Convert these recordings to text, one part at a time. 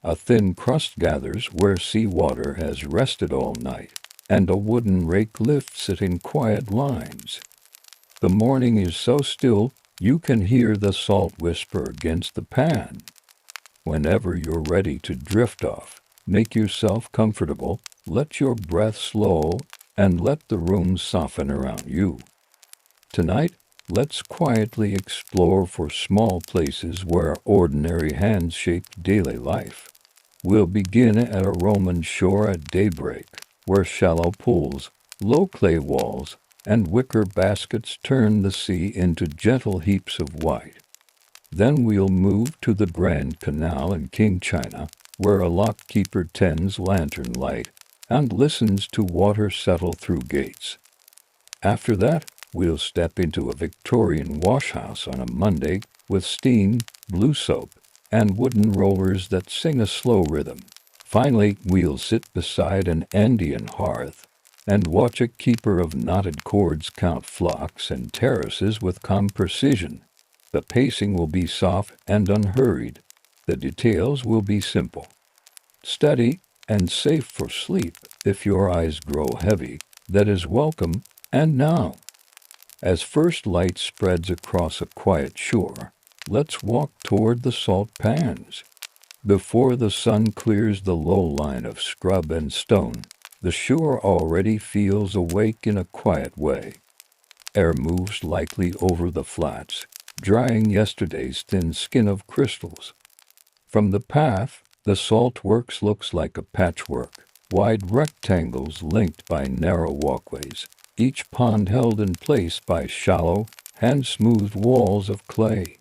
A thin crust gathers where seawater has rested all night, and a wooden rake lifts it in quiet lines. The morning is so still, you can hear the salt whisper against the pan. Whenever you're ready to drift off, make yourself comfortable, let your breath slow, and let the room soften around you. Tonight, let's quietly explore for small places where ordinary hands shape daily life. We'll begin at a Roman shore at daybreak, where shallow pools, low clay walls, and wicker baskets turn the sea into gentle heaps of white. Then we'll move to the Grand Canal in Qing China, where a lock-keeper tends lantern light and listens to water settle through gates. After that, we'll step into a Victorian washhouse on a Monday with steam, blue soap, and wooden rollers that sing a slow rhythm. Finally, we'll sit beside an Andean hearth and watch a keeper of knotted cords count flocks and terraces with calm precision. The pacing will be soft and unhurried. The details will be simple, steady, and safe for sleep. If your eyes grow heavy, that is welcome. And now, as first light spreads across a quiet shore, let's walk toward the salt pans. Before the sun clears the low line of scrub and stone, the shore already feels awake in a quiet way. Air moves lightly over the flats, drying yesterday's thin skin of crystals. From the path, the salt works looks like a patchwork, wide rectangles linked by narrow walkways, each pond held in place by shallow, hand-smoothed walls of clay.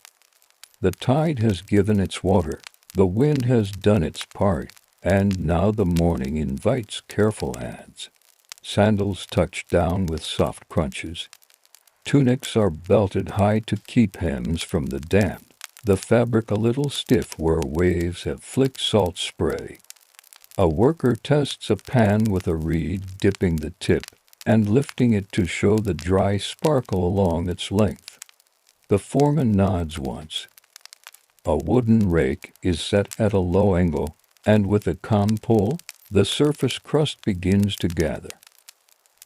The tide has given its water, the wind has done its part, and now the morning invites careful hands. Sandals touch down with soft crunches. Tunics are belted high to keep hems from the damp, the fabric a little stiff where waves have flicked salt spray. A worker tests a pan with a reed, dipping the tip and lifting it to show the dry sparkle along its length. The foreman nods once. A wooden rake is set at a low angle, and with a calm pull, the surface crust begins to gather.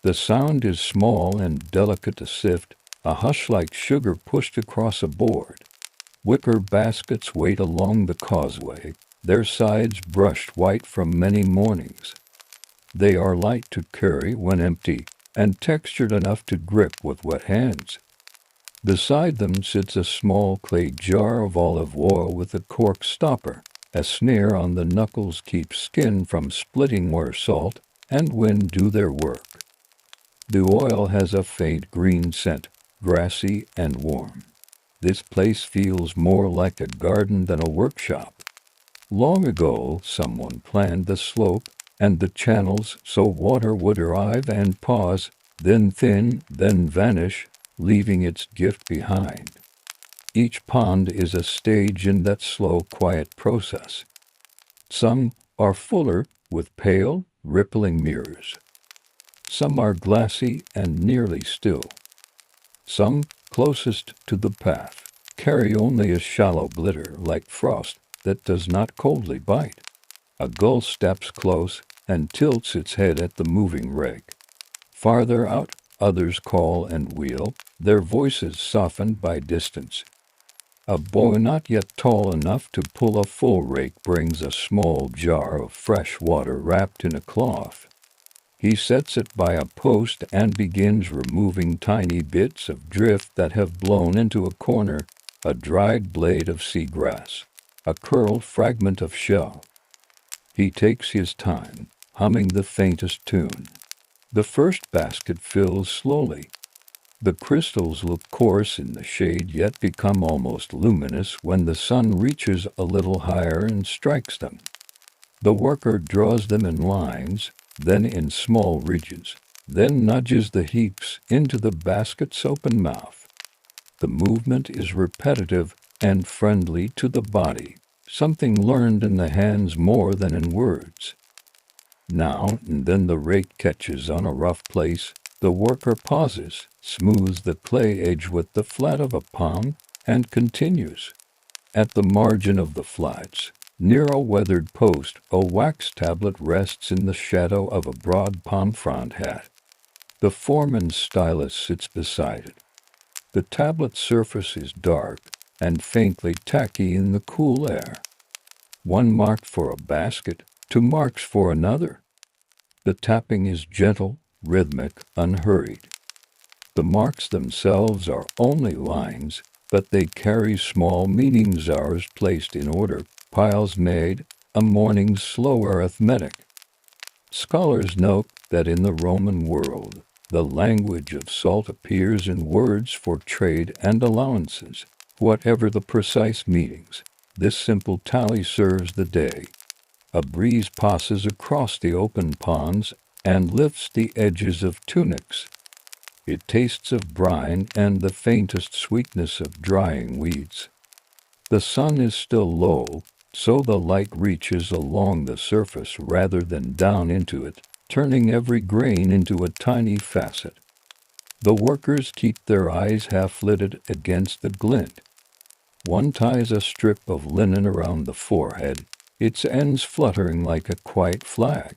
The sound is small and delicate to sift, a hush like sugar pushed across a board. Wicker baskets wait along the causeway, their sides brushed white from many mornings. They are light to carry when empty, and textured enough to grip with wet hands. Beside them sits a small clay jar of olive oil with a cork stopper. A snare on the knuckles keeps skin from splitting where salt and wind do their work. The oil has a faint green scent, grassy and warm. This place feels more like a garden than a workshop. Long ago, someone planned the slope and the channels so water would arrive and pause, then thin, then vanish, leaving its gift behind. Each pond is a stage in that slow, quiet process. Some are fuller, with pale, rippling mirrors. Some are glassy and nearly still. Some, closest to the path, carry only a shallow glitter like frost that does not coldly bite. A gull steps close and tilts its head at the moving rake. Farther out, others call and wheel, their voices softened by distance. A boy not yet tall enough to pull a full rake brings a small jar of fresh water wrapped in a cloth. He sets it by a post and begins removing tiny bits of drift that have blown into a corner, a dried blade of seagrass, a curled fragment of shell. He takes his time, humming the faintest tune. The first basket fills slowly. The crystals look coarse in the shade yet become almost luminous when the sun reaches a little higher and strikes them. The worker draws them in lines, then in small ridges, then nudges the heaps into the basket's open mouth. The movement is repetitive and friendly to the body, something learned in the hands more than in words. Now and then the rake catches on a rough place. The worker pauses, smooths the clay edge with the flat of a palm, and continues. At the margin of the flats, Near a weathered post, a wax tablet rests in the shadow of a broad palm frond hat. The foreman's stylus sits beside it. The tablet's surface is dark and faintly tacky in the cool air. One marked for a basket, two marks for another. The tapping is gentle, rhythmic, unhurried. The marks themselves are only lines, but they carry small meanings, hours placed in order, piles made, a morning's slow arithmetic. Scholars note that in the Roman world, the language of salt appears in words for trade and allowances. Whatever the precise meanings, this simple tally serves the day. A breeze passes across the open ponds and lifts the edges of tunics. It tastes of brine and the faintest sweetness of drying weeds. The sun is still low, so the light reaches along the surface rather than down into it, turning every grain into a tiny facet. The workers keep their eyes half-lidded against the glint. One ties a strip of linen around the forehead, its ends fluttering like a quiet flag.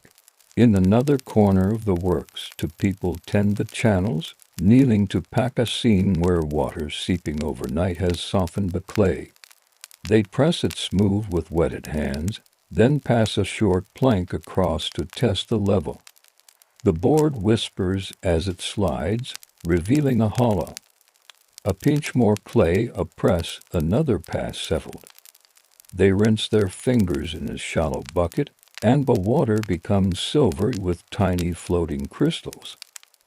In another corner of the works, two people tend the channels, kneeling to pack a seam where water seeping overnight has softened the clay. They press it smooth with wetted hands, then pass a short plank across to test the level. The board whispers as it slides, revealing a hollow. A pinch more clay, a press, another pass settled. They rinse their fingers in a shallow bucket, and the water becomes silvery with tiny floating crystals.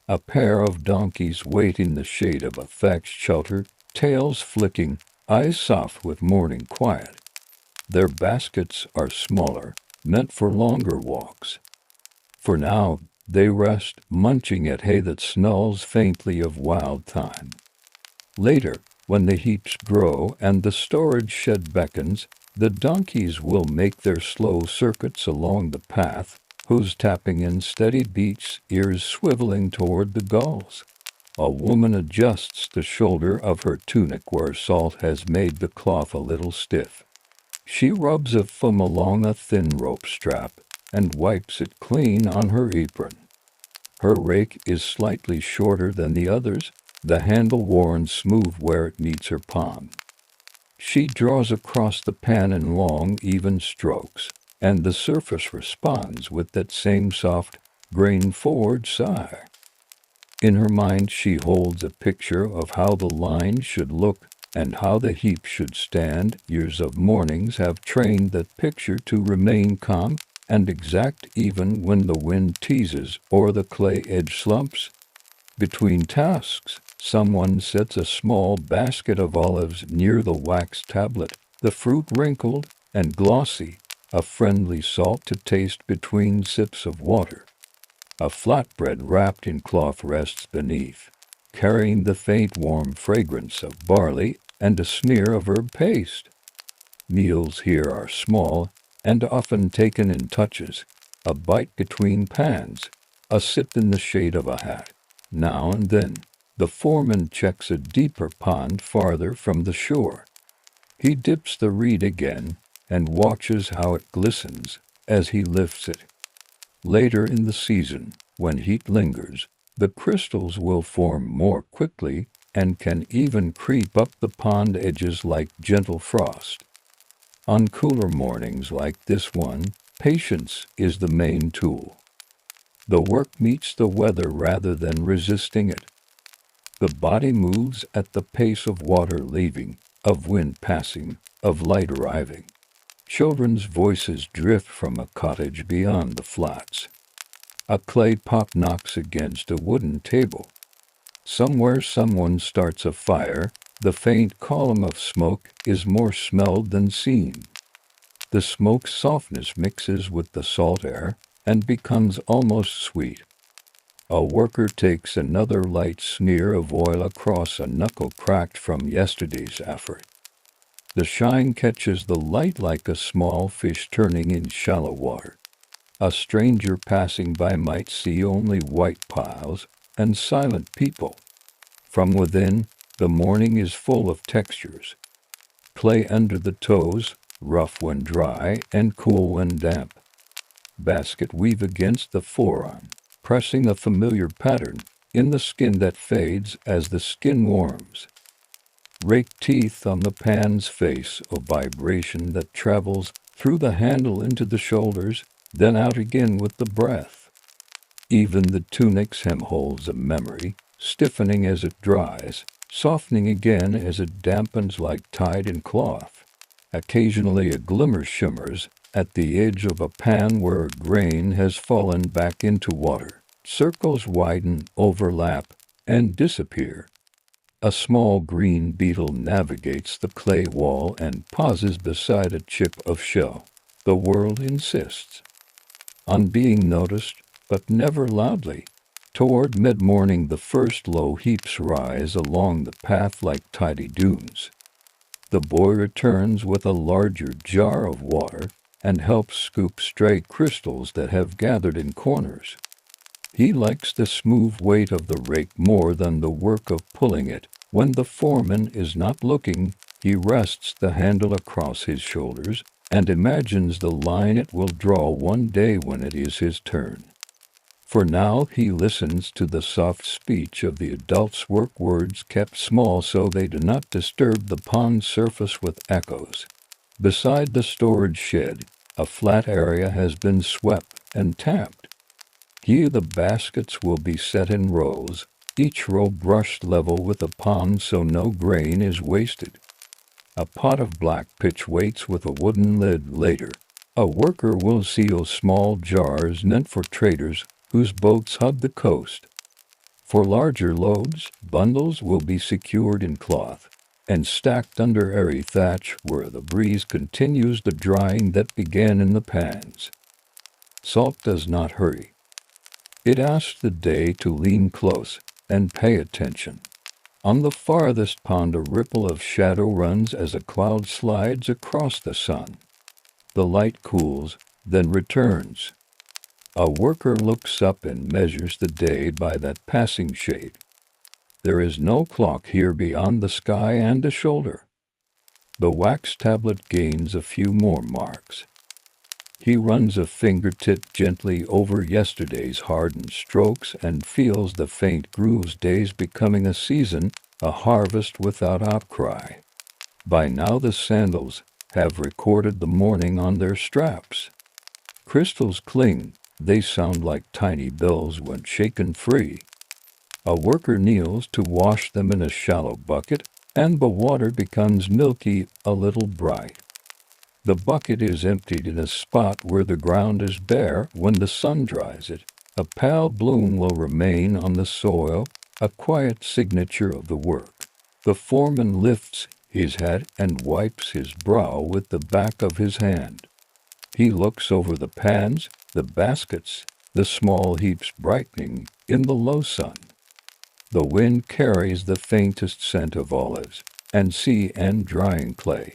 A pair of donkeys wait in the shade of a thatched shelter, tails flicking, eyes soft with morning quiet. Their baskets are smaller, meant for longer walks. For now, they rest, munching at hay that smells faintly of wild thyme. Later, when the heaps grow and the storage shed beckons, the donkeys will make their slow circuits along the path, whose tapping in steady beats, ears swiveling toward the gulls. A woman adjusts the shoulder of her tunic where salt has made the cloth a little stiff. She rubs a thumb along a thin rope strap and wipes it clean on her apron. Her rake is slightly shorter than the others, the handle worn smooth where it meets her palm. She draws across the pan in long, even strokes, and the surface responds with that same soft, grain-forward sigh. In her mind she holds a picture of how the line should look and how the heap should stand. Years of mornings have trained that picture to remain calm and exact even when the wind teases or the clay edge slumps. Between tasks, someone sets a small basket of olives near the wax tablet, the fruit wrinkled and glossy, a friendly salt to taste between sips of water. A flatbread wrapped in cloth rests beneath, carrying the faint warm fragrance of barley and a smear of herb paste. Meals here are small and often taken in touches, a bite between pans, a sip in the shade of a hat. Now and then, the foreman checks a deeper pond farther from the shore. He dips the reed again and watches how it glistens as he lifts it. Later in the season, when heat lingers, the crystals will form more quickly and can even creep up the pond edges like gentle frost. On cooler mornings like this one, patience is the main tool. The work meets the weather rather than resisting it. The body moves at the pace of water leaving, of wind passing, of light arriving. Children's voices drift from a cottage beyond the flats. A clay pot knocks against a wooden table. Somewhere someone starts a fire. The faint column of smoke is more smelled than seen. The smoke's softness mixes with the salt air and becomes almost sweet. A worker takes another light smear of oil across a knuckle cracked from yesterday's effort. The shine catches the light like a small fish turning in shallow water. A stranger passing by might see only white piles and silent people. From within, the morning is full of textures. Clay under the toes, rough when dry and cool when damp. Basket weave against the forearm, pressing a familiar pattern in the skin that fades as the skin warms. Rake teeth on the pan's face, a vibration that travels through the handle into the shoulders, then out again with the breath. Even the tunic's hem holds a memory, stiffening as it dries, softening again as it dampens like tide in cloth. Occasionally a glimmer shimmers at the edge of a pan where a grain has fallen back into water. Circles widen, overlap, and disappear. A small green beetle navigates the clay wall and pauses beside a chip of shell. The world insists on being noticed, but never loudly. Toward mid-morning, the first low heaps rise along the path like tidy dunes. The boy returns with a larger jar of water and helps scoop stray crystals that have gathered in corners. He likes the smooth weight of the rake more than the work of pulling it. When the foreman is not looking, he rests the handle across his shoulders and imagines the line it will draw one day when it is his turn. For now he listens to the soft speech of the adults, words kept small so they do not disturb the pond's surface with echoes. Beside the storage shed, a flat area has been swept and tapped. Here the baskets will be set in rows, each row brushed level with the pond so no grain is wasted. A pot of black pitch waits with a wooden lid later. A worker will seal small jars meant for traders whose boats hug the coast. For larger loads, bundles will be secured in cloth and stacked under airy thatch where the breeze continues the drying that began in the pans. Salt does not hurry. It asks the day to lean close and pay attention. On the farthest pond a ripple of shadow runs as a cloud slides across the sun. The light cools, then returns. A worker looks up and measures the day by that passing shade. There is no clock here beyond the sky and a shoulder. The wax tablet gains a few more marks. He runs a fingertip gently over yesterday's hardened strokes and feels the faint grooves, days becoming a season, a harvest without outcry. By now the sandals have recorded the morning on their straps. Crystals cling. They sound like tiny bells when shaken free. A worker kneels to wash them in a shallow bucket, and the water becomes milky, a little bright. The bucket is emptied in a spot where the ground is bare. When the sun dries it, a pale bloom will remain on the soil, a quiet signature of the work. The foreman lifts his hat and wipes his brow with the back of his hand. He looks over the pans, the baskets, the small heaps brightening in the low sun. The wind carries the faintest scent of olives and sea and drying clay.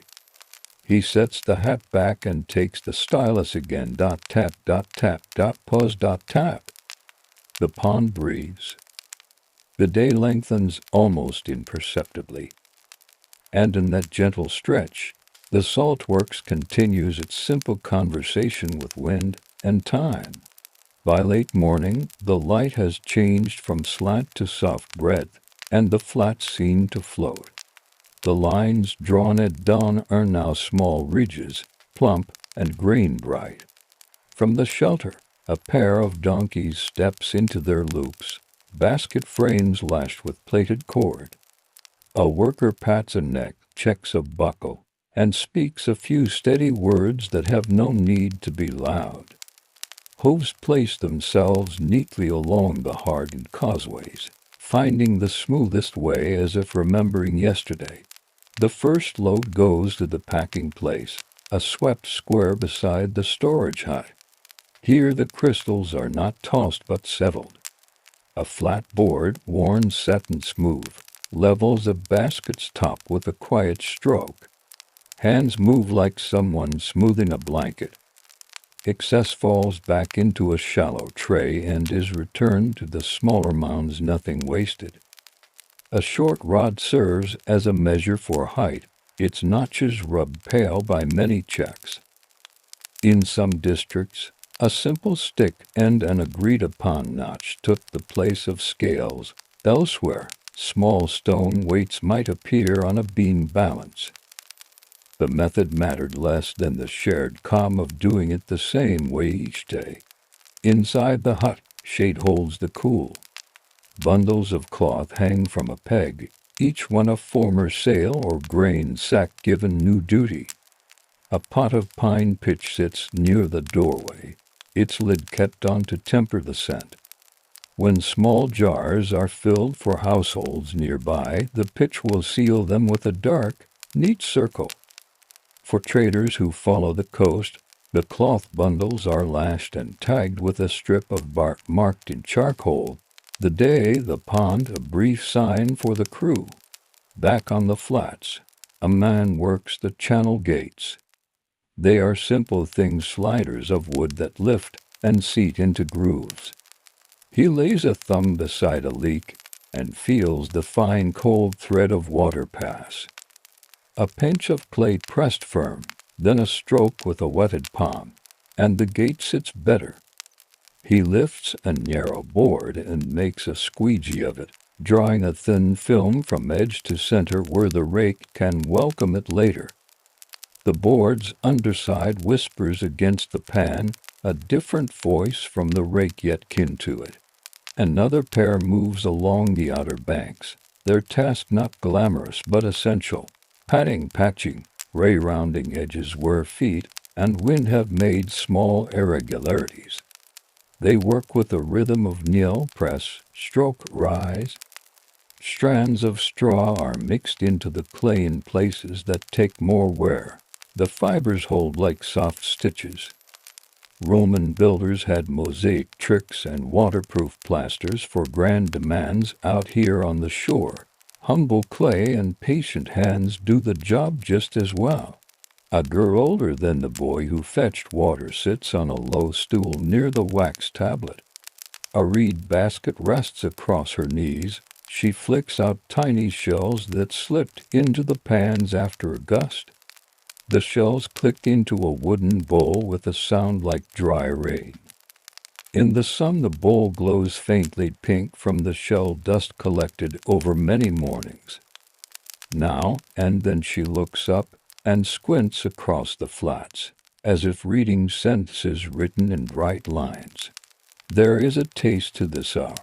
He sets the hat back and takes the stylus again. Tap, tap, pause, tap. The pond breathes. The day lengthens almost imperceptibly. And in that gentle stretch, the saltworks continues its simple conversation with wind and time. By late morning, the light has changed from slant to soft breadth, and the flats seem to float. The lines drawn at dawn are now small ridges, plump and grain bright. From the shelter, a pair of donkeys steps into their loops, basket frames lashed with plaited cord. A worker pats a neck, checks a buckle, and speaks a few steady words that have no need to be loud. Hooves place themselves neatly along the hardened causeways, finding the smoothest way as if remembering yesterday. The first load goes to the packing place, a swept square beside the storage hut. Here the crystals are not tossed but settled. A flat board, worn, set and smooth, levels a basket's top with a quiet stroke. Hands move like someone smoothing a blanket. Excess falls back into a shallow tray and is returned to the smaller mounds, nothing wasted. A short rod serves as a measure for height. its notches rubbed pale by many checks. In some districts, a simple stick and an agreed-upon notch took the place of scales. Elsewhere, small stone weights might appear on a beam balance. The method mattered less than the shared calm of doing it the same way each day. Inside the hut, shade holds the cool. Bundles of cloth hang from a peg, each one a former sail or grain sack given new duty. A pot of pine pitch sits near the doorway, its lid kept on to temper the scent. When small jars are filled for households nearby, the pitch will seal them with a dark, neat circle. For traders who follow the coast, the cloth bundles are lashed and tagged with a strip of bark marked in charcoal. The day, the pond, a brief sign for the crew. Back on the flats, a man works the channel gates. They are simple things, sliders of wood that lift and seat into grooves. He lays a thumb beside a leak and feels the fine cold thread of water pass. A pinch of clay pressed firm, then a stroke with a wetted palm, and the gate sits better. He lifts a narrow board and makes a squeegee of it, drawing a thin film from edge to center where the rake can welcome it later. The board's underside whispers against the pan, a different voice from the rake yet kin to it. Another pair moves along the outer banks, their task not glamorous but essential, patting, patching, ray-rounding edges where feet and wind have made small irregularities. They work with a rhythm of kneel, press, stroke, rise. Strands of straw are mixed into the clay in places that take more wear. The fibers hold like soft stitches. Roman builders had mosaic tricks and waterproof plasters for grand demands. Out here on the shore, humble clay and patient hands do the job just as well. A girl older than the boy who fetched water sits on a low stool near the wax tablet. A reed basket rests across her knees. She flicks out tiny shells that slipped into the pans after a gust. The shells click into a wooden bowl with a sound like dry rain. In the sun, the bowl glows faintly pink from the shell dust collected over many mornings. Now and then she looks up and squints across the flats, as if reading sentences written in bright lines. There is a taste to this hour.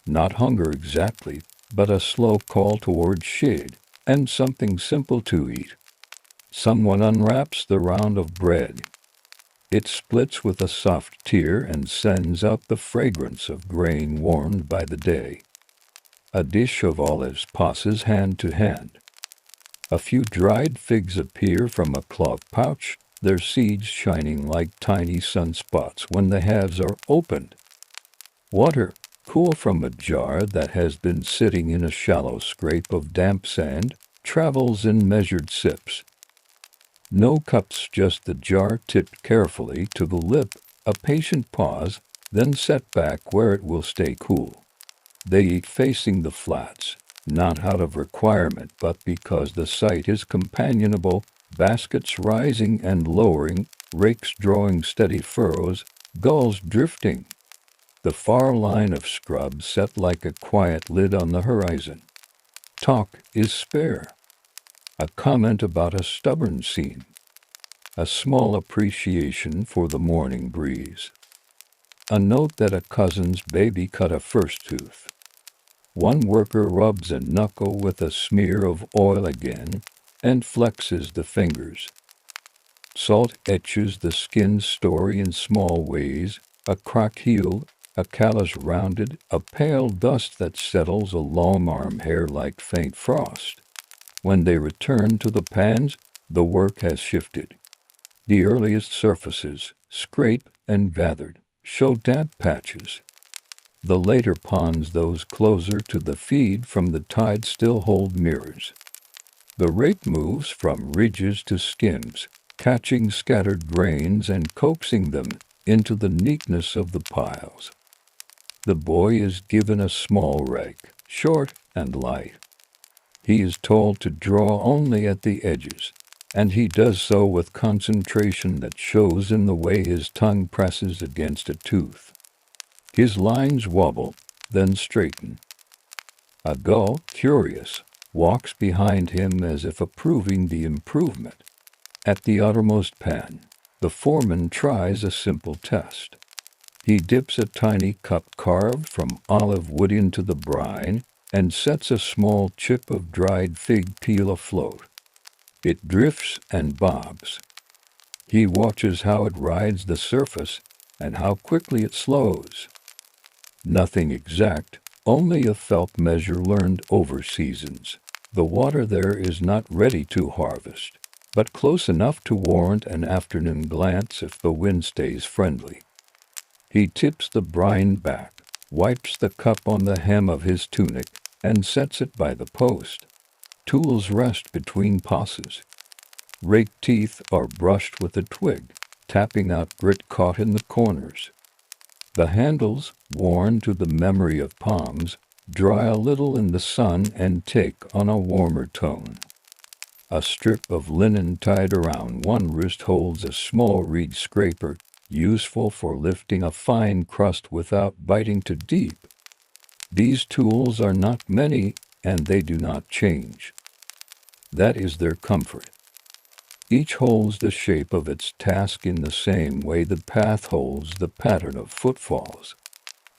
Not hunger exactly, but a slow call toward shade, and something simple to eat. Someone unwraps the round of bread. It splits with a soft tear and sends out the fragrance of grain warmed by the day. A dish of olives passes hand to hand. A few dried figs appear from a cloth pouch, their seeds shining like tiny sunspots when the halves are opened. Water, cool from a jar that has been sitting in a shallow scrape of damp sand, travels in measured sips. No cups, just the jar tipped carefully to the lip, a patient pause, then set back where it will stay cool. They eat facing the flats, not out of requirement but because the sight is companionable, baskets rising and lowering, rakes drawing steady furrows, gulls drifting. The far line of scrub set like a quiet lid on the horizon. Talk is spare. A comment about a stubborn scene. A small appreciation for the morning breeze. A note that a cousin's baby cut a first tooth. One worker rubs a knuckle with a smear of oil again and flexes the fingers. Salt etches the skin's story in small ways, a crack healed, a callus rounded, a pale dust that settles along arm hair like faint frost. When they return to the pans, the work has shifted. The earliest surfaces, scraped and gathered, show damp patches. The later ponds, those closer to the feed from the tide, still hold mirrors. The rake moves from ridges to skims, catching scattered grains and coaxing them into the neatness of the piles. The boy is given a small rake, short and light. He is told to draw only at the edges, and he does so with concentration that shows in the way his tongue presses against a tooth. His lines wobble, then straighten. A gull, curious, walks behind him as if approving the improvement. At the uttermost pan, the foreman tries a simple test. He dips a tiny cup carved from olive wood into the brine and sets a small chip of dried fig peel afloat. It drifts and bobs. He watches how it rides the surface and how quickly it slows. Nothing exact, only a felt measure learned over seasons. The water there is not ready to harvest, but close enough to warrant an afternoon glance if the wind stays friendly. He tips the brine back, wipes the cup on the hem of his tunic, and sets it by the post. Tools rest between passes. Rake teeth are brushed with a twig, tapping out grit caught in the corners. The handles, worn to the memory of palms, dry a little in the sun and take on a warmer tone. A strip of linen tied around one wrist holds a small reed scraper, useful for lifting a fine crust without biting too deep. These tools are not many, and they do not change. That is their comfort. Each holds the shape of its task in the same way the path holds the pattern of footfalls.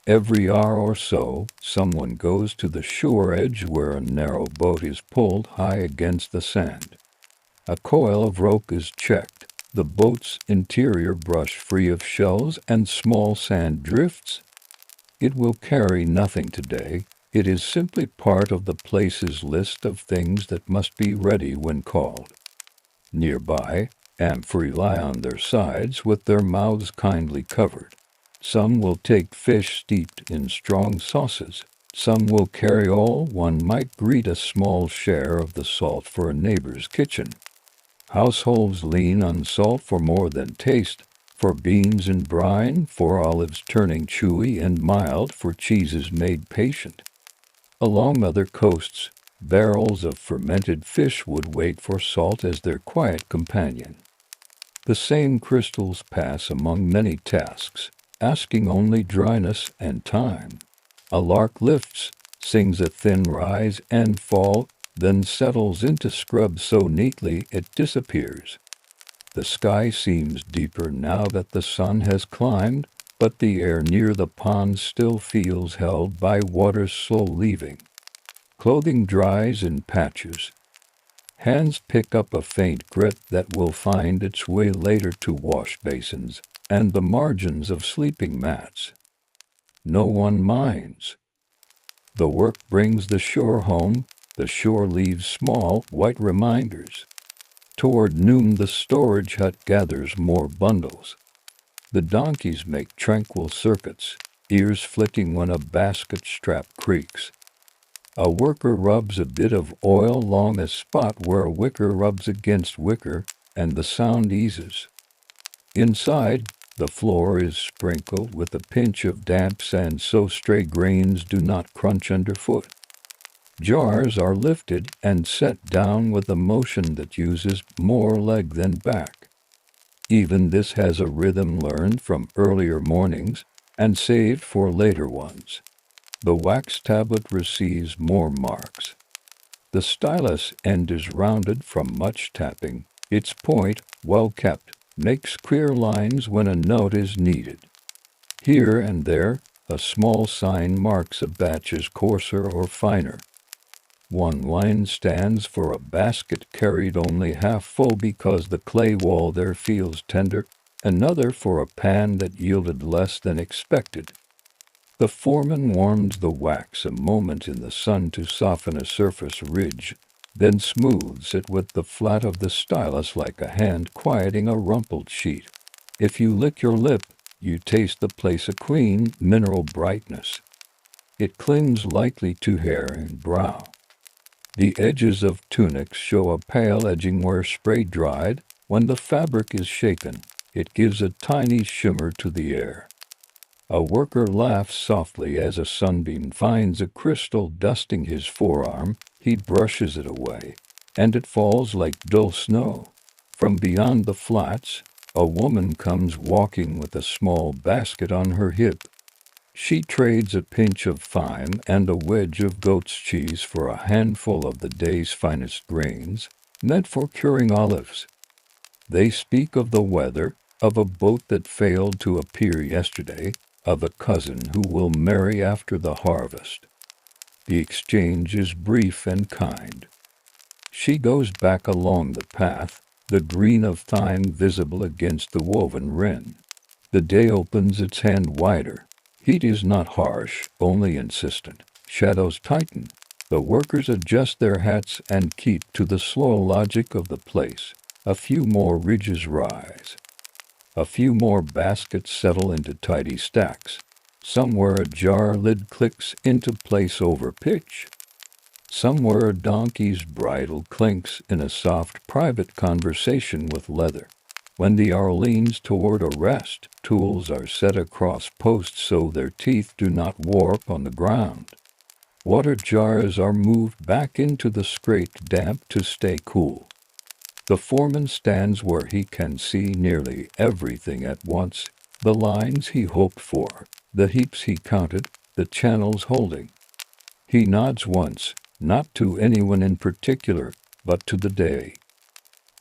Every hour or so, someone goes to the shore edge where a narrow boat is pulled high against the sand. A coil of rope is checked, the boat's interior brushed free of shells and small sand drifts. It will carry nothing today. It is simply part of the place's list of things that must be ready when called. Nearby, amphorae lie on their sides with their mouths kindly covered. Some will take fish steeped in strong sauces. Some will carry all one might greet a small share of the salt for a neighbor's kitchen. Households lean on salt for more than taste, for beans and brine, for olives turning chewy and mild, for cheeses made patient. Along other coasts, barrels of fermented fish would wait for salt as their quiet companion. The same crystals pass among many tasks, asking only dryness and time. A lark lifts, sings a thin rise and fall, then settles into scrub so neatly it disappears. The sky seems deeper now that the sun has climbed, but the air near the pond still feels held by water's slow leaving. Clothing dries in patches. Hands pick up a faint grit that will find its way later to wash basins and the margins of sleeping mats. No one minds. The work brings the shore home. The shore leaves small, white reminders. Toward noon the storage hut gathers more bundles. The donkeys make tranquil circuits, ears flicking when a basket strap creaks. A worker rubs a bit of oil along a spot where a wicker rubs against wicker, and the sound eases. Inside, the floor is sprinkled with a pinch of damp sand so stray grains do not crunch underfoot. Jars are lifted and set down with a motion that uses more leg than back. Even this has a rhythm learned from earlier mornings and saved for later ones. The wax tablet receives more marks. The stylus end is rounded from much tapping. Its point, well kept, makes clear lines when a note is needed. Here and there, a small sign marks a batch as coarser or finer. One line stands for a basket carried only half full because the clay wall there feels tender, another for a pan that yielded less than expected. The foreman warms the wax a moment in the sun to soften a surface ridge, then smooths it with the flat of the stylus like a hand quieting a rumpled sheet. If you lick your lip, you taste the place a clean, mineral brightness. It clings lightly to hair and brow. The edges of tunics show a pale edging where spray dried. When the fabric is shaken, it gives a tiny shimmer to the air. A worker laughs softly as a sunbeam finds a crystal dusting his forearm, He brushes it away, and it falls like dull snow. From beyond the flats, a woman comes walking with a small basket on her hip. She trades a pinch of thyme and a wedge of goat's cheese for a handful of the day's finest grains, meant for curing olives. They speak of the weather, of a boat that failed to appear yesterday, of a cousin who will marry after the harvest. The exchange is brief and kind. She goes back along the path, the green of thyme visible against the woven wren. The day opens its hand wider. Heat is not harsh, only insistent. Shadows tighten. The workers adjust their hats and keep to the slow logic of the place. A few more ridges rise. A few more baskets settle into tidy stacks. Somewhere a jar lid clicks into place over pitch. Somewhere a donkey's bridle clinks in a soft private conversation with leather. When the hour leans toward a rest, tools are set across posts so their teeth do not warp on the ground. Water jars are moved back into the scraped damp to stay cool. The foreman stands where he can see nearly everything at once, the lines he hoped for, the heaps he counted, the channels holding. He nods once, not to anyone in particular, but to the day.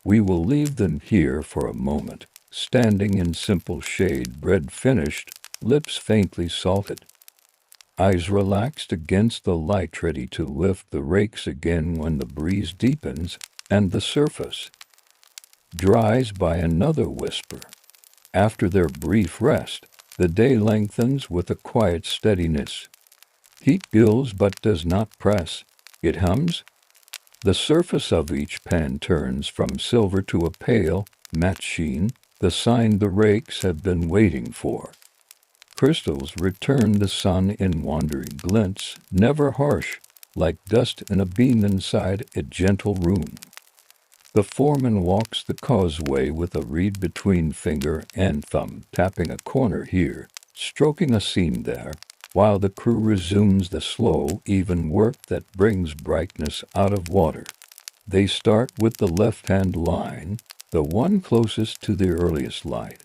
We will leave them here for a moment, standing in simple shade, bread finished, lips faintly salted. Eyes relaxed against the light, ready to lift the rakes again when the breeze deepens, and the surface dries by another whisper. After their brief rest, the day lengthens with a quiet steadiness. Heat gills but does not press. It hums. The surface of each pan turns from silver to a pale, matte sheen, the sign the rakes have been waiting for. Crystals return the sun in wandering glints, never harsh, like dust in a beam inside a gentle room. The foreman walks the causeway with a reed between finger and thumb, tapping a corner here, stroking a seam there, while the crew resumes the slow, even work that brings brightness out of water. They start with the left-hand line, the one closest to the earliest light.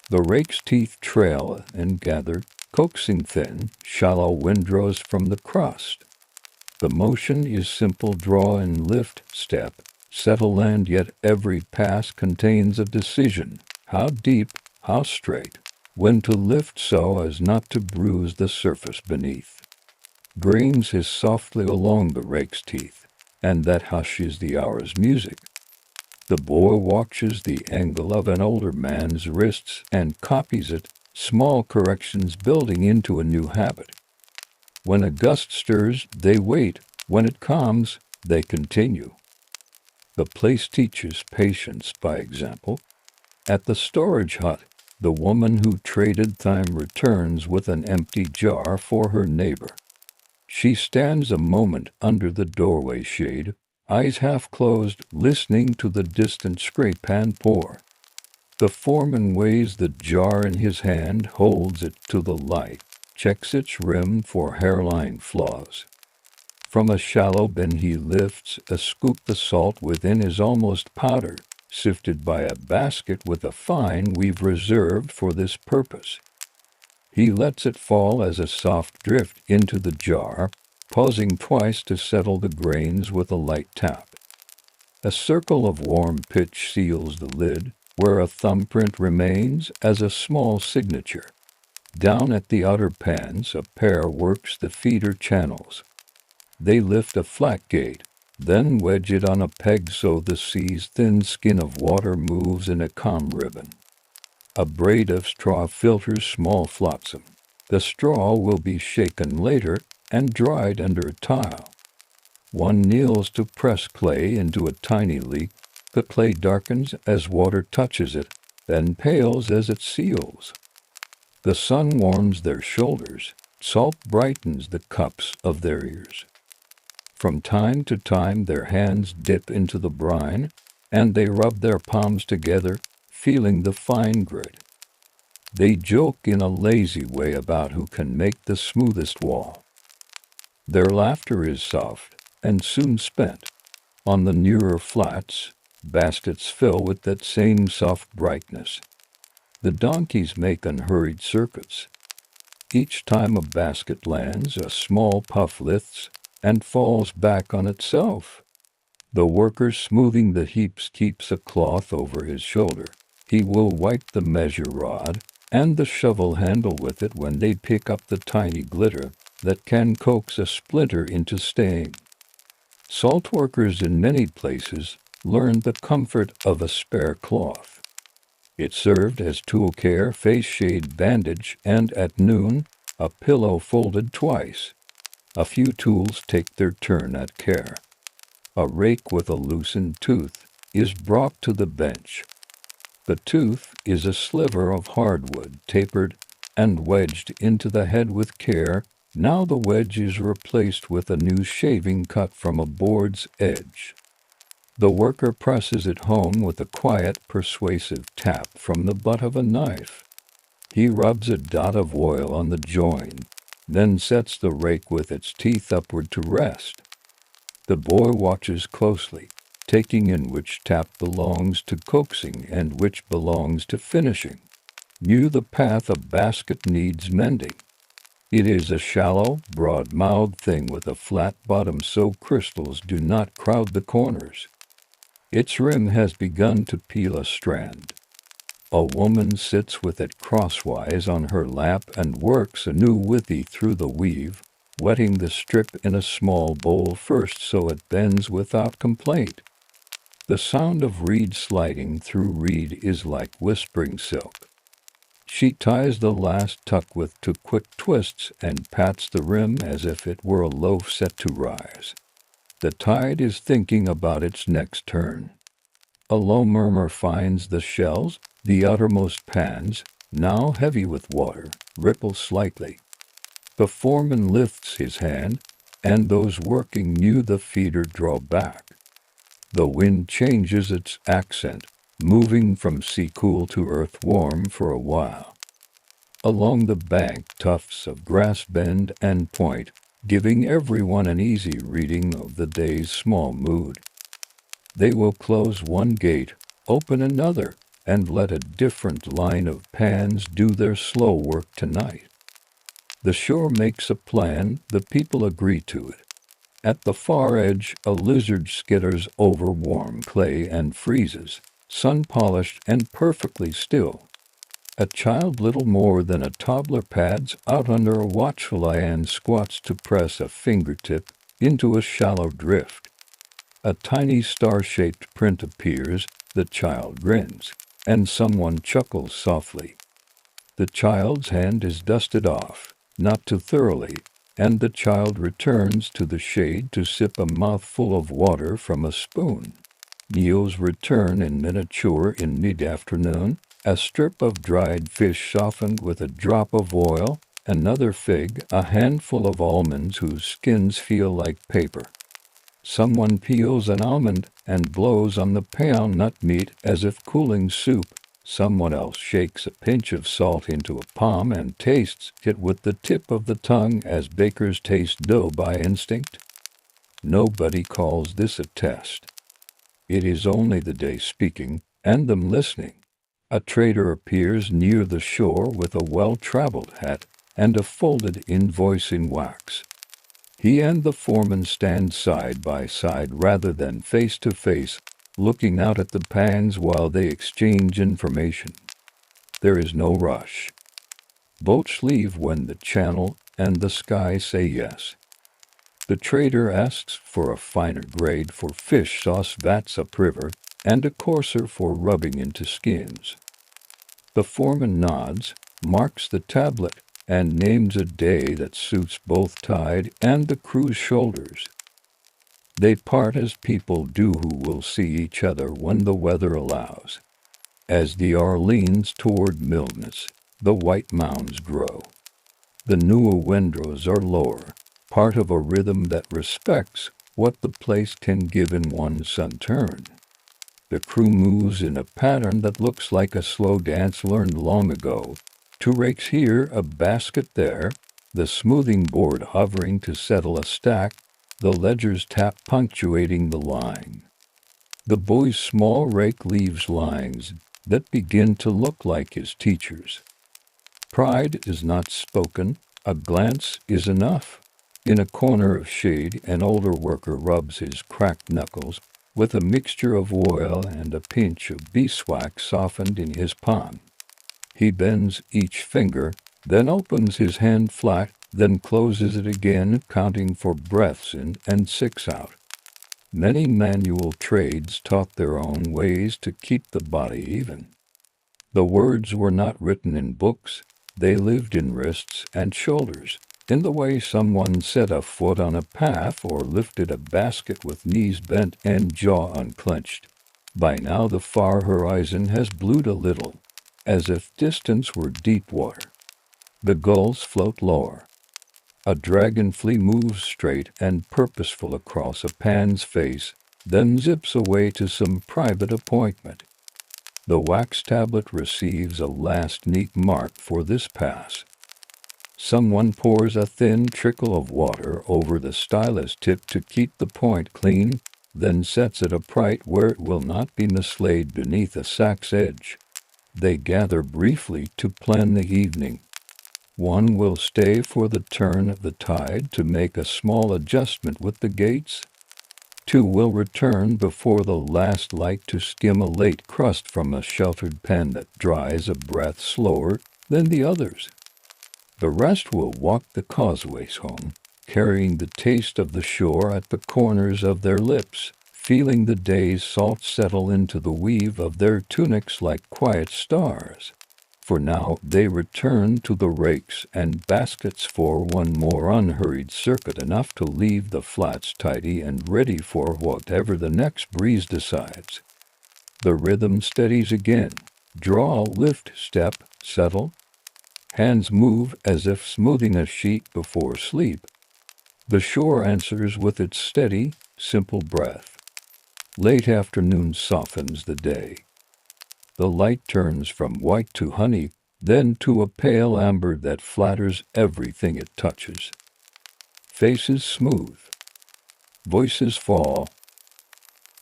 The rake's teeth trail and gather, coaxing thin, shallow windrows from the crust. The motion is simple: draw and lift, step, settle, and yet every pass contains a decision: how deep, how straight, when to lift so as not to bruise the surface beneath. Grains hiss softly along the rake's teeth, and that hush is the hour's music. The boy watches the angle of an older man's wrists and copies it, small corrections building into a new habit. When a gust stirs, they wait. When it calms, they continue. The place teaches patience by example. At the storage hut, the woman who traded thyme returns with an empty jar for her neighbor. She stands a moment under the doorway shade, eyes half closed, listening to the distant scrape and pour. The foreman weighs the jar in his hand, holds it to the light, checks its rim for hairline flaws. From a shallow bin he lifts a scoop. The salt within is almost powder, sifted by a basket with a fine we've reserved for this purpose. He lets it fall as a soft drift into the jar, pausing twice to settle the grains with a light tap. A circle of warm pitch seals the lid, where a thumbprint remains as a small signature. Down at the outer pans, a pair works the feeder channels. They lift a flat gate, then wedge it on a peg so the sea's thin skin of water moves in a calm ribbon. A braid of straw filters small flotsam. The straw will be shaken later and dried under a tile. One kneels to press clay into a tiny leak. The clay darkens as water touches it, then pales as it seals. The sun warms their shoulders. Salt brightens the cups of their ears. From time to time their hands dip into the brine, and they rub their palms together, feeling the fine grit. They joke in a lazy way about who can make the smoothest wall. Their laughter is soft, and soon spent. On the nearer flats, baskets fill with that same soft brightness. The donkeys make unhurried circuits. Each time a basket lands, a small puff lifts and falls back on itself. The worker smoothing the heaps keeps a cloth over his shoulder. He will wipe the measure rod and the shovel handle with it when they pick up the tiny glitter that can coax a splinter into staying. Salt workers in many places learned the comfort of a spare cloth. It served as tool care, face shade, bandage, and at noon, a pillow folded twice. A few tools take their turn at care. A rake with a loosened tooth is brought to the bench. The tooth is a sliver of hardwood tapered and wedged into the head with care. Now the wedge is replaced with a new shaving cut from a board's edge. The worker presses it home with a quiet, persuasive tap from the butt of a knife. He rubs a dot of oil on the joint, then sets the rake with its teeth upward to rest. The boy watches closely, taking in which tap belongs to coaxing and which belongs to finishing. Knew the path a basket needs mending. It is a shallow, broad-mouthed thing with a flat bottom so crystals do not crowd the corners. Its rim has begun to peel a strand. A woman sits with it crosswise on her lap and works anew withy through the weave, wetting the strip in a small bowl first so it bends without complaint. The sound of reed sliding through reed is like whispering silk. She ties the last tuck with 2 quick twists and pats the rim as if it were a loaf set to rise. The tide is thinking about its next turn. A low murmur finds the shells, the uttermost pans, now heavy with water, ripple slightly. The foreman lifts his hand, and those working knew the feeder draw back. The wind changes its accent, moving from sea cool to earth warm for a while. Along the bank tufts of grass bend and point, giving everyone an easy reading of the day's small mood. They will close one gate, open another, and let a different line of pans do their slow work tonight. The shore makes a plan, the people agree to it. At the far edge, a lizard skitters over warm clay and freezes, sun-polished and perfectly still. A child little more than a toddler pads out under a watchful eye and squats to press a fingertip into a shallow drift. A tiny star-shaped print appears, the child grins, and someone chuckles softly. The child's hand is dusted off, not too thoroughly, and the child returns to the shade to sip a mouthful of water from a spoon. Meals return in miniature in mid-afternoon, a strip of dried fish softened with a drop of oil, another fig, a handful of almonds whose skins feel like paper. Someone peels an almond and blows on the pale nut meat as if cooling soup. Someone else shakes a pinch of salt into a palm and tastes it with the tip of the tongue as bakers taste dough by instinct. Nobody calls this a test. It is only the day speaking and them listening. A trader appears near the shore with a well-traveled hat and a folded invoice in wax. He and the foreman stand side by side rather than face to face, looking out at the pans while they exchange information. There is no rush. Boats leave when the channel and the sky say yes. The trader asks for a finer grade for fish sauce vats upriver and a coarser for rubbing into skins. The foreman nods, marks the tablet, and names a day that suits both tide and the crew's shoulders. They part as people do who will see each other when the weather allows. As the hour leans toward mildness, the white mounds grow. The newer windrows are lower, part of a rhythm that respects what the place can give in one sun turn. The crew moves in a pattern that looks like a slow dance learned long ago. 2 rakes here, a basket there, the smoothing board hovering to settle a stack, the ledger's tap punctuating the line. The boy's small rake leaves lines that begin to look like his teacher's. Pride is not spoken, a glance is enough. In a corner of shade, an older worker rubs his cracked knuckles with a mixture of oil and a pinch of beeswax softened in his palm. He bends each finger, then opens his hand flat, then closes it again, counting for breaths in and 6 out. Many manual trades taught their own ways to keep the body even. The words were not written in books, they lived in wrists and shoulders, in the way someone set a foot on a path or lifted a basket with knees bent and jaw unclenched. By now the far horizon has blued a little, as if distance were deep water. The gulls float lower. A dragonfly moves straight and purposeful across a pan's face, then zips away to some private appointment. The wax tablet receives a last neat mark for this pass. Someone pours a thin trickle of water over the stylus tip to keep the point clean, then sets it upright where it will not be mislaid beneath a sack's edge. They gather briefly to plan the evening. One will stay for the turn of the tide to make a small adjustment with the gates. 2 will return before the last light to skim a late crust from a sheltered pen that dries a breath slower than the others. The rest will walk the causeways home, carrying the taste of the shore at the corners of their lips, feeling the day's salt settle into the weave of their tunics like quiet stars. For now they return to the rakes and baskets for one more unhurried circuit, enough to leave the flats tidy and ready for whatever the next breeze decides. The rhythm steadies again. Draw, lift, step, settle. Hands move as if smoothing a sheet before sleep. The shore answers with its steady, simple breath. Late afternoon softens the day. The light turns from white to honey, then to a pale amber that flatters everything it touches. Faces smooth. Voices fall.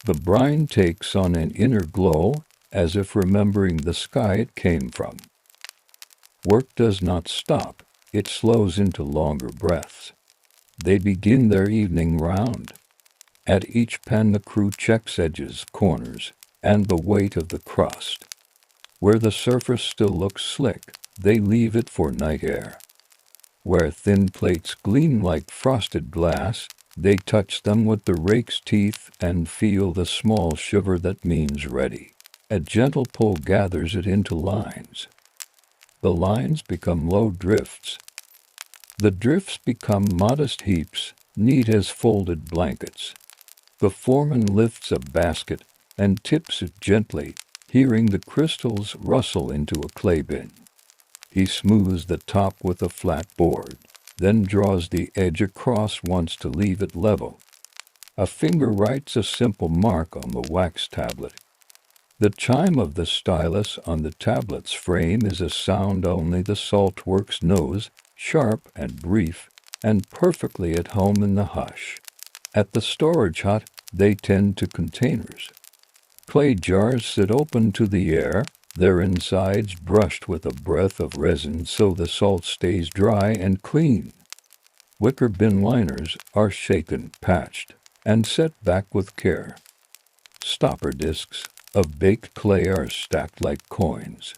The brine takes on an inner glow, as if remembering the sky it came from. Work does not stop, it slows into longer breaths. They begin their evening round. At each pen the crew checks edges, corners, and the weight of the crust. Where the surface still looks slick, they leave it for night air. Where thin plates gleam like frosted glass, they touch them with the rake's teeth and feel the small shiver that means ready. A gentle pull gathers it into lines. The lines become low drifts. The drifts become modest heaps, neat as folded blankets. The foreman lifts a basket and tips it gently, hearing the crystals rustle into a clay bin. He smooths the top with a flat board, then draws the edge across once to leave it level. A finger writes a simple mark on the wax tablet. The chime of the stylus on the tablet's frame is a sound only the saltworks knows, sharp and brief, and perfectly at home in the hush. At the storage hut, they tend to containers. Clay jars sit open to the air, their insides brushed with a breath of resin so the salt stays dry and clean. Wicker bin liners are shaken, patched, and set back with care. Stopper discs of baked clay are stacked like coins.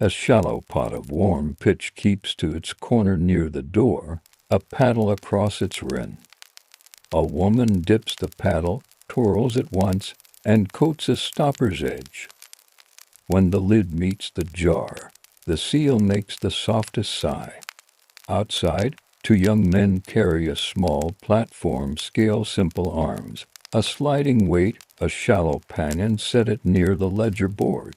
A shallow pot of warm pitch keeps to its corner near the door, a paddle across its rim. A woman dips the paddle, twirls it once, and coats a stopper's edge. When the lid meets the jar, the seal makes the softest sigh. Outside, 2 young men carry a small platform, scale simple arms, a sliding weight, a shallow pan, and set it near the ledger board.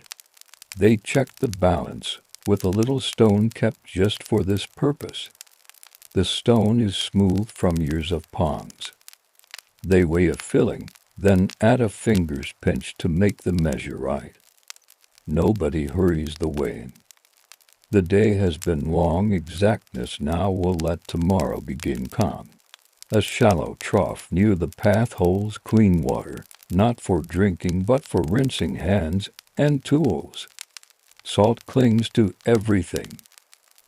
They check the balance with a little stone kept just for this purpose. The stone is smooth from years of ponds. They weigh a filling, then add a finger's pinch to make the measure right. Nobody hurries the weighing. The day has been long, exactness now will let tomorrow begin calm. A shallow trough near the path holds clean water, not for drinking but for rinsing hands and tools. Salt clings to everything.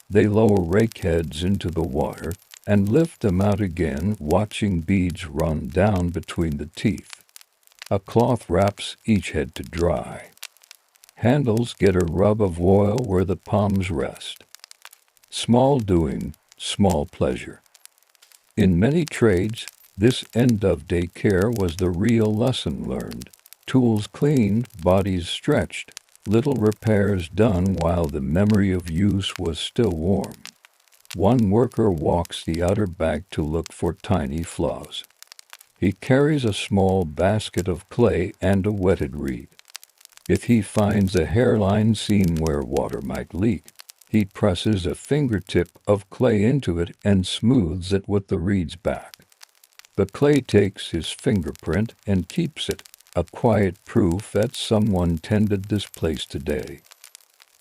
They lower rake heads into the water and lift them out again, watching beads run down between the teeth. A cloth wraps each head to dry. Handles get a rub of oil where the palms rest. Small doing, small pleasure. In many trades, this end-of-day care was the real lesson learned. Tools cleaned, bodies stretched, little repairs done while the memory of use was still warm. One worker walks the outer back to look for tiny flaws. He carries a small basket of clay and a wetted reed. If he finds a hairline seam where water might leak, he presses a fingertip of clay into it and smooths it with the reed's back. The clay takes his fingerprint and keeps it, a quiet proof that someone tended this place today.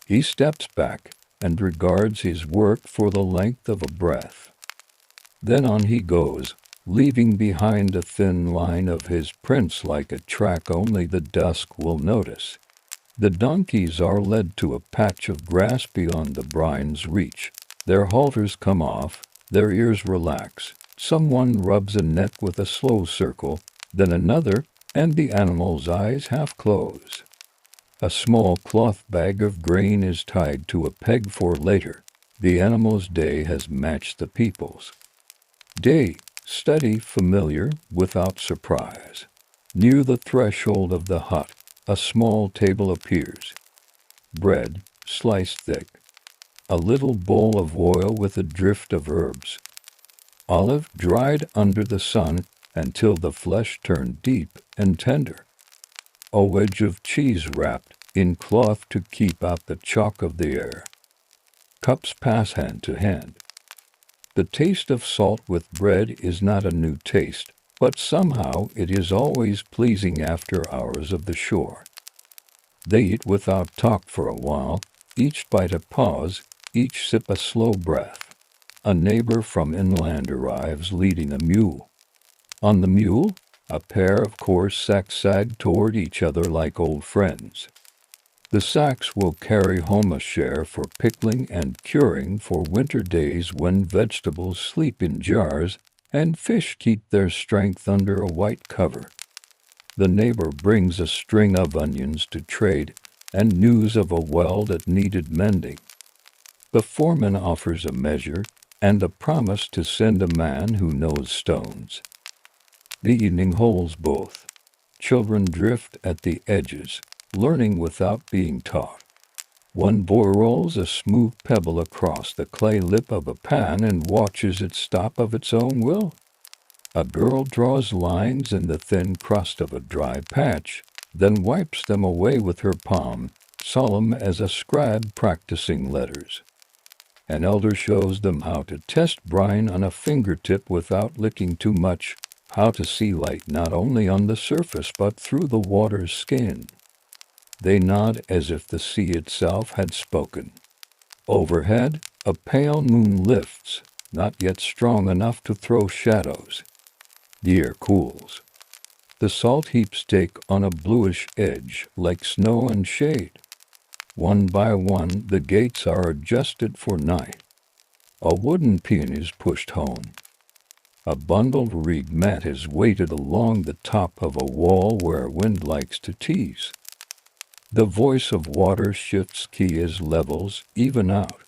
He steps back and regards his work for the length of a breath. Then on he goes, leaving behind a thin line of his prints like a track only the dusk will notice. The donkeys are led to a patch of grass beyond the brine's reach. Their halters come off, their ears relax. Someone rubs a neck with a slow circle, then another, and the animal's eyes half close. A small cloth bag of grain is tied to a peg for later. The animal's day has matched the people's. Day, steady, familiar, without surprise. Near the threshold of the hut, a small table appears. Bread, sliced thick. A little bowl of oil with a drift of herbs. Olive dried under the sun until the flesh turned deep and tender. A wedge of cheese wrapped in cloth to keep out the chalk of the air. Cups pass hand to hand. The taste of salt with bread is not a new taste, but somehow it is always pleasing after hours of the shore. They eat without talk for a while, each bite a pause, each sip a slow breath. A neighbor from inland arrives leading a mule. On the mule, a pair of coarse sacks sag toward each other like old friends. The sacks will carry home a share for pickling and curing for winter days when vegetables sleep in jars and fish keep their strength under a white cover. The neighbor brings a string of onions to trade and news of a well that needed mending. The foreman offers a measure and a promise to send a man who knows stones. The evening holds both. Children drift at the edges, learning without being taught. One boy rolls a smooth pebble across the clay lip of a pan and watches it stop of its own will. A girl draws lines in the thin crust of a dry patch, then wipes them away with her palm, solemn as a scribe practicing letters. An elder shows them how to test brine on a fingertip without licking too much, how to see light not only on the surface but through the water's skin. They nod as if the sea itself had spoken. Overhead, a pale moon lifts, not yet strong enough to throw shadows. The air cools. The salt heaps take on a bluish edge like snow and shade. One by one, the gates are adjusted for night. A wooden pin is pushed home. A bundled reed mat is weighted along the top of a wall where wind likes to tease. The voice of water shifts key as levels even out.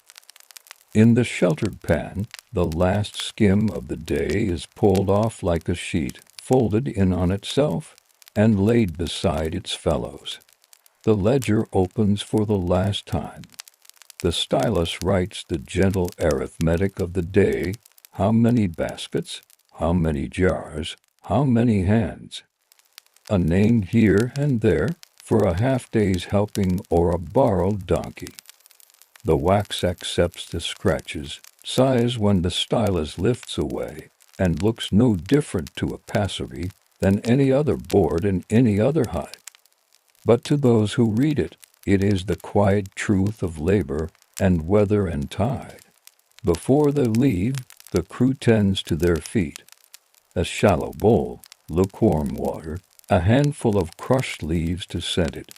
In the sheltered pan, the last skim of the day is pulled off like a sheet, folded in on itself, and laid beside its fellows. The ledger opens for the last time. The stylus writes the gentle arithmetic of the day. How many baskets? How many jars? How many hands? A name here and there for a half-day's helping or a borrowed donkey. The wax accepts the scratches, sighs when the stylus lifts away, and looks no different to a passerby than any other board in any other hut. But to those who read it, it is the quiet truth of labor and weather and tide. Before they leave, the crew tends to their feet. a shallow bowl, lukewarm water, a handful of crushed leaves to scent it.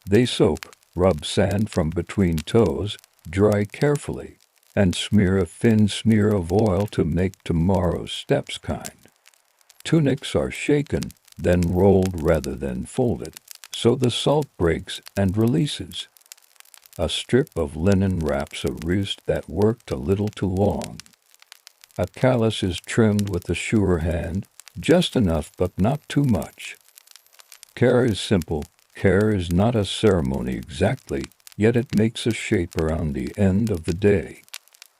They soak, rub sand from between toes, dry carefully, and smear a thin smear of oil to make tomorrow's steps kind. Tunics are shaken, then rolled rather than folded, so the salt breaks and releases. A strip of linen wraps a wrist that worked a little too long. A callus is trimmed with a sure hand, just enough but not too much. Care is simple. Care is not a ceremony exactly, yet it makes a shape around the end of the day.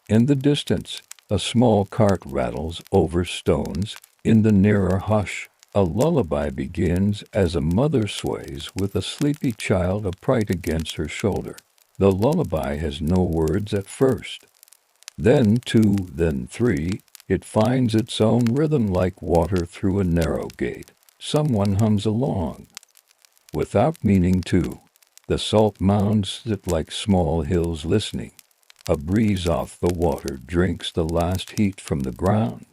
In the distance, a small cart rattles over stones. In the nearer hush, a lullaby begins as a mother sways with a sleepy child upright against her shoulder. The lullaby has no words at first. Then two, then three, it finds its own rhythm like water through a narrow gate. Someone hums along. Without meaning to, the salt mounds sit like small hills listening. A breeze off the water drinks the last heat from the ground.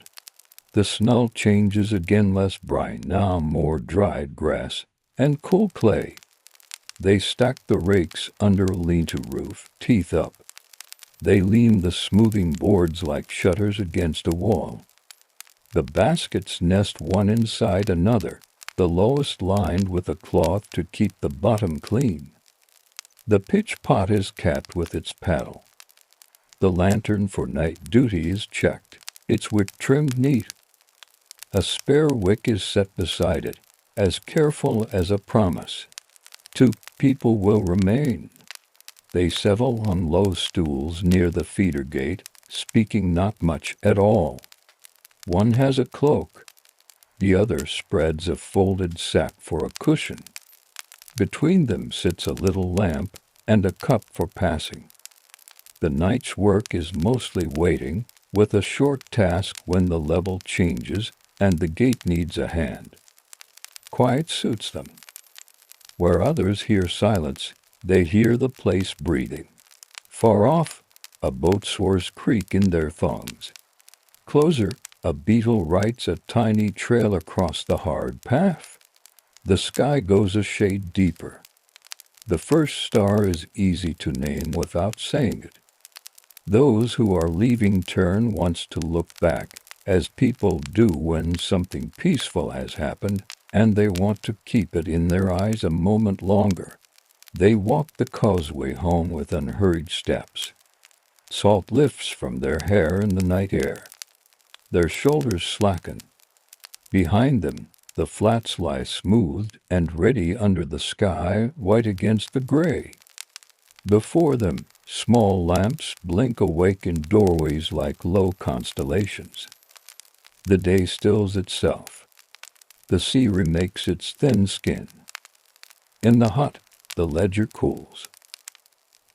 The snow changes again, less brine, now more dried grass and cool clay. They stack the rakes under a lean-to roof, teeth up. They lean the smoothing boards like shutters against a wall. The baskets nest one inside another, the lowest lined with a cloth to keep the bottom clean. The pitch pot is capped with its paddle. The lantern for night duty is checked, its wick trimmed neat. A spare wick is set beside it, as careful as a promise. Two people will remain. They settle on low stools near the feeder gate, speaking not much at all. One has a cloak. The other spreads a folded sack for a cushion. Between them sits a little lamp and a cup for passing. The night's work is mostly waiting, with a short task when the level changes and the gate needs a hand. Quiet suits them. Where others hear silence, they hear the place breathing. Far off, a boat's oars creak in their thongs. Closer, a beetle writes a tiny trail across the hard path. The sky goes a shade deeper. The first star is easy to name without saying it. Those who are leaving turn once to look back, as people do when something peaceful has happened, and they want to keep it in their eyes a moment longer. They walk the causeway home with unhurried steps. Salt lifts from their hair in the night air. Their shoulders slacken. Behind them, the flats lie smoothed and ready under the sky, white against the gray. Before them, small lamps blink awake in doorways like low constellations. The day stills itself. The sea remakes its thin skin. In the hut, the ledger cools.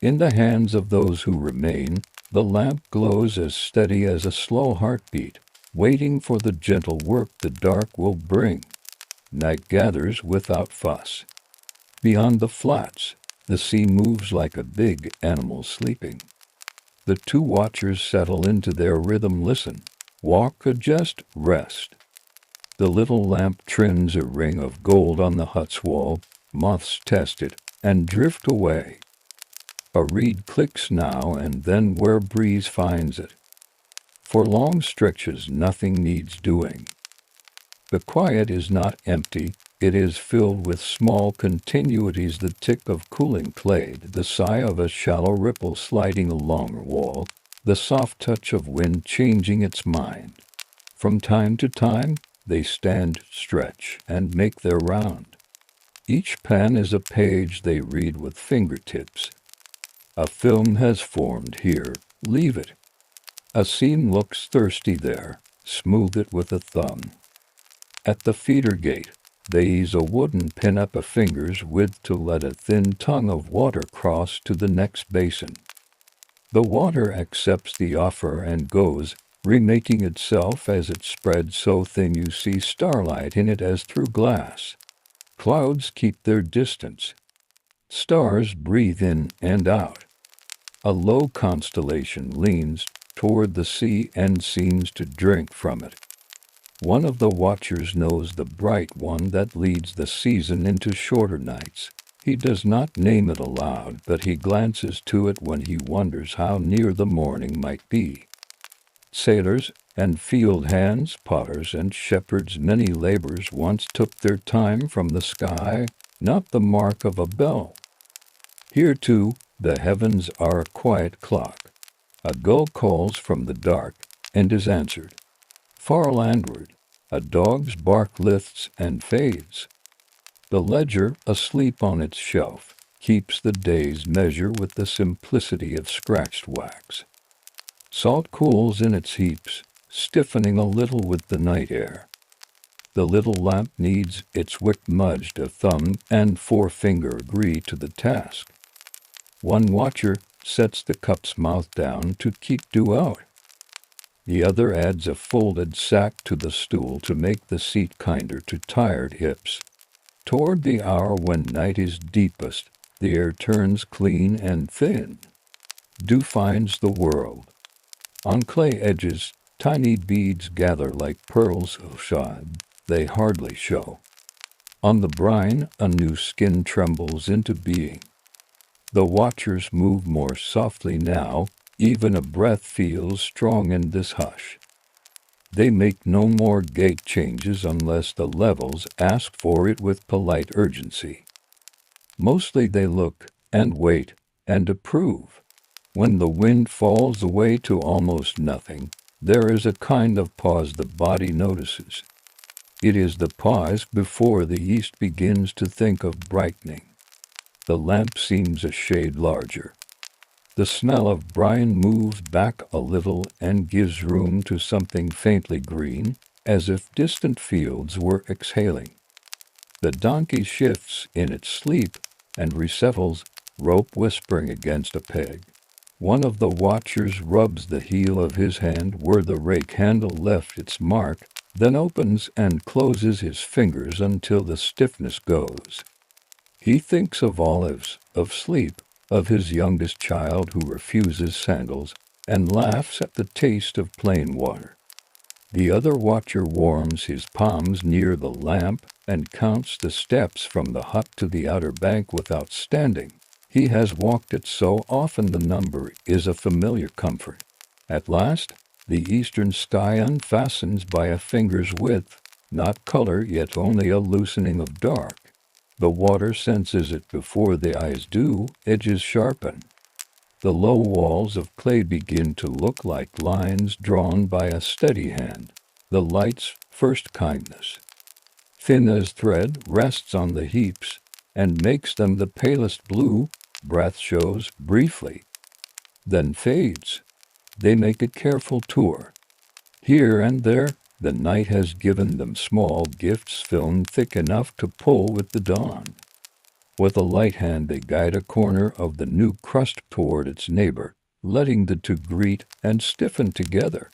In the hands of those who remain, the lamp glows as steady as a slow heartbeat, waiting for the gentle work the dark will bring. Night gathers without fuss. Beyond the flats, the sea moves like a big animal sleeping. The two watchers settle into their rhythm, listen, walk, adjust, rest. The little lamp trims a ring of gold on the hut's wall. Moths test it and drift away. A reed clicks now and then where breeze finds it. For long stretches nothing needs doing. The quiet is not empty, it is filled with small continuities, the tick of cooling clay, the sigh of a shallow ripple sliding along a wall, the soft touch of wind changing its mind. From time to time, they stand, stretch, and make their round. Each pen is a page they read with fingertips. A film has formed here, leave it. A scene looks thirsty there, smooth it with a thumb. At the feeder gate, they ease a wooden pin up a finger's width to let a thin tongue of water cross to the next basin. The water accepts the offer and goes, remaking itself as it spreads so thin you see starlight in it as through glass. Clouds keep their distance. Stars breathe in and out. A low constellation leans toward the sea and seems to drink from it. One of the watchers knows the bright one that leads the season into shorter nights. He does not name it aloud, but he glances to it when he wonders how near the morning might be. Sailors and field hands, potters and shepherds, many labors once took their time from the sky, not the mark of a bell. Here, too, the heavens are a quiet clock. A gull calls from the dark and is answered. Far landward, a dog's bark lifts and fades. The ledger, asleep on its shelf, keeps the day's measure with the simplicity of scratched wax. Salt cools in its heaps, stiffening a little with the night air. The little lamp needs its wick mudged. A thumb and forefinger agree to the task. One watcher sets the cup's mouth down to keep dew out. The other adds a folded sack to the stool to make the seat kinder to tired hips. Toward the hour when night is deepest, the air turns clean and thin. Dew finds the world. On clay edges, tiny beads gather like pearls of shine. They hardly show. On the brine, a new skin trembles into being. The watchers move more softly now. Even a breath feels strong in this hush. They make no more gate changes unless the levels ask for it with polite urgency. Mostly they look and wait and approve. When the wind falls away to almost nothing, there is a kind of pause the body notices. It is the pause before the east begins to think of brightening. The lamp seems a shade larger. The smell of brine moves back a little and gives room to something faintly green, as if distant fields were exhaling. The donkey shifts in its sleep and resettles, rope whispering against a peg. One of the watchers rubs the heel of his hand where the rake handle left its mark, then opens and closes his fingers until the stiffness goes. He thinks of olives, of sleep, of his youngest child who refuses sandals, and laughs at the taste of plain water. The other watcher warms his palms near the lamp and counts the steps from the hut to the outer bank without standing. He has walked it so often the number is a familiar comfort. At last, the eastern sky unfastens by a finger's width, not color yet only a loosening of dark. The water senses it before the eyes do, edges sharpen. The low walls of clay begin to look like lines drawn by a steady hand. The light's first kindness, thin as thread, rests on the heaps and makes them the palest blue. Breath shows briefly, then fades. They make a careful tour. Here and there, the night has given them small gifts filmed thick enough to pull with the dawn. With a light hand they guide a corner of the new crust toward its neighbor, letting the two greet and stiffen together.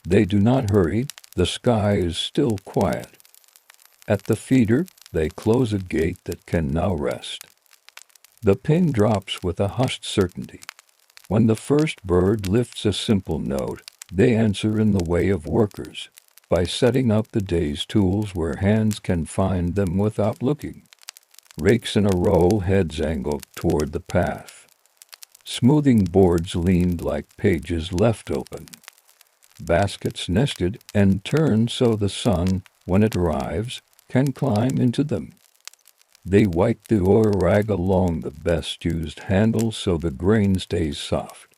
They do not hurry. The sky is still quiet. At the feeder, they close a gate that can now rest. The pin drops with a hushed certainty. When the first bird lifts a simple note, they answer in the way of workers, by setting up the day's tools where hands can find them without looking. Rakes in a row, heads angled toward the path. Smoothing boards leaned like pages left open. Baskets nested and turned so the sun, when it arrives, can climb into them. They wipe the oil rag along the best used handle so the grain stays soft.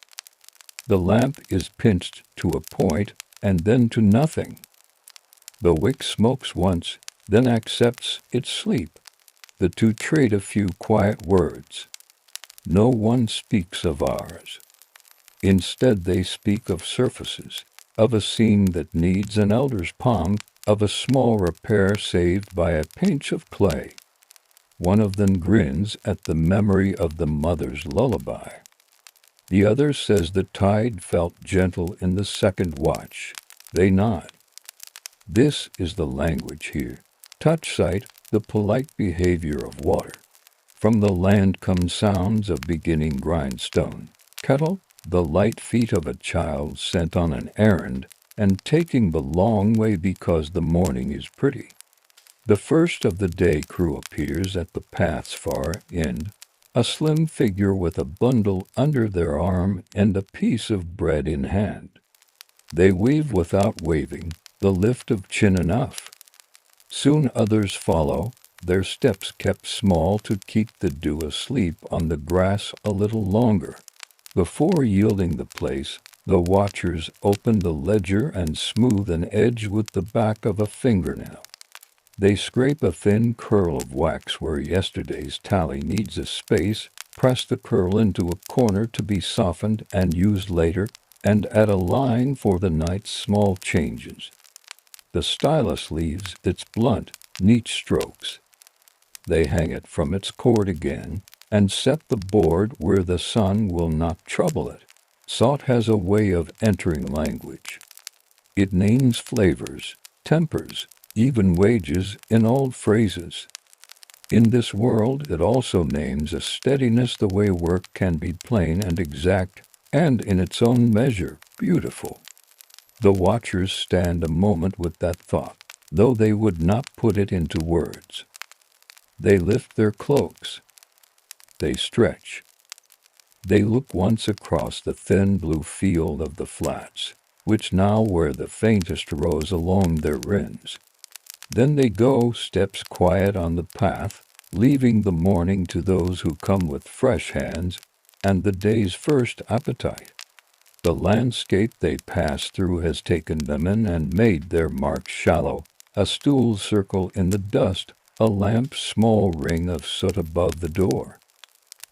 The lamp is pinched to a point and then to nothing. The wick smokes once, then accepts its sleep. The two trade a few quiet words. No one speaks of ours. Instead they speak of surfaces, of a seam that needs an elder's palm, of a small repair saved by a pinch of clay. One of them grins at the memory of the mother's lullaby. The other says the tide felt gentle in the second watch. They nod. This is the language here. Touch, sight, the polite behavior of water. From the land come sounds of beginning grindstone. Kettle, the light feet of a child sent on an errand. and taking the long way because the morning is pretty. The first of the day crew appears at the path's far end, a slim figure with a bundle under their arm and a piece of bread in hand. They wave without waving, the lift of chin enough. Soon others follow, their steps kept small to keep the dew asleep on the grass a little longer. Before yielding the place, the watchers open the ledger and smooth an edge with the back of a fingernail. They scrape a thin curl of wax where yesterday's tally needs a space, press the curl into a corner to be softened and used later, and add a line for the night's small changes. The stylus leaves its blunt, neat strokes. They hang it from its cord again, and set the board where the sun will not trouble it. Salt has a way of entering language. It names flavors, tempers, even wages in old phrases. In this world it also names a steadiness the way work can be plain and exact, and in its own measure, beautiful. The watchers stand a moment with that thought, though they would not put it into words. They lift their cloaks. They stretch. They look once across the thin blue field of the flats, which now wear the faintest rose along their rims. Then they go steps quiet on the path, leaving the morning to those who come with fresh hands and the day's first appetite. The landscape they pass through has taken them in and made their marks shallow, a stool circle in the dust, a lamp's small ring of soot above the door.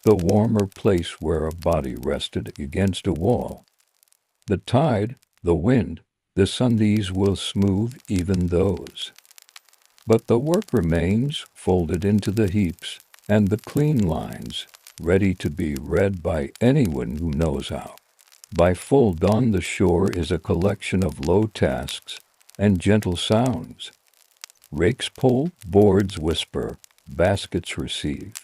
The warmer place where a body rested against a wall. The tide, the wind, the sundays will smooth even those. But the work remains, folded into the heaps, and the clean lines, ready to be read by anyone who knows how. By full dawn the shore is a collection of low tasks and gentle sounds. Rakes pull, boards whisper, baskets receive.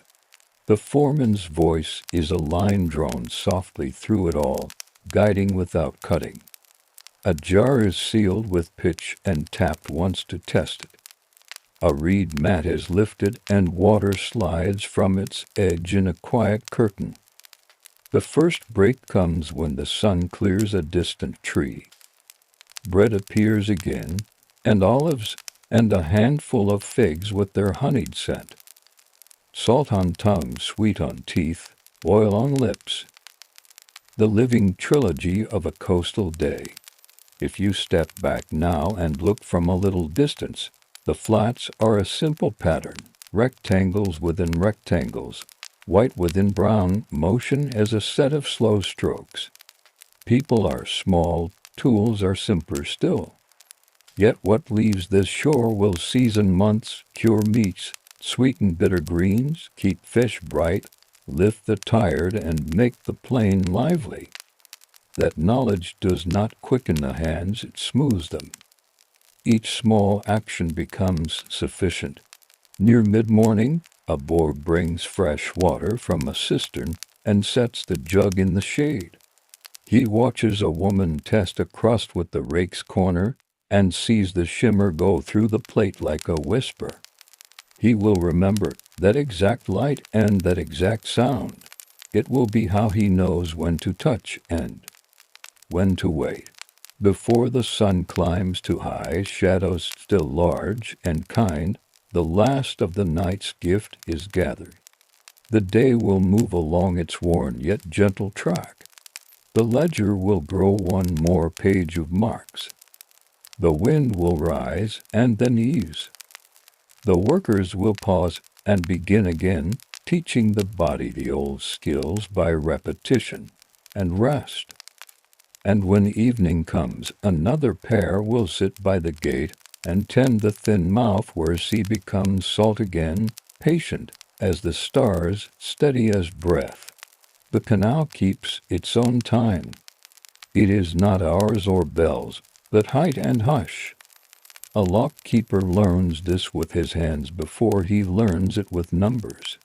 The foreman's voice is a line drawn softly through it all, guiding without cutting. A jar is sealed with pitch and tapped once to test it. A reed mat is lifted and water slides from its edge in a quiet curtain. The first break comes when the sun clears a distant tree. Bread appears again, and olives, and a handful of figs with their honeyed scent. Salt on tongue, sweet on teeth, oil on lips. The living trilogy of a coastal day. If you step back now and look from a little distance, the flats are a simple pattern, rectangles within rectangles, white within brown, motion as a set of slow strokes. People are small, tools are simpler still. Yet what leaves this shore will season months, cure meats, sweeten bitter greens, keep fish bright, lift the tired, and make the plain lively. That knowledge does not quicken the hands, it smooths them. Each small action becomes sufficient. Near mid-morning, a boy brings fresh water from a cistern and sets the jug in the shade. He watches a woman test a crust with the rake's corner and sees the shimmer go through the plate like a whisper. He will remember that exact light and that exact sound. It will be how he knows when to touch and when to wait. Before the sun climbs too high, shadows still large and kind, the last of the night's gift is gathered. The day will move along its worn yet gentle track. The ledger will grow one more page of marks. The wind will rise and then ease. The workers will pause and begin again, teaching the body the old skills by repetition and rest. And when evening comes, another pair will sit by the gate and tend the thin mouth where sea becomes salt again, patient as the stars, steady as breath. The canal keeps its own time. It is not ours or bells, but height and hush. A lock-keeper learns this with his hands before he learns it with numbers.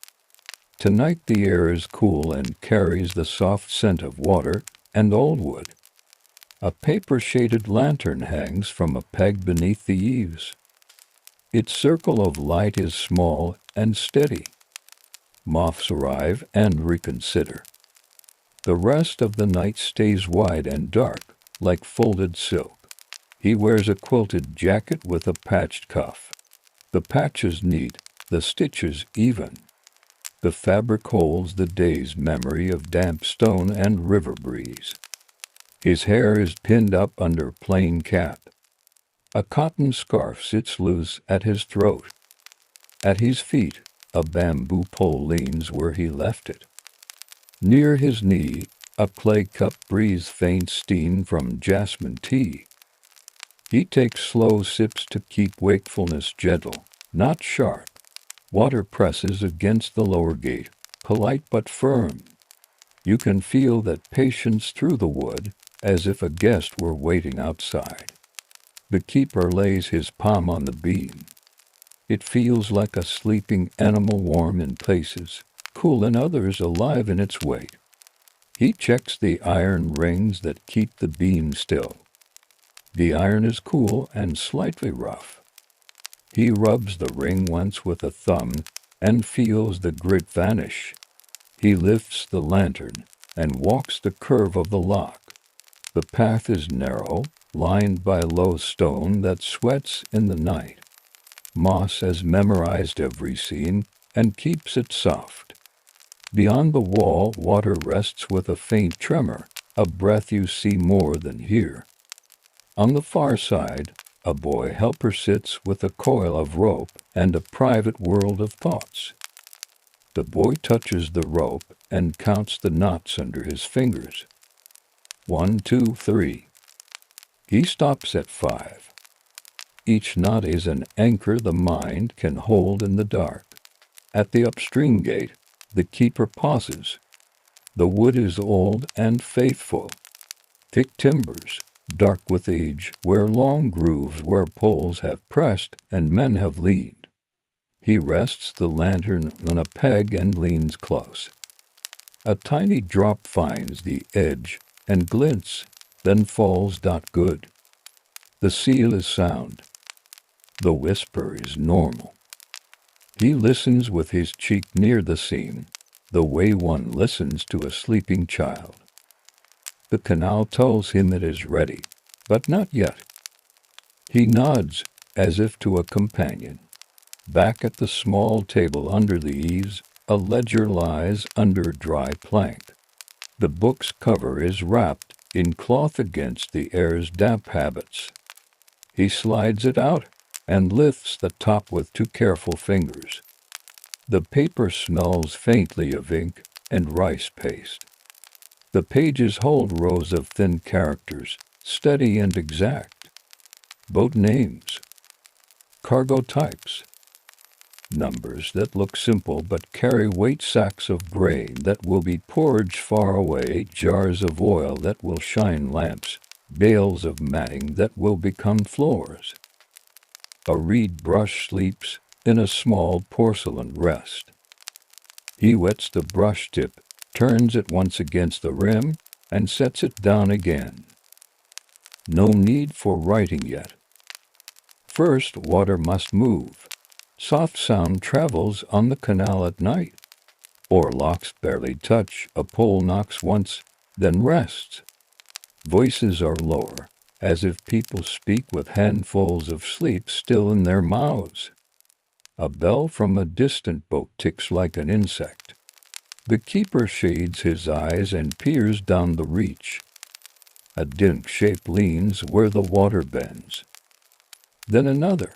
Tonight the air is cool and carries the soft scent of water and old wood. A paper-shaded lantern hangs from a peg beneath the eaves. Its circle of light is small and steady. Moths arrive and reconsider. The rest of the night stays wide and dark, like folded silk. He wears a quilted jacket with a patched cuff. The patch is neat, the stitches even. The fabric holds the day's memory of damp stone and river breeze. His hair is pinned up under plain cap. A cotton scarf sits loose at his throat. At his feet, a bamboo pole leans where he left it. Near his knee, a clay cup breathes faint steam from jasmine tea. He takes slow sips to keep wakefulness gentle, not sharp. Water presses against the lower gate, polite but firm. You can feel that patience through the wood, as if a guest were waiting outside. The keeper lays his palm on the beam. It feels like a sleeping animal, warm in places, cool in others, alive in its weight. He checks the iron rings that keep the beam still. The iron is cool and slightly rough. He rubs the ring once with a thumb and feels the grit vanish. He lifts the lantern and walks the curve of the lock. The path is narrow, lined by low stone that sweats in the night. Moss has memorized every scene and keeps it soft. Beyond the wall, water rests with a faint tremor, a breath you see more than hear. On the far side, a boy helper sits with a coil of rope and a private world of thoughts. The boy touches the rope and counts the knots under his fingers. 1, 2, 3. He stops at 5. Each knot is an anchor the mind can hold in the dark. At the upstream gate, the keeper pauses. The wood is old and faithful. Thick timbers, dark with age, where long grooves where poles have pressed and men have leaned. He rests the lantern on a peg and leans close. A tiny drop finds the edge and glints, then falls. Good. The seal is sound. The whisper is normal. He listens with his cheek near the seam, the way one listens to a sleeping child. The canal tells him it is ready, but not yet. He nods, as if to a companion. Back at the small table under the eaves, a ledger lies under dry plank. The book's cover is wrapped in cloth against the air's damp habits. He slides it out and lifts the top with 2 careful fingers. The paper smells faintly of ink and rice paste. The pages hold rows of thin characters, steady and exact. Boat names, cargo types, numbers that look simple but carry weight, sacks of grain that will be porridge far away, jars of oil that will shine lamps, bales of matting that will become floors. A reed brush sleeps in a small porcelain rest. He wets the brush tip, turns it once against the rim, and sets it down again. No need for writing yet. First, water must move. Soft sound travels on the canal at night. Oarlocks barely touch, a pole knocks once, then rests. Voices are lower, as if people speak with handfuls of sleep still in their mouths. A bell from a distant boat ticks like an insect. The keeper shades his eyes and peers down the reach. A dim shape leans where the water bends. Then another.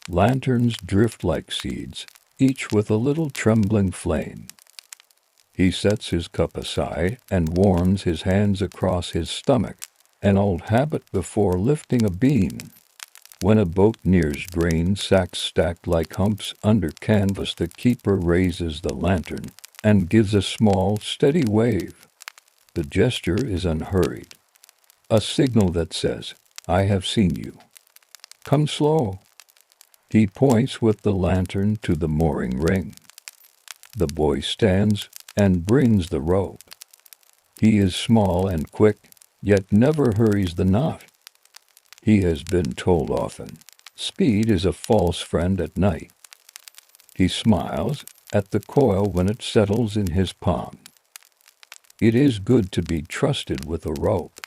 Lanterns drift like seeds, each with a little trembling flame. He sets his cup aside and warms his hands across his stomach, an old habit before lifting a beam. When a boat nears grain sacks stacked like humps under canvas, the keeper raises the lantern and gives a small, steady wave. The gesture is unhurried, a signal that says, "I have seen you. Come slow." He points with the lantern to the mooring ring. The boy stands and brings the rope. He is small and quick, yet never hurries the knot. He has been told often, speed is a false friend at night. He smiles at the coil when it settles in his palm. It is good to be trusted with a rope.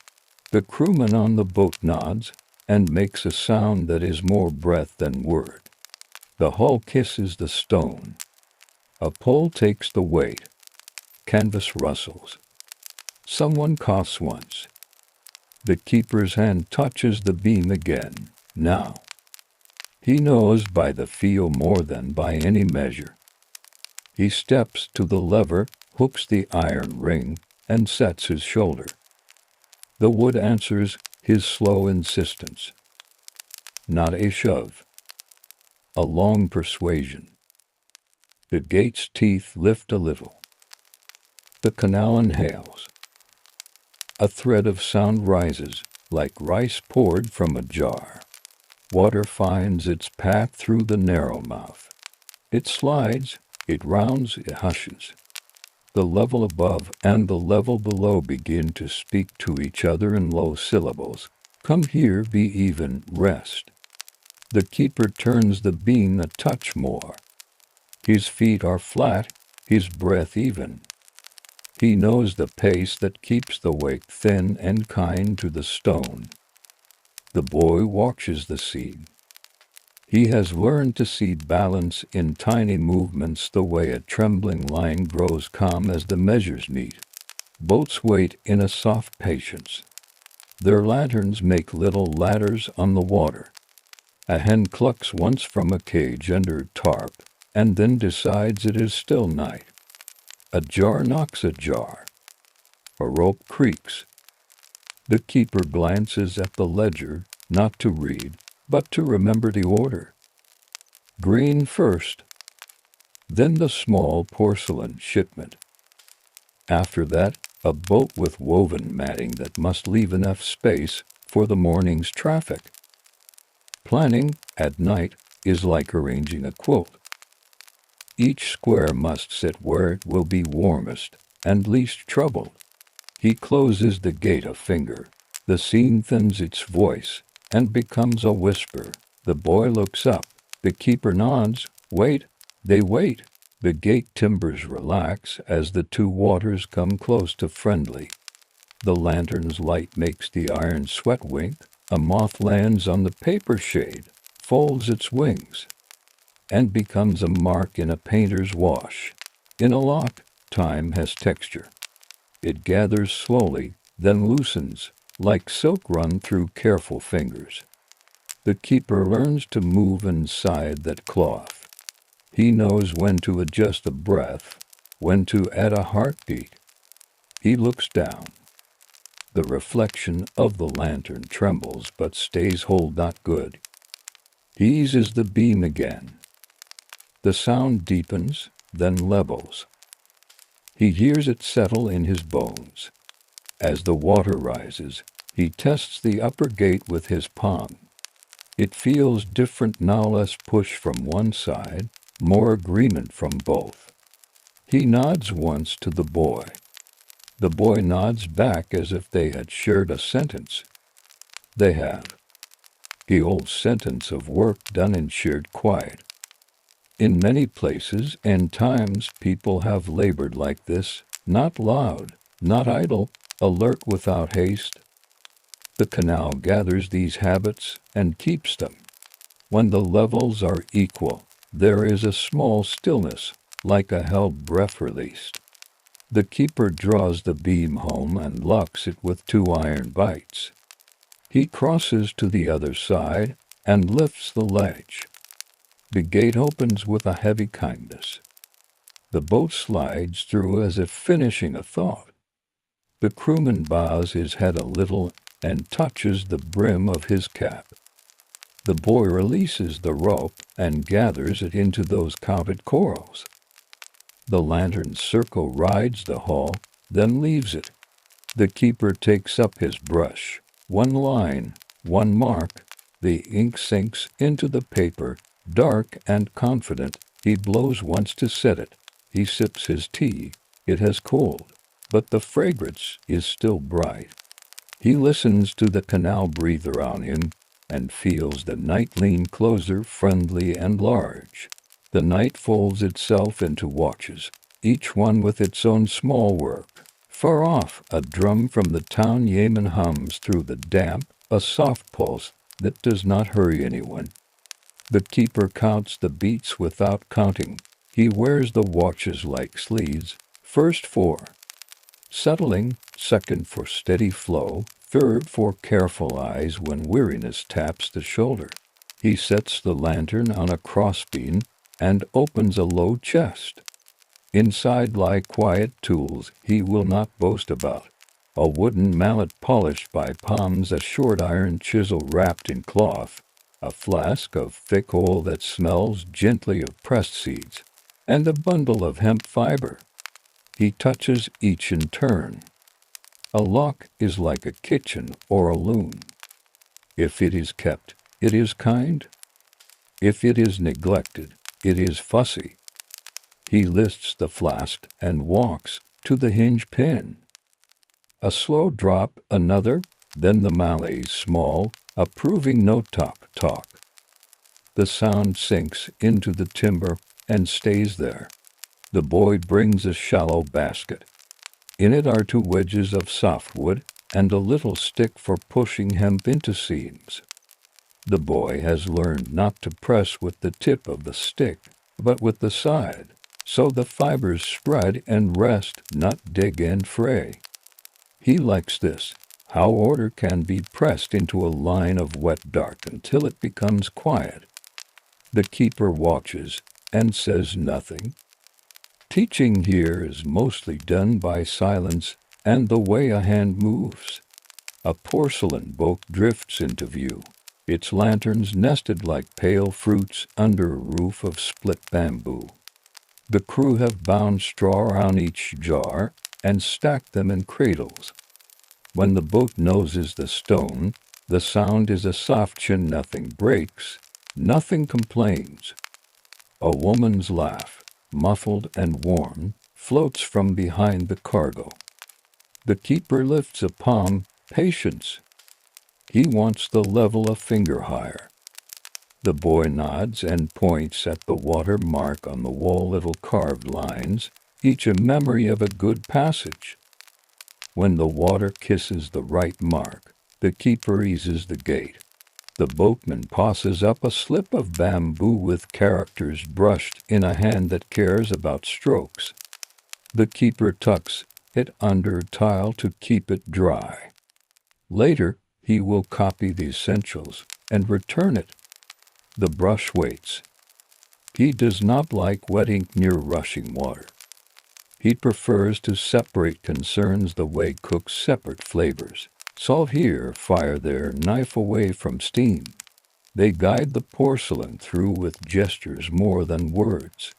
The crewman on the boat nods and makes a sound that is more breath than word. The hull kisses the stone. A pole takes the weight. Canvas rustles. Someone coughs once. The keeper's hand touches the beam again. Now. He knows by the feel more than by any measure. He steps to the lever, hooks the iron ring, and sets his shoulder. The wood answers his slow insistence. Not a shove. A long persuasion. The gate's teeth lift a little. The canal inhales. A thread of sound rises, like rice poured from a jar. Water finds its path through the narrow mouth. It slides, it rounds, it hushes. The level above and the level below begin to speak to each other in low syllables. Come here, be even, rest. The keeper turns the beam a touch more. His feet are flat, his breath even. He knows the pace that keeps the wake thin and kind to the stone. The boy watches the scene. He has learned to see balance in tiny movements the way a trembling line grows calm as the measures meet. Boats wait in a soft patience. Their lanterns make little ladders on the water. A hen clucks once from a cage under tarp, and then decides it is still night. A jar knocks a jar. A rope creaks. The keeper glances at the ledger, not to read, but to remember the order. Green first, then the small porcelain shipment. After that, a boat with woven matting that must leave enough space for the morning's traffic. Planning, at night, is like arranging a quilt. Each square must sit where it will be warmest and least troubled. He closes the gate a finger. The scene thins its voice and becomes a whisper. The boy looks up. The keeper nods. Wait. They wait. The gate timbers relax as the two waters come close to friendly. The lantern's light makes the iron sweat wink. A moth lands on the paper shade, folds its wings, and becomes a mark in a painter's wash. In a lock, time has texture. It gathers slowly, then loosens, like silk run through careful fingers. The keeper learns to move inside that cloth. He knows when to adjust a breath, when to add a heartbeat. He looks down. The reflection of the lantern trembles but stays whole, not good. He eases the beam again. The sound deepens, then levels. He hears it settle in his bones. As the water rises, he tests the upper gate with his palm. It feels different now, less push from one side, more agreement from both. He nods once to the boy. The boy nods back as if they had shared a sentence. They have. The old sentence of work done in shared quiet. In many places and times people have labored like this, not loud, not idle, alert without haste. The canal gathers these habits and keeps them. When the levels are equal, there is a small stillness, like a held breath released. The keeper draws the beam home and locks it with 2 iron bites. He crosses to the other side and lifts the ledge. The gate opens with a heavy kindness. The boat slides through as if finishing a thought. The crewman bows his head a little and touches the brim of his cap. The boy releases the rope and gathers it into those coveted corals. The lantern's circle rides the hull, then leaves it. The keeper takes up his brush. 1 line, 1 mark. The ink sinks into the paper, dark and confident. He blows once to set it. He sips his tea. It has cooled, but the fragrance is still bright. He listens to the canal breathe around him and feels the night lean closer, friendly and large. The night folds itself into watches, each one with its own small work. Far off, a drum from the town Yemen hums through the damp, a soft pulse that does not hurry anyone. The keeper counts the beats without counting. He wears the watches like sleeves. First 4. Settling, second for steady flow, third for careful eyes when weariness taps the shoulder. He sets the lantern on a crossbeam and opens a low chest. Inside lie quiet tools he will not boast about. A wooden mallet polished by palms, a short iron chisel wrapped in cloth, a flask of thick oil that smells gently of pressed seeds, and a bundle of hemp fiber. He touches each in turn. A lock is like a kitchen or a loom. If it is kept, it is kind. If it is neglected, it is fussy. He lifts the flask and walks to the hinge pin. A slow drop, another, then the Malay's small, approving note talk. The sound sinks into the timber and stays there. The boy brings a shallow basket. In it are 2 wedges of softwood and a little stick for pushing hemp into seams. The boy has learned not to press with the tip of the stick, but with the side, so the fibers spread and rest, not dig and fray. He likes this, how order can be pressed into a line of wet dark until it becomes quiet. The keeper watches and says nothing. Teaching here is mostly done by silence and the way a hand moves. A porcelain boat drifts into view, its lanterns nested like pale fruits under a roof of split bamboo. The crew have bound straw around each jar and stacked them in cradles. When the boat noses the stone, the sound is a soft chin. Nothing breaks, nothing complains. A woman's laugh, muffled and warm, floats from behind the cargo. The keeper lifts a palm, patience. He wants the level a finger higher. The boy nods and points at the water mark on the wall, little carved lines, each a memory of a good passage. When the water kisses the right mark, the keeper eases the gate. The boatman passes up a slip of bamboo with characters brushed in a hand that cares about strokes. The keeper tucks it under tile to keep it dry. Later, he will copy the essentials and return it. The brush waits. He does not like wet ink near rushing water. He prefers to separate concerns the way cooks separate flavors. Salt here, fire there, knife away from steam. They guide the porcelain through with gestures more than words.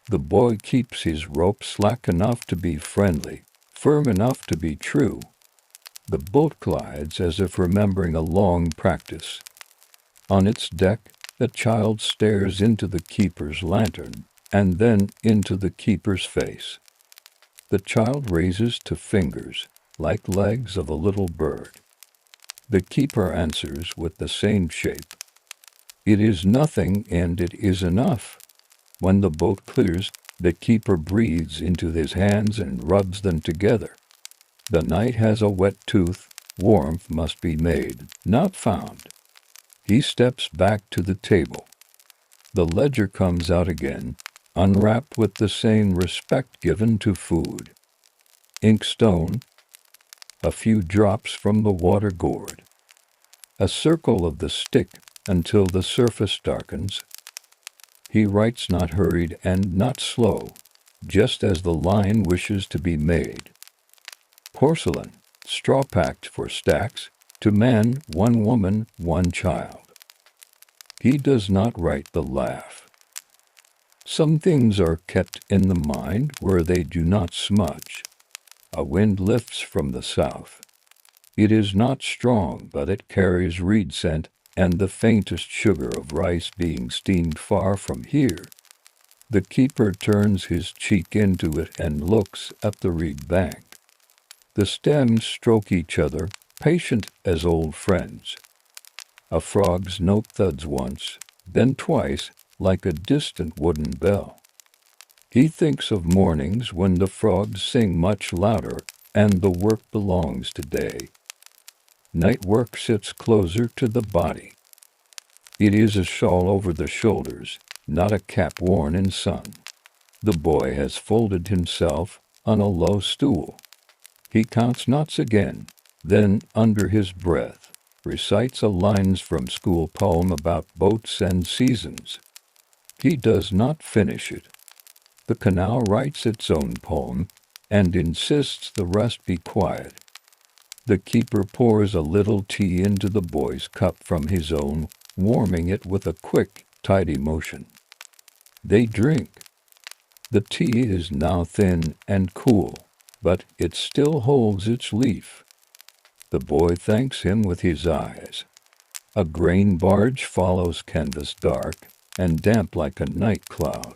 The boy keeps his rope slack enough to be friendly, firm enough to be true. The boat glides as if remembering a long practice. On its deck, the child stares into the keeper's lantern and then into the keeper's face. The child raises 2 fingers, like legs of a little bird. The keeper answers with the same shape. It is nothing and it is enough. When the boat clears, the keeper breathes into his hands and rubs them together. The night has a wet tooth. Warmth must be made, not found. He steps back to the table. The ledger comes out again, unwrapped with the same respect given to food. Inkstone. A few drops from the water gourd. A circle of the stick until the surface darkens. He writes not hurried and not slow, just as the line wishes to be made. Porcelain, straw packed for stacks, 2 men, 1 woman, 1 child. He does not write the laugh. Some things are kept in the mind where they do not smudge. A wind lifts from the south. It is not strong, but it carries reed scent and the faintest sugar of rice being steamed far from here. The keeper turns his cheek into it and looks at the reed bank. The stems stroke each other, patient as old friends. A frog's note thuds once, then twice, like a distant wooden bell. He thinks of mornings when the frogs sing much louder, and the work belongs to day. Night work sits closer to the body. It is a shawl over the shoulders, not a cap worn in sun. The boy has folded himself on a low stool. He counts knots again, then, under his breath, recites a lines from school poem about boats and seasons. He does not finish it. The canal writes its own poem and insists the rest be quiet. The keeper pours a little tea into the boy's cup from his own, warming it with a quick, tidy motion. They drink. The tea is now thin and cool, but it still holds its leaf. The boy thanks him with his eyes. A grain barge follows canvas dark and damp like a night cloud.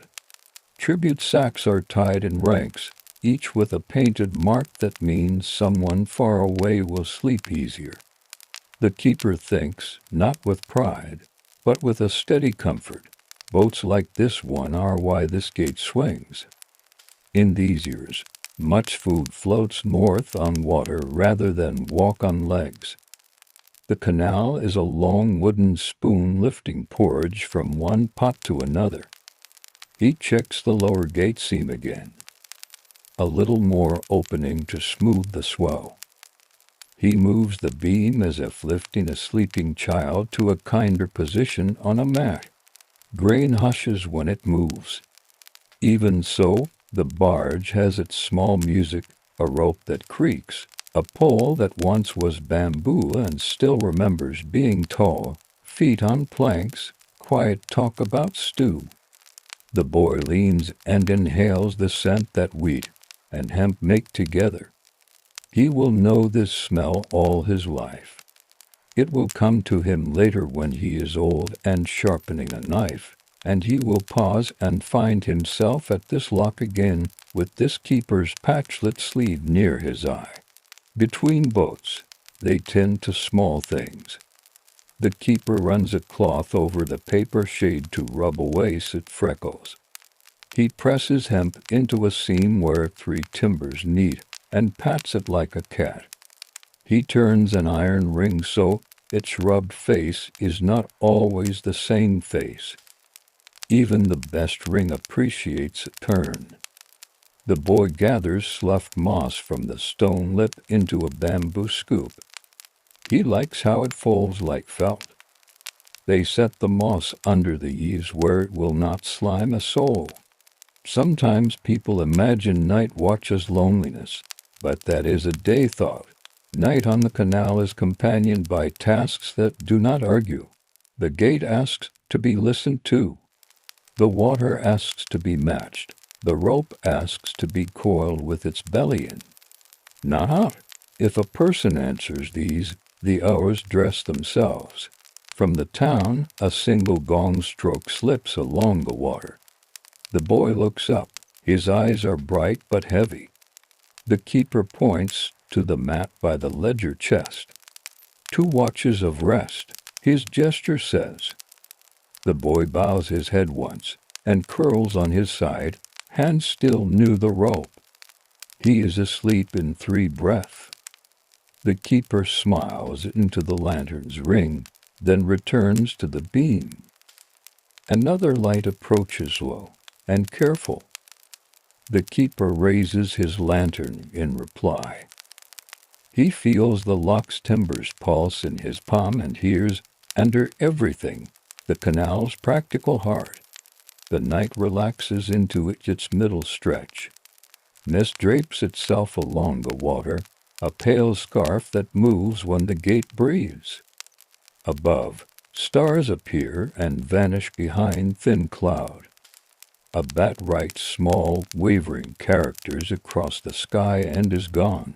Tribute sacks are tied in ranks, each with a painted mark that means someone far away will sleep easier. The keeper thinks, not with pride, but with a steady comfort. Boats like this one are why this gate swings. In these years, much food floats north on water rather than walk on legs. The canal is a long wooden spoon lifting porridge from one pot to another. He checks the lower gate seam again. A little more opening to smooth the swell. He moves the beam as if lifting a sleeping child to a kinder position on a mat. Grain hushes when it moves. Even so, the barge has its small music, a rope that creaks, a pole that once was bamboo and still remembers being tall, feet on planks, quiet talk about stew. The boy leans and inhales the scent that wheat and hemp make together. He will know this smell all his life. It will come to him later when he is old and sharpening a knife, and he will pause and find himself at this lock again with this keeper's patchlet sleeve near his eye. Between boats, they tend to small things. The keeper runs a cloth over the paper shade to rub away soot freckles. He presses hemp into a seam where 3 timbers meet and pats it like a cat. He turns an iron ring so its rubbed face is not always the same face. Even the best ring appreciates a turn. The boy gathers sloughed moss from the stone lip into a bamboo scoop. He likes how it folds like felt. They set the moss under the eaves where it will not slime a soul. Sometimes people imagine night watch as loneliness, but that is a day thought. Night on the canal is companioned by tasks that do not argue. The gate asks to be listened to. The water asks to be matched. The rope asks to be coiled with its belly in. Not out. If a person answers these, the hours dress themselves. From the town, a single gong stroke slips along the water. The boy looks up. His eyes are bright but heavy. The keeper points to the mat by the ledger chest. 2 watches of rest, his gesture says. The boy bows his head once and curls on his side, hands still knew the rope. He is asleep in 3 breaths. The keeper smiles into the lantern's ring, then returns to the beam. Another light approaches low and careful. The keeper raises his lantern in reply. He feels the lock's timbers pulse in his palm and hears, under everything, the canal's practical heart. The night relaxes into its middle stretch. Mist drapes itself along the water, a pale scarf that moves when the gate breathes. Above, stars appear and vanish behind thin cloud. A bat writes small, wavering characters across the sky and is gone.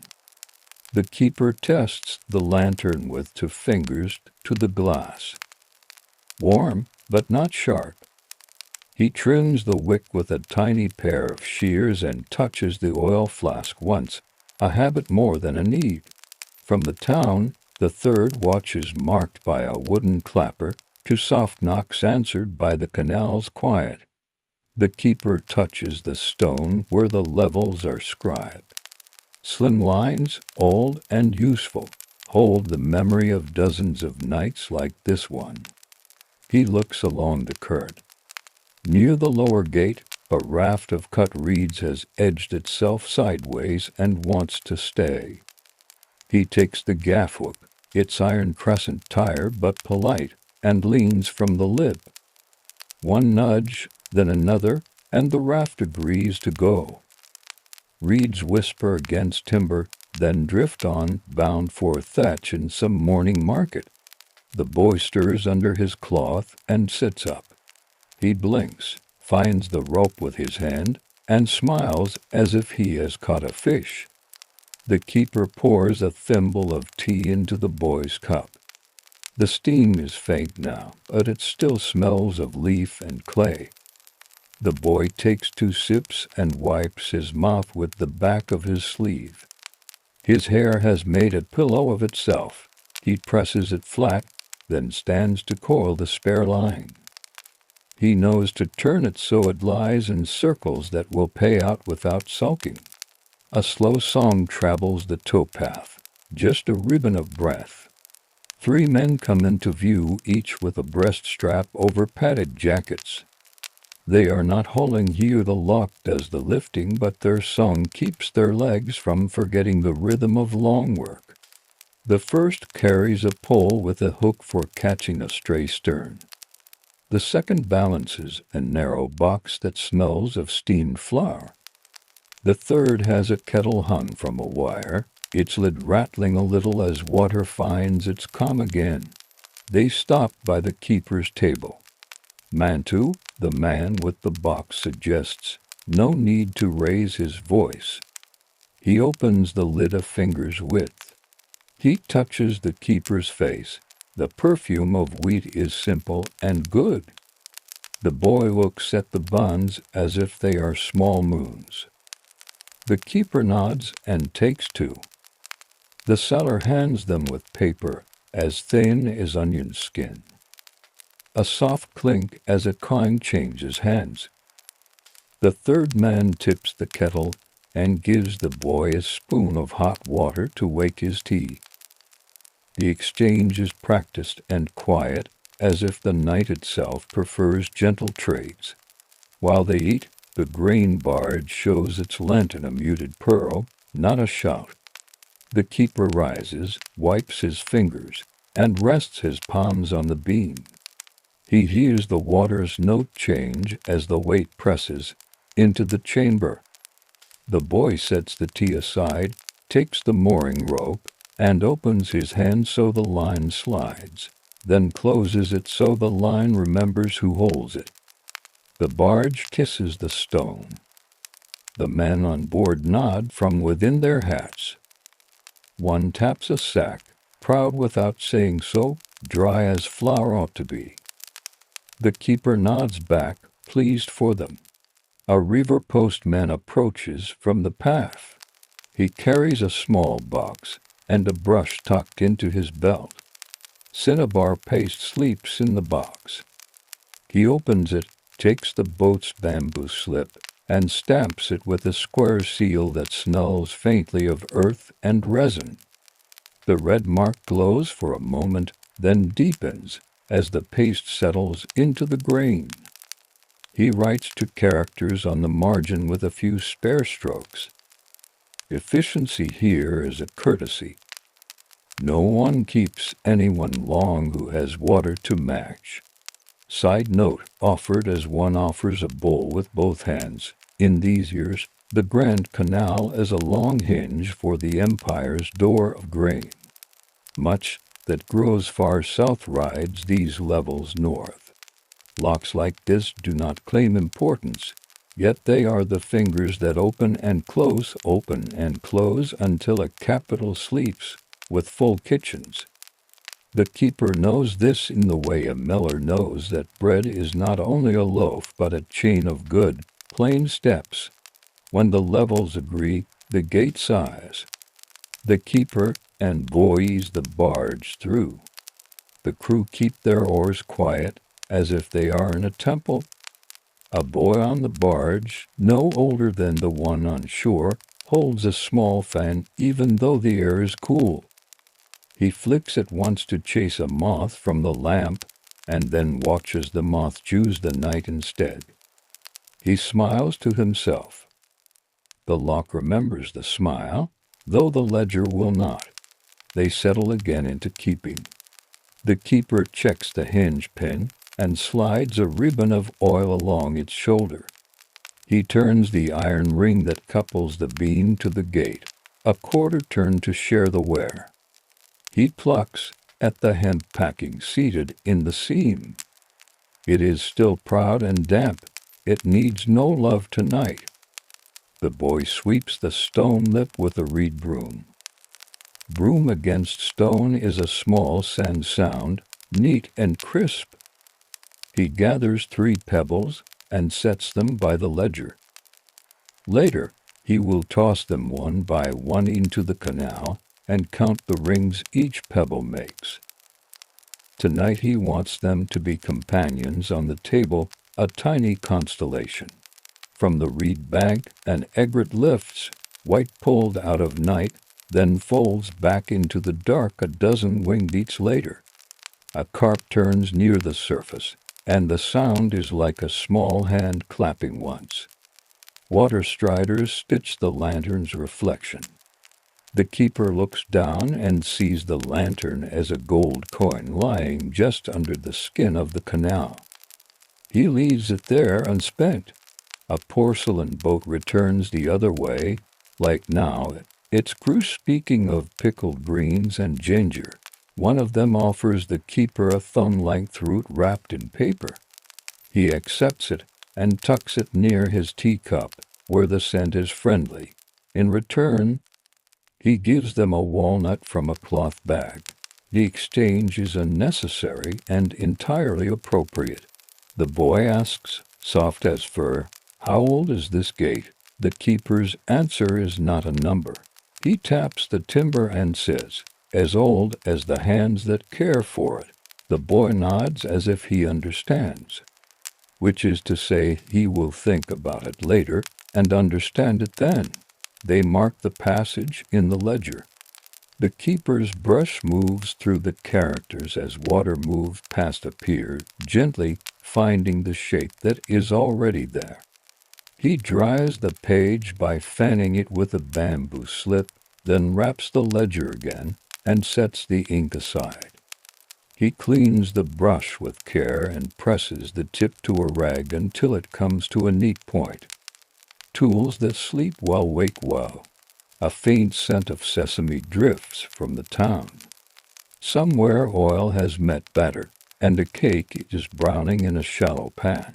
The keeper tests the lantern with 2 fingers to the glass. Warm, but not sharp. He trims the wick with a tiny pair of shears and touches the oil flask once, a habit more than a need. From the town, The third watch is marked by a wooden clapper, to soft knocks answered by the canal's quiet. The keeper touches the stone where the levels are scribed. Slim lines, old and useful, hold the memory of dozens of nights like this one. He looks along the current. Near the lower gate, a raft of cut reeds has edged itself sideways and wants to stay. He takes the gaff hook, its iron crescent tired but polite, and leans from the lip. One nudge, then another, and the raft agrees to go. Reeds whisper against timber, then drift on, bound for thatch in some morning market. The boy stirs under his cloth and sits up. He blinks, finds the rope with his hand, and smiles as if he has caught a fish. The keeper pours a thimble of tea into the boy's cup. The steam is faint now, but it still smells of leaf and clay. The boy takes 2 sips and wipes his mouth with the back of his sleeve. His hair has made a pillow of itself. He presses it flat, then stands to coil the spare line. He knows to turn it so it lies in circles that will pay out without sulking. A slow song travels the towpath, just a ribbon of breath. 3 men come into view, each with a breast strap over padded jackets. They are not hauling here, the lock does the lifting, but their song keeps their legs from forgetting the rhythm of long work. The first carries a pole with a hook for catching a stray stern. The second balances a narrow box that smells of steamed flour. The third has a kettle hung from a wire, its lid rattling a little as water finds its calm again. They stop by the keeper's table. Mantu, the man with the box, suggests no need to raise his voice. He opens the lid a finger's width. He touches the keeper's face. The perfume of wheat is simple and good. The boy looks at the buns as if they are small moons. The keeper nods and takes 2. The seller hands them with paper as thin as onion skin. A soft clink as a coin changes hands. The third man tips the kettle and gives the boy a spoon of hot water to wake his tea. The exchange is practiced and quiet, as if the night itself prefers gentle trades. While they eat, the grain barge shows its lent in a muted purl, not a shout. The keeper rises, wipes his fingers, and rests his palms on the beam. He hears the water's note change as the weight presses into the chamber. The boy sets the tea aside, takes the mooring rope, and opens his hand so the line slides, then closes it so the line remembers who holds it. The barge kisses the stone. The men on board nod from within their hats. One taps a sack, proud without saying so, dry as flour ought to be. The keeper nods back, pleased for them. A river postman approaches from the path. He carries a small box and a brush tucked into his belt. Cinnabar paste sleeps in the box. He opens it, takes the boat's bamboo slip, and stamps it with a square seal that smells faintly of earth and resin. The red mark glows for a moment, then deepens as the paste settles into the grain. He writes 2 characters on the margin with a few spare strokes. Efficiency here is a courtesy. No one keeps anyone long who has water to match. Side note, offered as one offers a bowl with both hands. In these years, the Grand Canal is a long hinge for the empire's door of grain. Much that grows far south rides these levels north. Locks like this do not claim importance, yet they are the fingers that open and close until a capital sleeps, with full kitchens. The keeper knows this in the way a miller knows that bread is not only a loaf but a chain of good, plain steps. When the levels agree, the gate sighs. The keeper, and buoys the barge through. The crew keep their oars quiet, as if they are in a temple. A boy on the barge, no older than the one on shore, holds a small fan even though the air is cool. He flicks it once to chase a moth from the lamp, and then watches the moth choose the night instead. He smiles to himself. The lock remembers the smile, though the ledger will not. They settle again into keeping. The keeper checks the hinge pin and slides a ribbon of oil along its shoulder. He turns the iron ring that couples the beam to the gate, a quarter turn to share the wear. He plucks at the hemp packing seated in the seam. It is still proud and damp. It needs no love tonight. The boy sweeps the stone lip with a reed broom. Broom against stone is a small sand sound, neat and crisp. He gathers 3 pebbles and sets them by the ledger. Later, he will toss them one by one into the canal and count the rings each pebble makes. Tonight he wants them to be companions on the table, a tiny constellation. From the reed bank an egret lifts, white pulled out of night, then folds back into the dark a dozen wing beats later. A carp turns near the surface, and the sound is like a small hand clapping once. Water striders stitch the lantern's reflection. The keeper looks down and sees the lantern as a gold coin lying just under the skin of the canal. He leaves it there unspent. A porcelain boat returns the other way, like now. Its crew speaking of pickled greens and ginger. One of them offers the keeper a thumb-length root wrapped in paper. He accepts it and tucks it near his teacup, where the scent is friendly. In return, he gives them a walnut from a cloth bag. The exchange is unnecessary and entirely appropriate. The boy asks, soft as fur, "How old is this gate?" The keeper's answer is not a number. He taps the timber and says, "As old as the hands that care for it." The boy nods as if he understands, which is to say he will think about it later and understand it then. They mark the passage in the ledger. The keeper's brush moves through the characters as water moves past a pier, gently finding the shape that is already there. He dries the page by fanning it with a bamboo slip, then wraps the ledger again and sets the ink aside. He cleans the brush with care and presses the tip to a rag until it comes to a neat point. Tools that sleep well wake well. A faint scent of sesame drifts from the town. Somewhere oil has met batter, and a cake is browning in a shallow pan.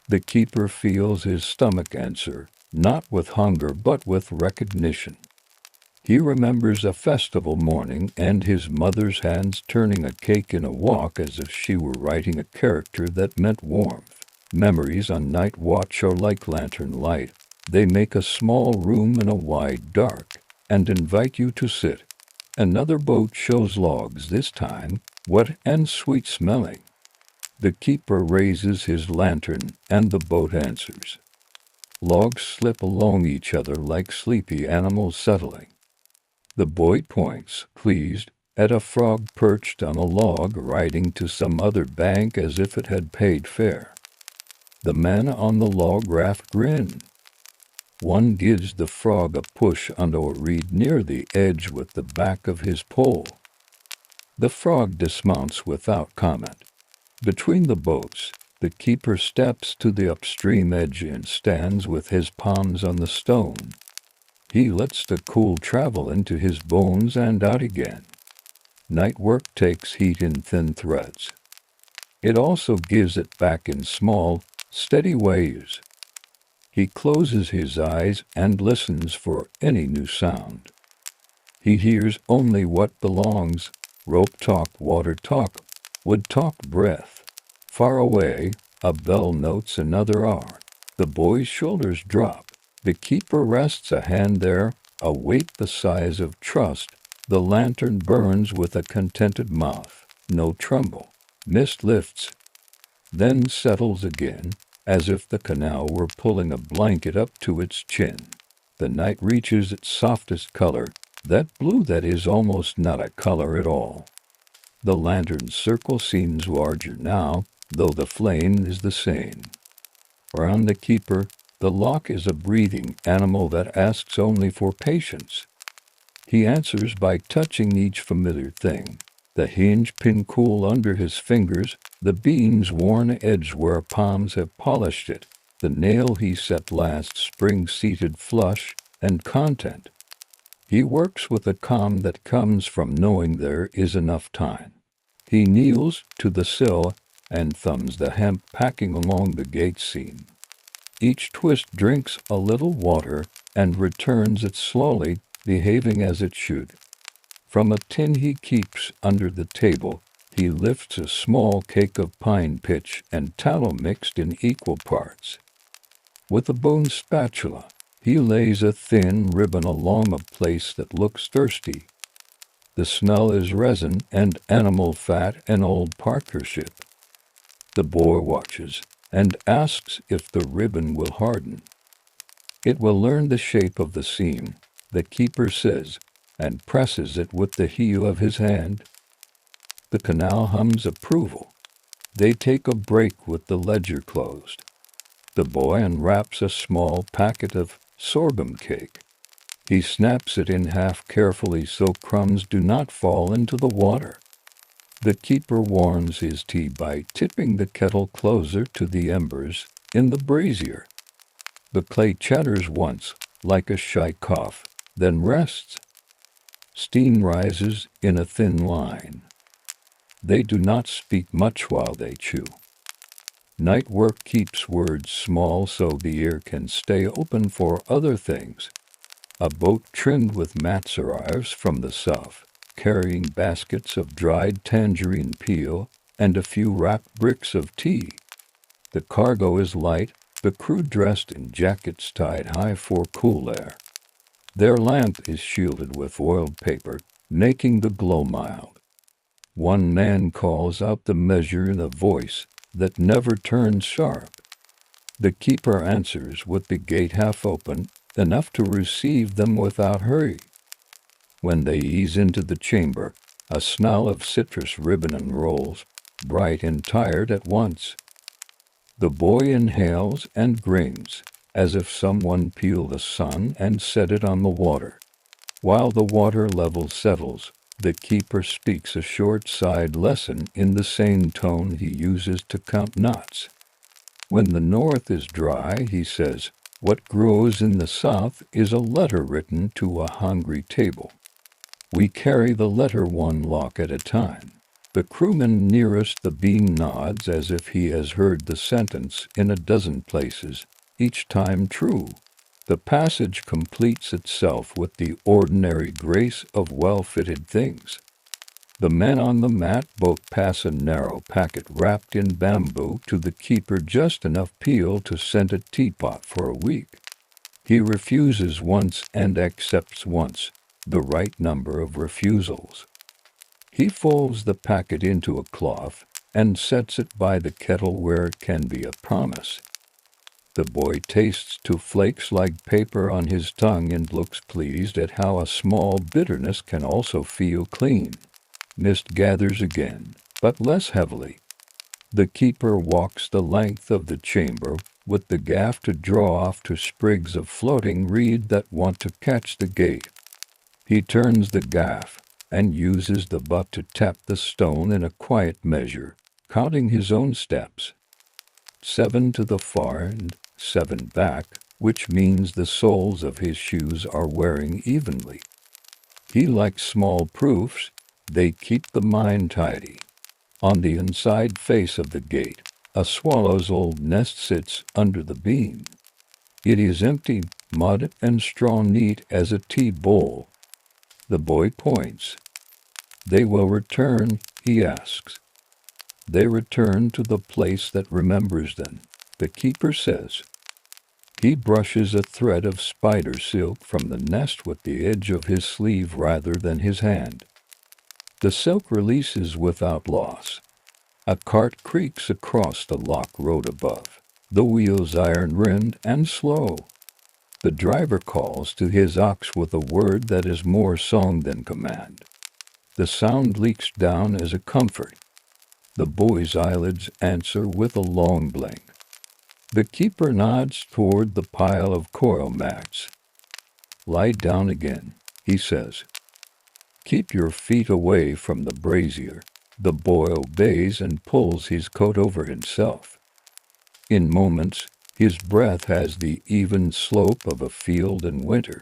The keeper feels his stomach answer, not with hunger but with recognition. He remembers a festival morning and his mother's hands turning a cake in a wok as if she were writing a character that meant warmth. Memories on night watch are like lantern light. They make a small room in a wide dark and invite you to sit. Another boat shows logs this time, wet and sweet-smelling. The keeper raises his lantern and the boat answers. Logs slip along each other like sleepy animals settling. The boy points, pleased, at a frog perched on a log riding to some other bank as if it had paid fare. The men on the log raft grin. One gives the frog a push onto a reed near the edge with the back of his pole. The frog dismounts without comment. Between the boats, the keeper steps to the upstream edge and stands with his palms on the stone. He lets the cool travel into his bones and out again. Night work takes heat in thin threads. It also gives it back in small, steady waves. He closes his eyes and listens for any new sound. He hears only what belongs: rope talk, water talk, wood talk, breath. Far away, a bell notes another hour. The boy's shoulders drop. The keeper rests a hand there, a weight the size of trust, The lantern burns with a contented mouth, no tremble. Mist lifts, then settles again, as if the canal were pulling a blanket up to its chin. The night reaches its softest color, that blue that is almost not a color at all. The lantern's circle seems larger now, though the flame is the same. Around the keeper, the lock is a breathing animal that asks only for patience. He answers by touching each familiar thing. The hinge pin cool under his fingers, the beam's worn edge where palms have polished it, the nail he set last spring seated flush and content. He works with a calm that comes from knowing there is enough time. He kneels to the sill and thumbs the hemp packing along the gate seam. Each twist drinks a little water and returns it slowly, behaving as it should. From a tin he keeps under the table, he lifts a small cake of pine pitch and tallow mixed in equal parts. With a bone spatula, he lays a thin ribbon along a place that looks thirsty. The smell is resin and animal fat and old partnership. The boy watches and asks if the ribbon will harden. It will learn the shape of the seam, the keeper says, and presses it with the heel of his hand. The canal hums approval. They take a break with the ledger closed. The boy unwraps a small packet of sorghum cake. He snaps it in half carefully so crumbs do not fall into the water. The keeper warms his tea by tipping the kettle closer to the embers in the brazier. The clay chatters once, like a shy cough, then rests. Steam rises in a thin line. They do not speak much while they chew. Night work keeps words small so the ear can stay open for other things. A boat trimmed with mats arrives from the south, carrying baskets of dried tangerine peel and a few wrapped bricks of tea. The cargo is light, the crew dressed in jackets tied high for cool air. Their lamp is shielded with oiled paper, making the glow mild. One man calls out the measure in a voice that never turns sharp. The keeper answers with the gate half open, enough to receive them without hurry. When they ease into the chamber, a smell of citrus ribbon unrolls, bright and tired at once. The boy inhales and grins, as if someone peeled the sun and set it on the water. While the water level settles, the keeper speaks a short side lesson in the same tone he uses to count knots. When the north is dry, he says, what grows in the south is a letter written to a hungry table. We carry the letter one lock at a time. The crewman nearest the beam nods as if he has heard the sentence in a dozen places, each time true. The passage completes itself with the ordinary grace of well-fitted things. The men on the mat both pass a narrow packet wrapped in bamboo to the keeper, just enough peel to scent a teapot for a week. He refuses once and accepts once, the right number of refusals. He folds the packet into a cloth and sets it by the kettle where it can be a promise. The boy tastes two flakes like paper on his tongue and looks pleased at how a small bitterness can also feel clean. Mist gathers again, but less heavily. The keeper walks the length of the chamber with the gaff to draw off to sprigs of floating reed that want to catch the gate. He turns the gaff and uses the butt to tap the stone in a quiet measure, counting his own steps. 7 to the far and 7 back, which means the soles of his shoes are wearing evenly. He likes small proofs. They keep the mind tidy. On the inside face of the gate, a swallow's old nest sits under the beam. It is empty, mud and straw neat as a tea bowl. The boy points. They will return, he asks. They return to the place that remembers them, the keeper says. He brushes a thread of spider silk from the nest with the edge of his sleeve rather than his hand. The silk releases without loss. A cart creaks across the lock road above, the wheels iron-rimmed and slow. The driver calls to his ox with a word that is more song than command. The sound leaks down as a comfort. The boy's eyelids answer with a long blink. The keeper nods toward the pile of coil mats. "Lie down again," he says. "Keep your feet away from the brazier." The boy obeys and pulls his coat over himself. In moments, his breath has the even slope of a field in winter.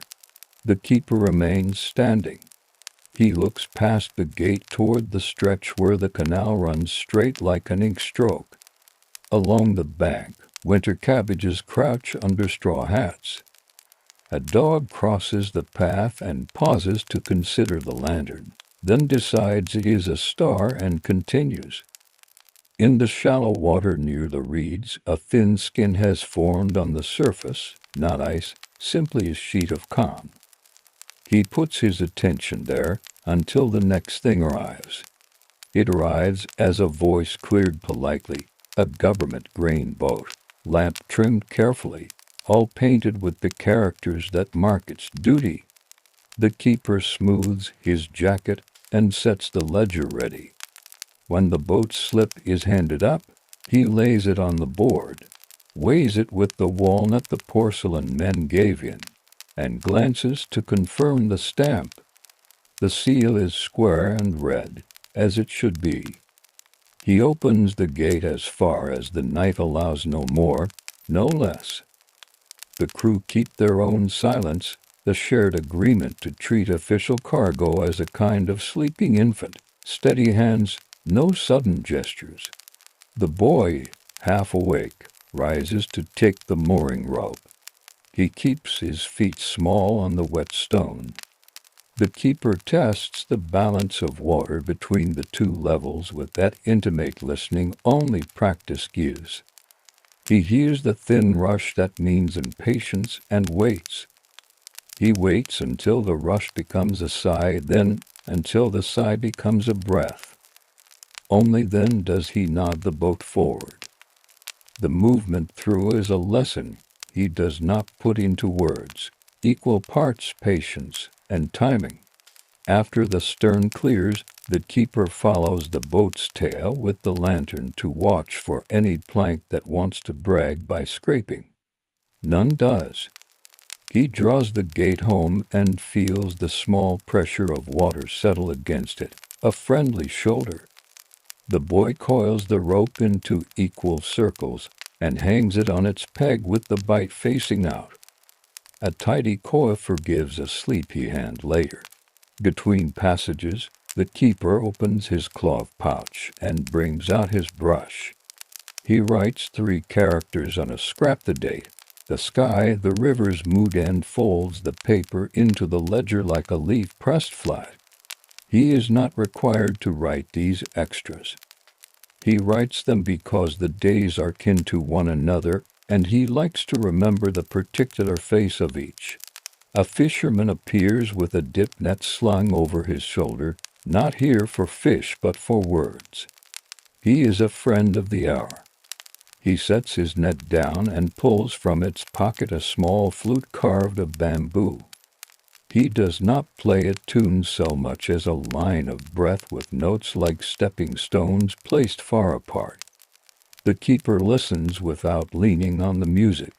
The keeper remains standing. He looks past the gate toward the stretch where the canal runs straight like an ink stroke. Along the bank, winter cabbages crouch under straw hats. A dog crosses the path and pauses to consider the lantern, then decides it is a star and continues. In the shallow water near the reeds, a thin skin has formed on the surface, not ice, simply a sheet of calm. He puts his attention there until the next thing arrives. It arrives as a voice cleared politely, a government grain boat, lamp trimmed carefully, all painted with the characters that mark its duty. The keeper smooths his jacket and sets the ledger ready. When the boat's slip is handed up, he lays it on the board, weighs it with the walnut the porcelain men gave him, and glances to confirm the stamp. The seal is square and red, as it should be. He opens the gate as far as the night allows, no more, no less. The crew keep their own silence, the shared agreement to treat official cargo as a kind of sleeping infant, steady hands, no sudden gestures. The boy, half awake, rises to take the mooring rope. He keeps his feet small on the wet stone. The keeper tests the balance of water between the two levels with that intimate listening only practice gives. He hears the thin rush that means impatience and waits. He waits until the rush becomes a sigh, then until the sigh becomes a breath. Only then does he nod the boat forward. The movement through is a lesson he does not put into words, equal parts patience and timing. After the stern clears, the keeper follows the boat's tail with the lantern to watch for any plank that wants to brag by scraping. None does. He draws the gate home and feels the small pressure of water settle against it, a friendly shoulder. The boy coils the rope into equal circles and hangs it on its peg with the bight facing out. A tidy coil forgives a sleepy hand later. Between passages, the keeper opens his cloth pouch and brings out his brush. He writes 3 characters on a scrap: the date, the sky, the river's mood, and folds the paper into the ledger like a leaf pressed flat. He is not required to write these extras. He writes them because the days are kin to one another, and he likes to remember the particular face of each. A fisherman appears with a dip net slung over his shoulder, not here for fish but for words. He is a friend of the hour. He sets his net down and pulls from its pocket a small flute carved of bamboo. He does not play a tune so much as a line of breath with notes like stepping stones placed far apart. The keeper listens without leaning on the music.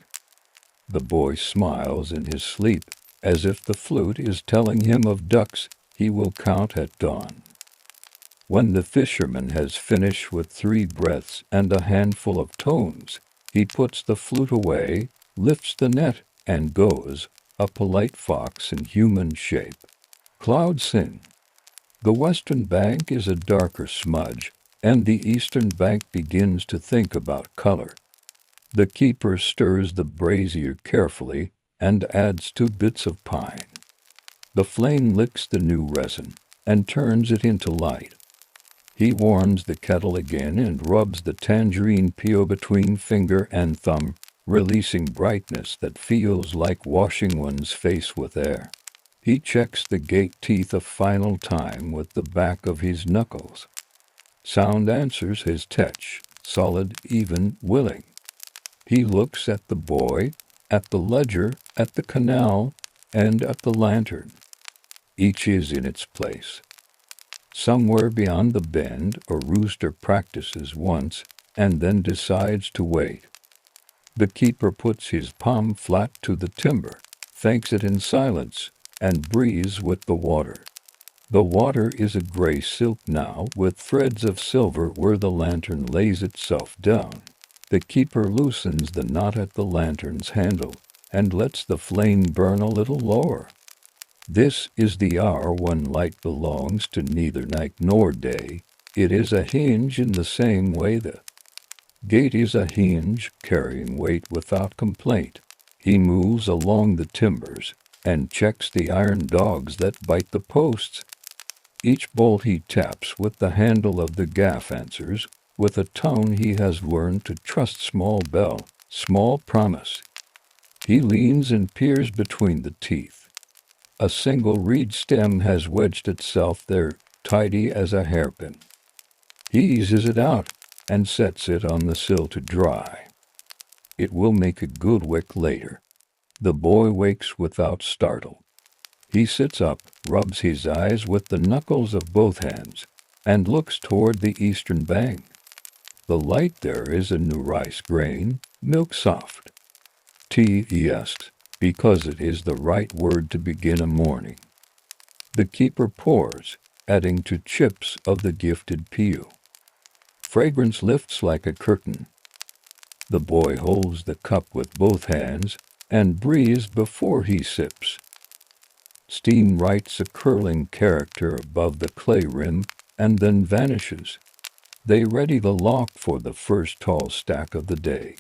The boy smiles in his sleep, as if the flute is telling him of ducks he will count at dawn. When the fisherman has finished with 3 breaths and a handful of tones, he puts the flute away, lifts the net, and goes, a polite fox in human shape. Clouds sing. The western bank is a darker smudge, and the eastern bank begins to think about color. The keeper stirs the brazier carefully and adds 2 bits of pine. The flame licks the new resin and turns it into light. He warms the kettle again and rubs the tangerine peel between finger and thumb, releasing brightness that feels like washing one's face with air. He checks the gate teeth a final time with the back of his knuckles. Sound answers his touch, solid, even, willing. He looks at the boy, at the ledger, at the canal, and at the lantern. Each is in its place. Somewhere beyond the bend, a rooster practices once and then decides to wait. The keeper puts his palm flat to the timber, thanks it in silence, and breathes with the water. The water is a gray silk now, with threads of silver where the lantern lays itself down. The keeper loosens the knot at the lantern's handle and lets the flame burn a little lower. This is the hour when light belongs to neither night nor day. It is a hinge in the same way the gate is a hinge, carrying weight without complaint. He moves along the timbers and checks the iron dogs that bite the posts. Each bolt he taps with the handle of the gaff answers, with a tone he has learned to trust. Small bell, small promise. He leans and peers between the teeth. A single reed stem has wedged itself there, tidy as a hairpin. He eases it out and sets it on the sill to dry. It will make a good wick later. The boy wakes without startle. He sits up, rubs his eyes with the knuckles of both hands, and looks toward the eastern bank. The light there is a new rice grain, milk soft. Tea, he asks, because it is the right word to begin a morning. The keeper pours, adding to chips of the gifted peel. Fragrance lifts like a curtain. The boy holds the cup with both hands and breathes before he sips. Steam writes a curling character above the clay rim and then vanishes. They ready the lock for the first tall stack of the day.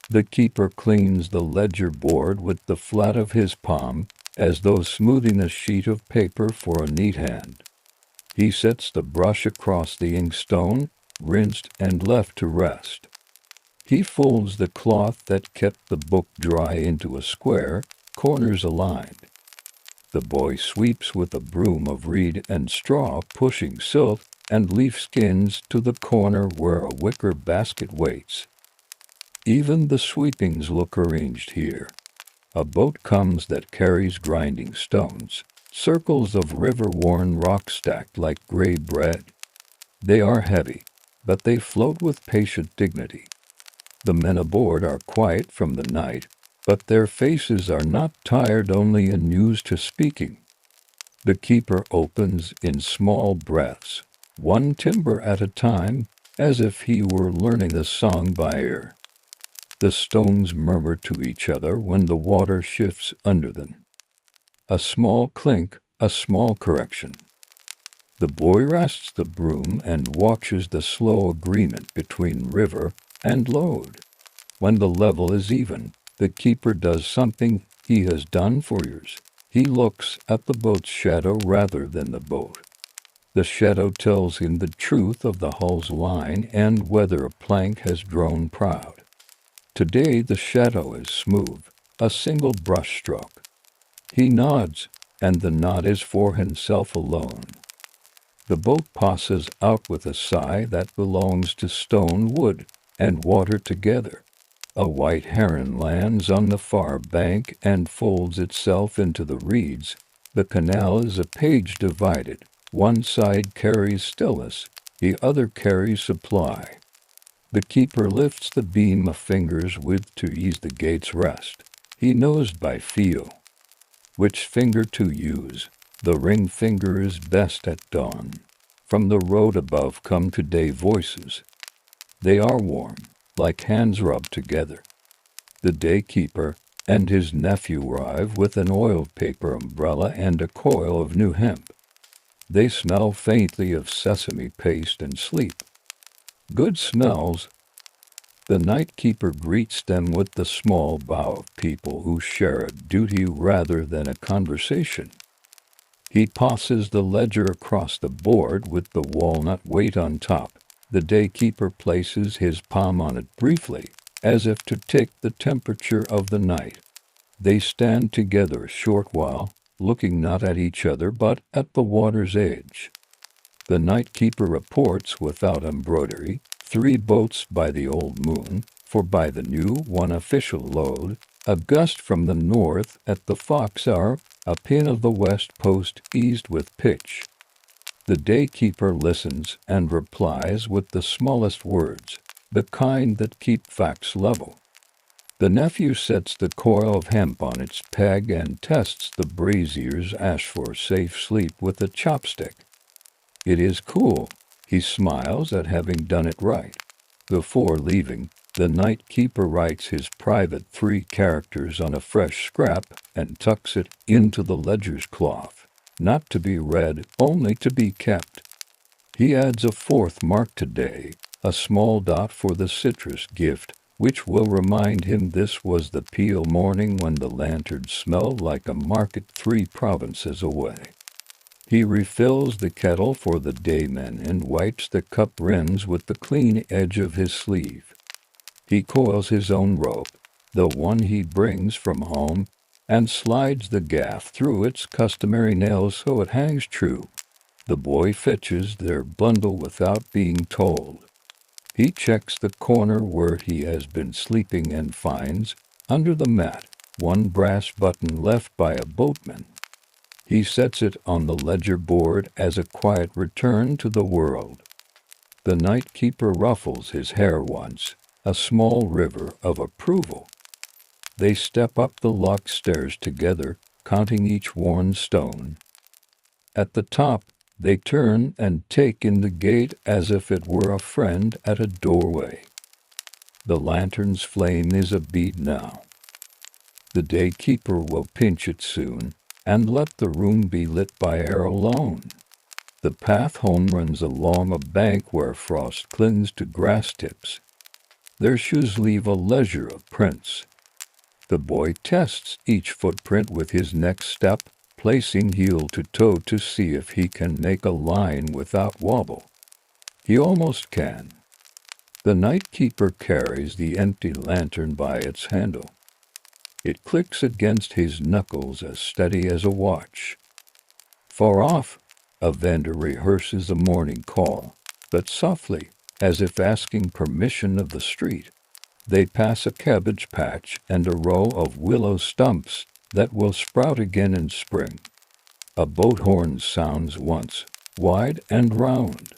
The keeper cleans the ledger board with the flat of his palm, as though smoothing a sheet of paper for a neat hand. He sets the brush across the inkstone, rinsed and left to rest. He folds the cloth that kept the book dry into a square, corners aligned. The boy sweeps with a broom of reed and straw, pushing silk and leaf skins to the corner where a wicker basket waits. Even the sweepings look arranged here. A boat comes that carries grinding stones, circles of river-worn rock stacked like gray bread. They are heavy, but they float with patient dignity. The men aboard are quiet from the night, but their faces are not tired, only unused to speaking. The keeper opens in small breaths, one timber at a time, as if he were learning a song by ear. The stones murmur to each other when the water shifts under them. A small clink, a small correction. The boy rests the broom and watches the slow agreement between river and load. When the level is even, the keeper does something he has done for years. He looks at the boat's shadow rather than the boat. The shadow tells him the truth of the hull's line and whether a plank has grown proud. Today the shadow is smooth, a single brush stroke. He nods, and the nod is for himself alone. The boat passes out with a sigh that belongs to stone, wood, and water together. A white heron lands on the far bank and folds itself into the reeds. The canal is a page divided. One side carries stillness, the other carries supply. The keeper lifts the beam a finger's width to ease the gate's rest. He knows by feel which finger to use. The ring finger is best at dawn. From the road above come today voices. They are warm, like hands rubbed together. The daykeeper and his nephew arrive with an oiled paper umbrella and a coil of new hemp. They smell faintly of sesame paste and sleep. Good smells. The night keeper greets them with the small bow of people who share a duty rather than a conversation. He passes the ledger across the board with the walnut weight on top. The daykeeper places his palm on it briefly, as if to take the temperature of the night. They stand together a short while, looking not at each other but at the water's edge. The night keeper reports without embroidery, 3 boats by the old moon, for by the new 1 official load, a gust from the north at the fox hour, a pin of the west post eased with pitch. The day-keeper listens and replies with the smallest words, the kind that keep facts level. The nephew sets the coil of hemp on its peg and tests the brazier's ash for safe sleep with a chopstick. It is cool. He smiles at having done it right. Before leaving, the night keeper writes his private 3 characters on a fresh scrap and tucks it into the ledger's cloth, not to be read, only to be kept. He adds a 4th mark today, a small dot for the citrus gift, which will remind him this was the pale morning when the lanterns smelled like a market 3 provinces away. He refills the kettle for the daymen and wipes the cup rims with the clean edge of his sleeve. He coils his own rope, the one he brings from home, and slides the gaff through its customary nails so it hangs true. The boy fetches their bundle without being told. He checks the corner where he has been sleeping and finds, under the mat, 1 brass button left by a boatman. He sets it on the ledger board as a quiet return to the world. The night keeper ruffles his hair once, a small river of approval. They step up the locked stairs together, counting each worn stone. At the top, they turn and take in the gate as if it were a friend at a doorway. The lantern's flame is a bead now. The day-keeper will pinch it soon, and let the room be lit by air alone. The path home runs along a bank where frost clings to grass tips. Their shoes leave a leisure of prints. The boy tests each footprint with his next step, placing heel to toe to see if he can make a line without wobble. He almost can. The night keeper carries the empty lantern by its handle. It clicks against his knuckles as steady as a watch. Far off, a vendor rehearses a morning call, but softly, as if asking permission of the street. They pass a cabbage patch and a row of willow stumps that will sprout again in spring. A boat horn sounds once, wide and round.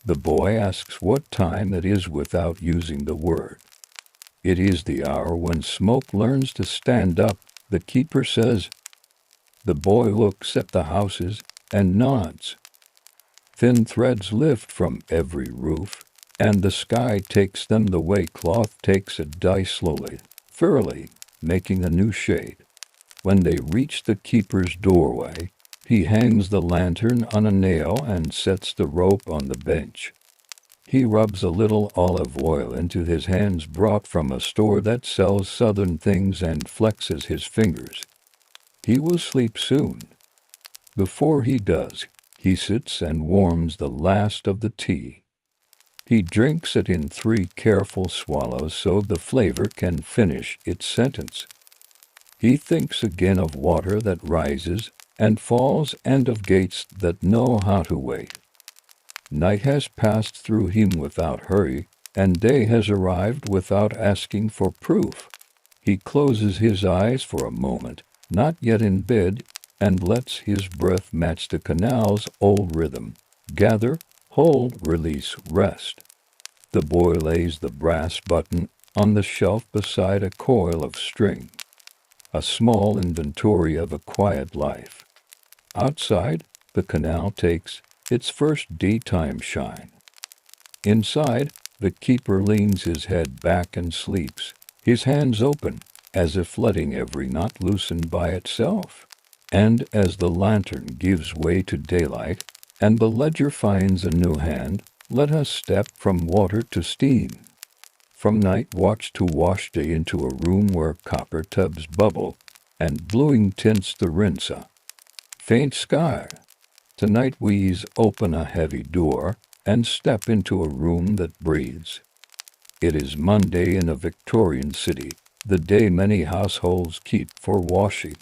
The boy asks what time it is without using the word. It is the hour when smoke learns to stand up, the keeper says. The boy looks at the houses and nods. Thin threads lift from every roof, and the sky takes them the way cloth takes a dye slowly, thoroughly, making a new shade. When they reach the keeper's doorway, he hangs the lantern on a nail and sets the rope on the bench. He rubs a little olive oil into his hands brought from a store that sells southern things and flexes his fingers. He will sleep soon. Before he does, he sits and warms the last of the tea. He drinks it in 3 careful swallows so the flavor can finish its sentence. He thinks again of water that rises and falls and of gates that know how to wait. Night has passed through him without hurry, and day has arrived without asking for proof. He closes his eyes for a moment, not yet in bed, and lets his breath match the canal's old rhythm. Gather, hold, release, rest. The boy lays the brass button on the shelf beside a coil of string. A small inventory of a quiet life. Outside, the canal takes its first daytime shine. Inside, the keeper leans his head back and sleeps, his hands open, as if letting every knot loosen by itself. And as the lantern gives way to daylight, and the ledger finds a new hand, let us step from water to steam. From night watch to wash day into a room where copper tubs bubble, and bluing tints the rinsa. Faint sky. Tonight we open a heavy door and step into a room that breathes. It is Monday in a Victorian city, the day many households keep for washing.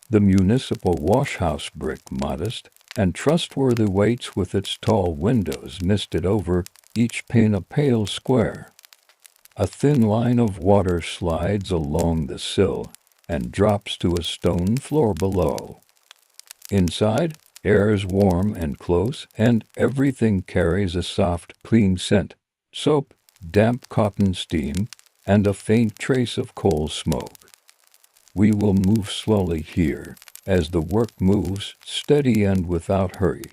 The municipal washhouse brick, modest and trustworthy, waits with its tall windows misted over, each pane a pale square. A thin line of water slides along the sill and drops to a stone floor below. Inside, air is warm and close, and everything carries a soft, clean scent: soap, damp cotton steam, and a faint trace of coal smoke. We will move slowly here, as the work moves, steady and without hurry.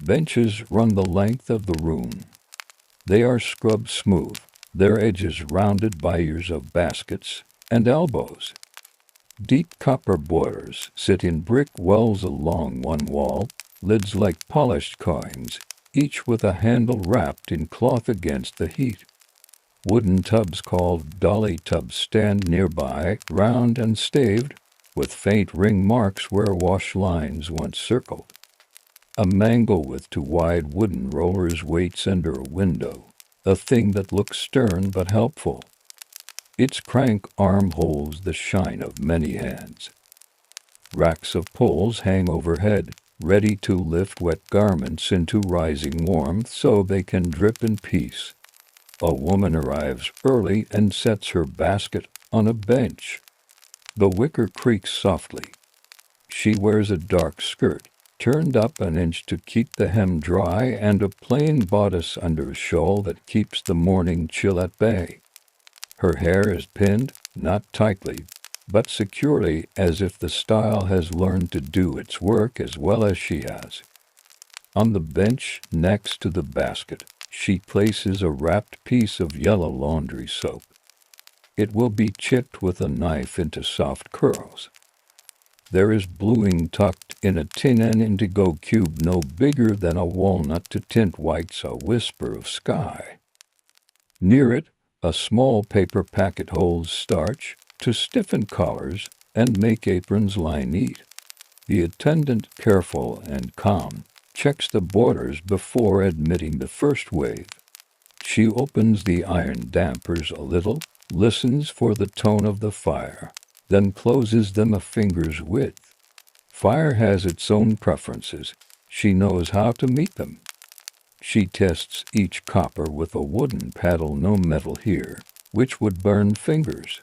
Benches run the length of the room. They are scrubbed smooth, their edges rounded by years of baskets and elbows. Deep copper boilers sit in brick wells along one wall, lids like polished coins, each with a handle wrapped in cloth against the heat. Wooden tubs called dolly tubs stand nearby, round and staved, with faint ring marks where wash lines once circled. A mangle with two wide wooden rollers waits under a window, a thing that looks stern but helpful. Its crank arm holds the shine of many hands. Racks of poles hang overhead, ready to lift wet garments into rising warmth so they can drip in peace. A woman arrives early and sets her basket on a bench. The wicker creaks softly. She wears a dark skirt, turned up an inch to keep the hem dry, and a plain bodice under a shawl that keeps the morning chill at bay. Her hair is pinned, not tightly, but securely, as if the style has learned to do its work as well as she has. On the bench next to the basket, she places a wrapped piece of yellow laundry soap. It will be chipped with a knife into soft curls. There is bluing tucked in a tin and indigo cube no bigger than a walnut to tint whites a whisper of sky. Near it, a small paper packet holds starch to stiffen collars and make aprons lie neat. The attendant, careful and calm, checks the borders before admitting the first wave. She opens the iron dampers a little, listens for the tone of the fire, then closes them a finger's width. Fire has its own preferences. She knows how to meet them. She tests each copper with a wooden paddle, no metal here, which would burn fingers.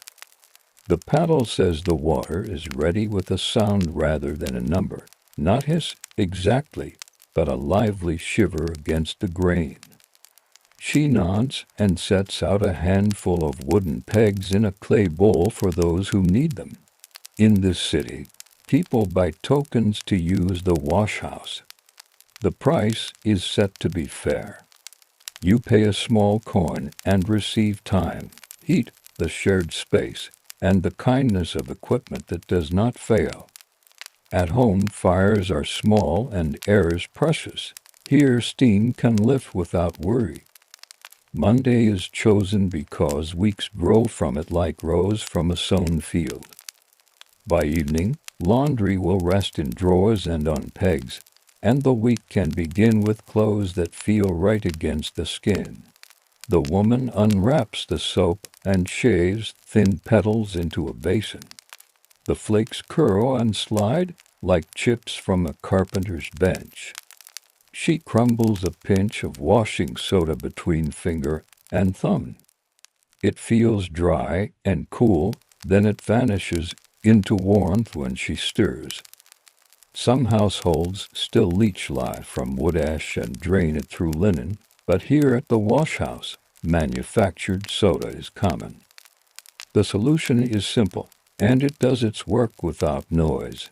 The paddle says the water is ready with a sound rather than a number, not hiss exactly, but a lively shiver against the grain. She nods and sets out a handful of wooden pegs in a clay bowl for those who need them. In this city, people buy tokens to use the washhouse. The price is set to be fair. You pay a small coin and receive time, heat, the shared space, and the kindness of equipment that does not fail. At home, fires are small and air is precious. Here, steam can lift without worry. Monday is chosen because weeks grow from it like rows from a sown field. By evening, laundry will rest in drawers and on pegs, and the week can begin with clothes that feel right against the skin. The woman unwraps the soap and shaves thin petals into a basin. The flakes curl and slide like chips from a carpenter's bench. She crumbles a pinch of washing soda between finger and thumb. It feels dry and cool, then it vanishes into warmth when she stirs. Some households still leach lye from wood ash and drain it through linen, but here at the washhouse, manufactured soda is common. The solution is simple, and it does its work without noise.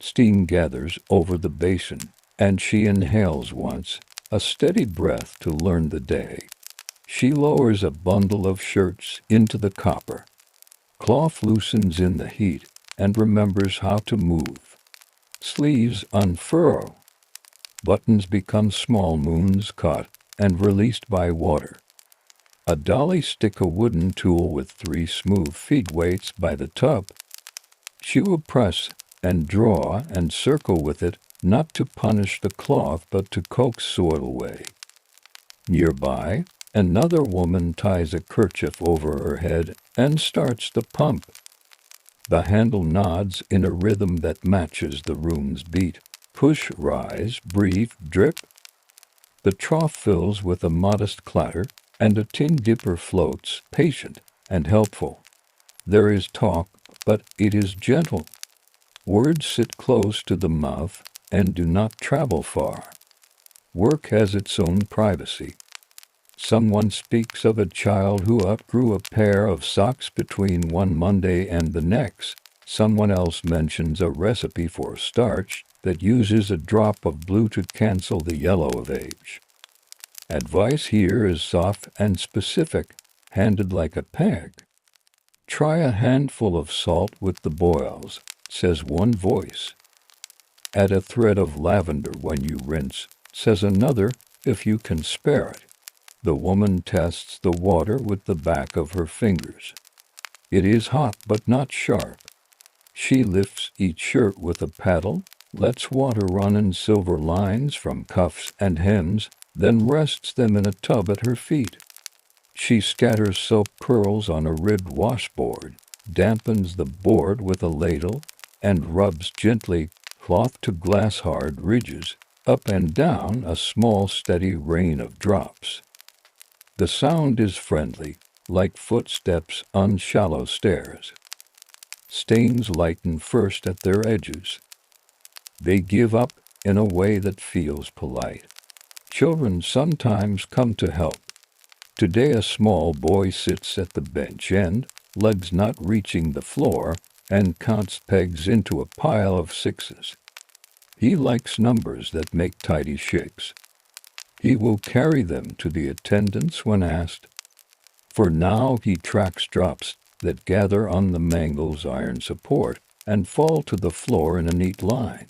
Steam gathers over the basin, and she inhales once, a steady breath to learn the day. She lowers a bundle of shirts into the copper. Cloth loosens in the heat and remembers how to move. Sleeves unfurl. Buttons become small moons caught and released by water. A dolly stick a wooden tool with 3 smooth feet waits by the tub. She will press and draw and circle with it, not to punish the cloth but to coax soil away. Nearby, Another woman ties a kerchief over her head and starts the pump. The handle nods in a rhythm that matches the room's beat. Push, rise, breathe, drip. The trough fills with a modest clatter, and a tin dipper floats, patient and helpful. There is talk, but it is gentle. Words sit close to the mouth and do not travel far. Work has its own privacy. Someone speaks of a child who outgrew a pair of socks between one Monday and the next. Someone else mentions a recipe for starch that uses a drop of blue to cancel the yellow of age. Advice here is soft and specific, handed like a peg. Try a handful of salt with the boils, says one voice. Add a thread of lavender when you rinse, says another, if you can spare it. The woman tests the water with the back of her fingers. It is hot but not sharp. She lifts each shirt with a paddle, lets water run in silver lines from cuffs and hems, then rests them in a tub at her feet. She scatters soap curls on a ribbed washboard, dampens the board with a ladle, and rubs gently, cloth to glass-hard ridges, up and down a small steady rain of drops. The sound is friendly, like footsteps on shallow stairs. Stains lighten first at their edges. They give up in a way that feels polite. Children sometimes come to help. Today a small boy sits at the bench end, legs not reaching the floor, and counts pegs into a pile of sixes. He likes numbers that make tidy shakes. He will carry them to the attendants when asked. For now he tracks drops that gather on the mangle's iron support and fall to the floor in a neat line.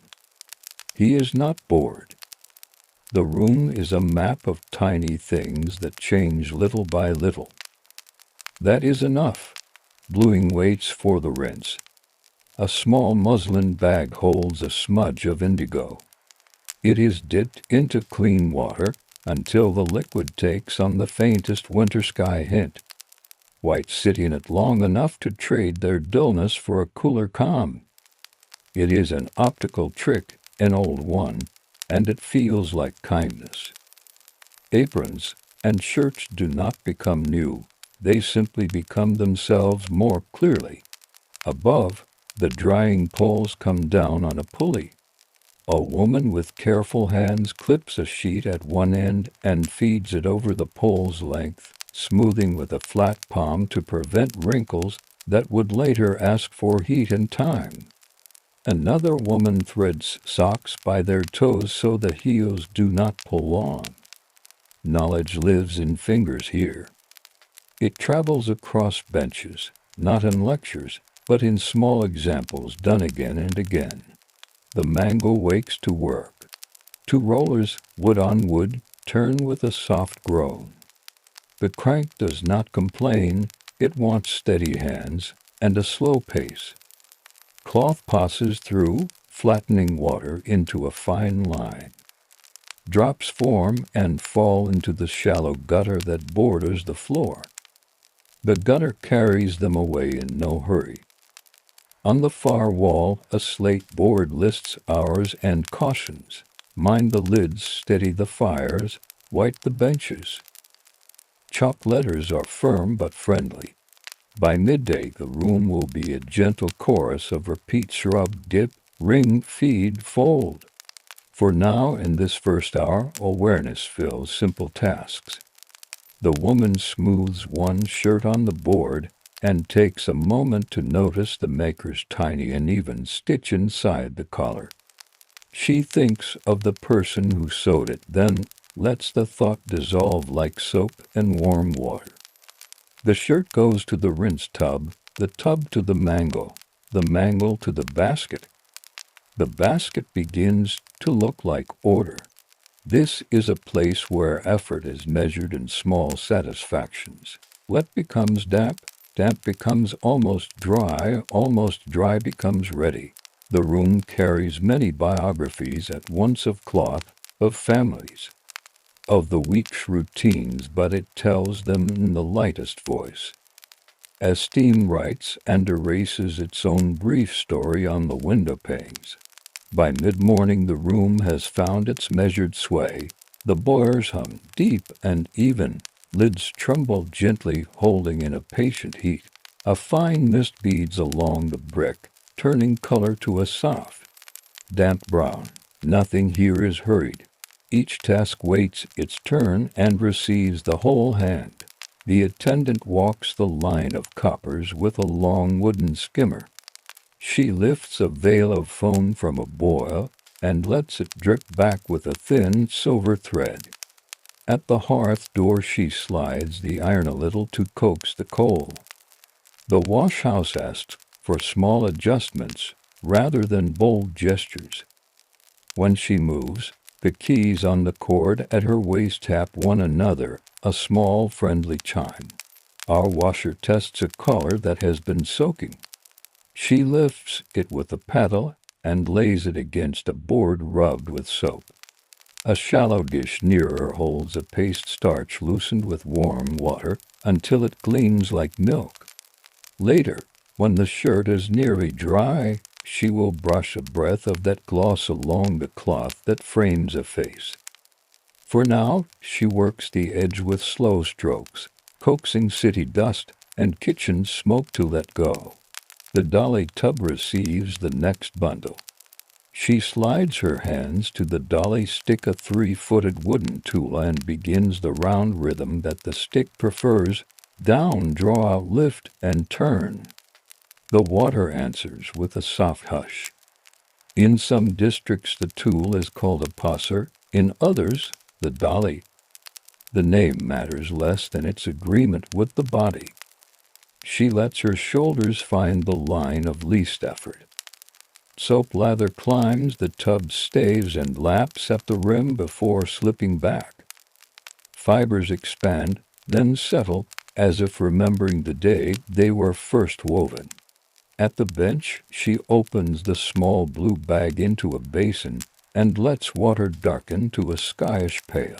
He is not bored. The room is a map of tiny things that change little by little. That is enough. Bluing waits for the rinse. A small muslin bag holds a smudge of indigo. It is dipped into clean water until the liquid takes on the faintest winter sky hint. Whites sit in it long enough to trade their dullness for a cooler calm. It is an optical trick, an old one, and it feels like kindness. Aprons and shirts do not become new. They simply become themselves more clearly. Above, the drying poles come down on a pulley. A woman with careful hands clips a sheet at one end and feeds it over the pole's length, smoothing with a flat palm to prevent wrinkles that would later ask for heat and time. Another woman threads socks by their toes so the heels do not pull on. Knowledge lives in fingers here. It travels across benches, not in lectures, but in small examples done again and again. The mango wakes to work. Two rollers, wood on wood, turn with a soft groan. The crank does not complain, it wants steady hands and a slow pace. Cloth passes through, flattening water into a fine line. Drops form and fall into the shallow gutter that borders the floor. The gutter carries them away in no hurry. On the far wall, a slate board lists hours and cautions. Mind the lids, steady the fires, white the benches. Chalk letters are firm but friendly. By midday, the room will be a gentle chorus of repeat: shrub, dip, ring, feed, fold. For now, in this first hour, awareness fills simple tasks. The woman smooths one shirt on the board and takes a moment to notice the maker's tiny and even stitch inside the collar. She thinks of the person who sewed it, then lets the thought dissolve like soap in warm water. The shirt goes to the rinse tub, the tub to the mangle to the basket. The basket begins to look like order. This is a place where effort is measured in small satisfactions. Wet becomes damp, damp becomes almost dry becomes ready. The room carries many biographies at once of cloth, of families. of the week's routines, but it tells them in the lightest voice. As steam writes and erases its own brief story on the window panes. By mid-morning the room has found its measured sway. The boilers hum deep and even. Lids tremble gently, holding in a patient heat. A fine mist beads along the brick, turning color to a soft, damp brown. Nothing here is hurried. Each task waits its turn and receives the whole hand. The attendant walks the line of coppers with a long wooden skimmer. She lifts a veil of foam from a boil and lets it drip back with a thin silver thread. At the hearth door she slides the iron a little to coax the coal. The washhouse asks for small adjustments rather than bold gestures. When she moves, the keys on the cord at her waist tap one another, a small friendly chime. Our washer tests a color that has been soaking. She lifts it with a paddle and lays it against a board rubbed with soap. A shallow dish near her holds a paste starch loosened with warm water until it gleams like milk. Later, when the shirt is nearly dry, she will brush a breath of that gloss along the cloth that frames a face. For now, she works the edge with slow strokes, coaxing city dust and kitchen smoke to let go. The dolly tub receives the next bundle. She slides her hands to the dolly stick, a 3-footed wooden tool, and begins the round rhythm that the stick prefers: down, draw out, lift, and turn. The water answers with a soft hush. In some districts the tool is called a passer, in others the dolly. The name matters less than its agreement with the body. She lets her shoulders find the line of least effort. Soap lather climbs the tub's staves and laps at the rim before slipping back. Fibers expand, then settle, as if remembering the day they were first woven. At the bench, she opens the small blue bag into a basin and lets water darken to a skyish pale.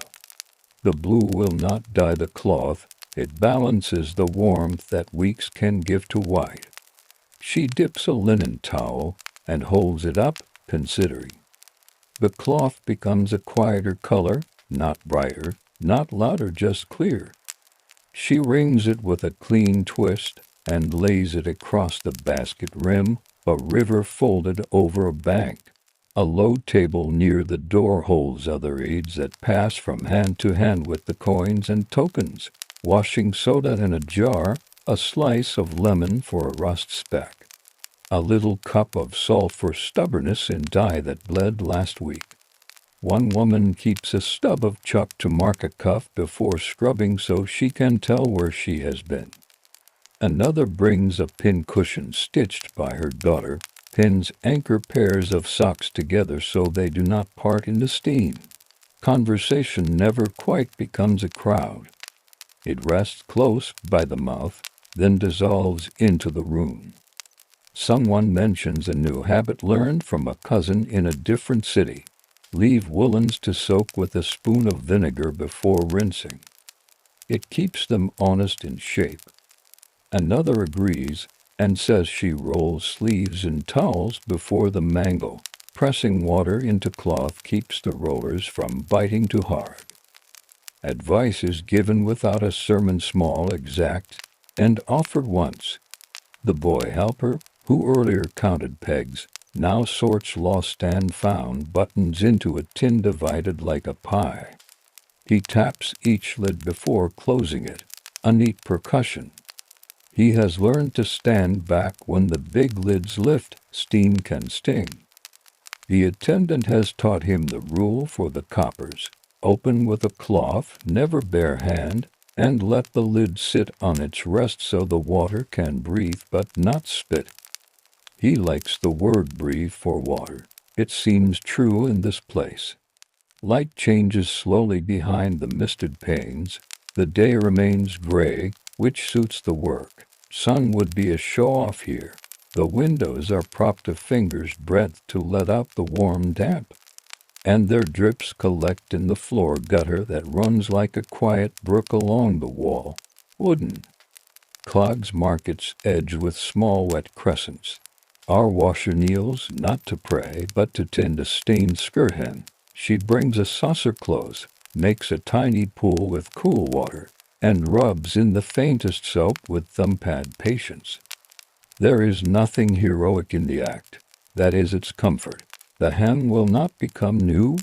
The blue will not dye the cloth. It balances the warmth that weeks can give to white. She dips a linen towel and holds it up, considering. The cloth becomes a quieter color, not brighter, not louder, just clear. She wrings it with a clean twist and lays it across the basket rim, a river folded over a bank. A low table near the door holds other aids that pass from hand to hand with the coins and tokens. Washing soda in a jar, a slice of lemon for a rust speck. A little cup of salt for stubbornness in dye that bled last week. One woman keeps a stub of chalk to mark a cuff before scrubbing so she can tell where she has been. Another brings a pin cushion stitched by her daughter. Pins anchor pairs of socks together so they do not part in the steam. Conversation never quite becomes a crowd. It rests close by the mouth, then dissolves into the room. Someone mentions a new habit learned from a cousin in a different city. Leave woolens to soak with a spoon of vinegar before rinsing. It keeps them honest in shape. Another agrees and says she rolls sleeves in towels before the mangle. Pressing water into cloth keeps the rollers from biting too hard. Advice is given without a sermon, small, exact, and offered once. The boy helper, who earlier counted pegs, now sorts lost and found buttons into a tin divided like a pie. He taps each lid before closing it, a neat percussion. He has learned to stand back when the big lids lift. Steam can sting. The attendant has taught him the rule for the coppers: open with a cloth, never bare hand, and let the lid sit on its rest so the water can breathe but not spit. He likes the word breathe for water. It seems true in this place. Light changes slowly behind the misted panes. The day remains gray, which suits the work. Sun would be a show-off here. The windows are propped a finger's breadth to let out the warm damp. and their drips collect in the floor gutter that runs like a quiet brook along the wall. Wooden clogs mark its edge with small wet crescents. Our washer kneels not to pray, but to tend a stained skirt hem. She brings a saucer close, makes a tiny pool with cool water, and rubs in the faintest soap with thumb-pad patience. There is nothing heroic in the act. That is its comfort. The hem will not become new.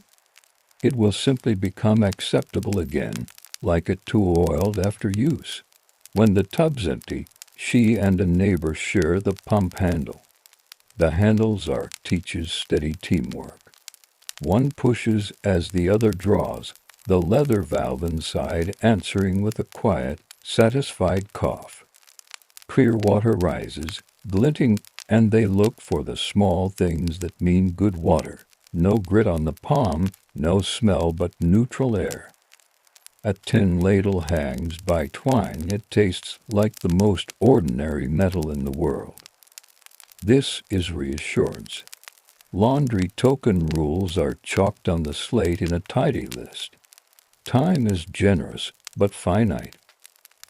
It will simply become acceptable again, like a tool oiled after use. When the tub's empty, she and a neighbor share the pump handle. The handle's art teaches steady teamwork. One pushes as the other draws, the leather valve inside answering with a quiet, satisfied cough. Clear water rises, glinting, and they look for the small things that mean good water. No grit on the palm, no smell but neutral air. A tin ladle hangs by twine. It tastes like the most ordinary metal in the world. This is reassurance. Laundry token rules are chalked on the slate in a tidy list. Time is generous, but finite.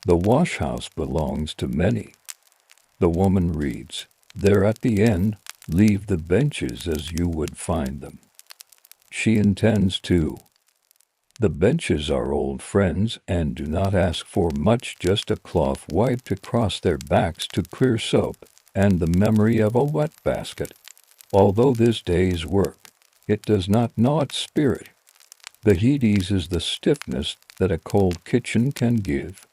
The washhouse belongs to many. The woman reads, there at the end, leave the benches as you would find them. She intends to. The benches are old friends and do not ask for much, just a cloth wiped across their backs to clear soap, and the memory of a wet basket. Although this day's work, it does not gnaw its spirit. The heat eases the stiffness that a cold kitchen can give.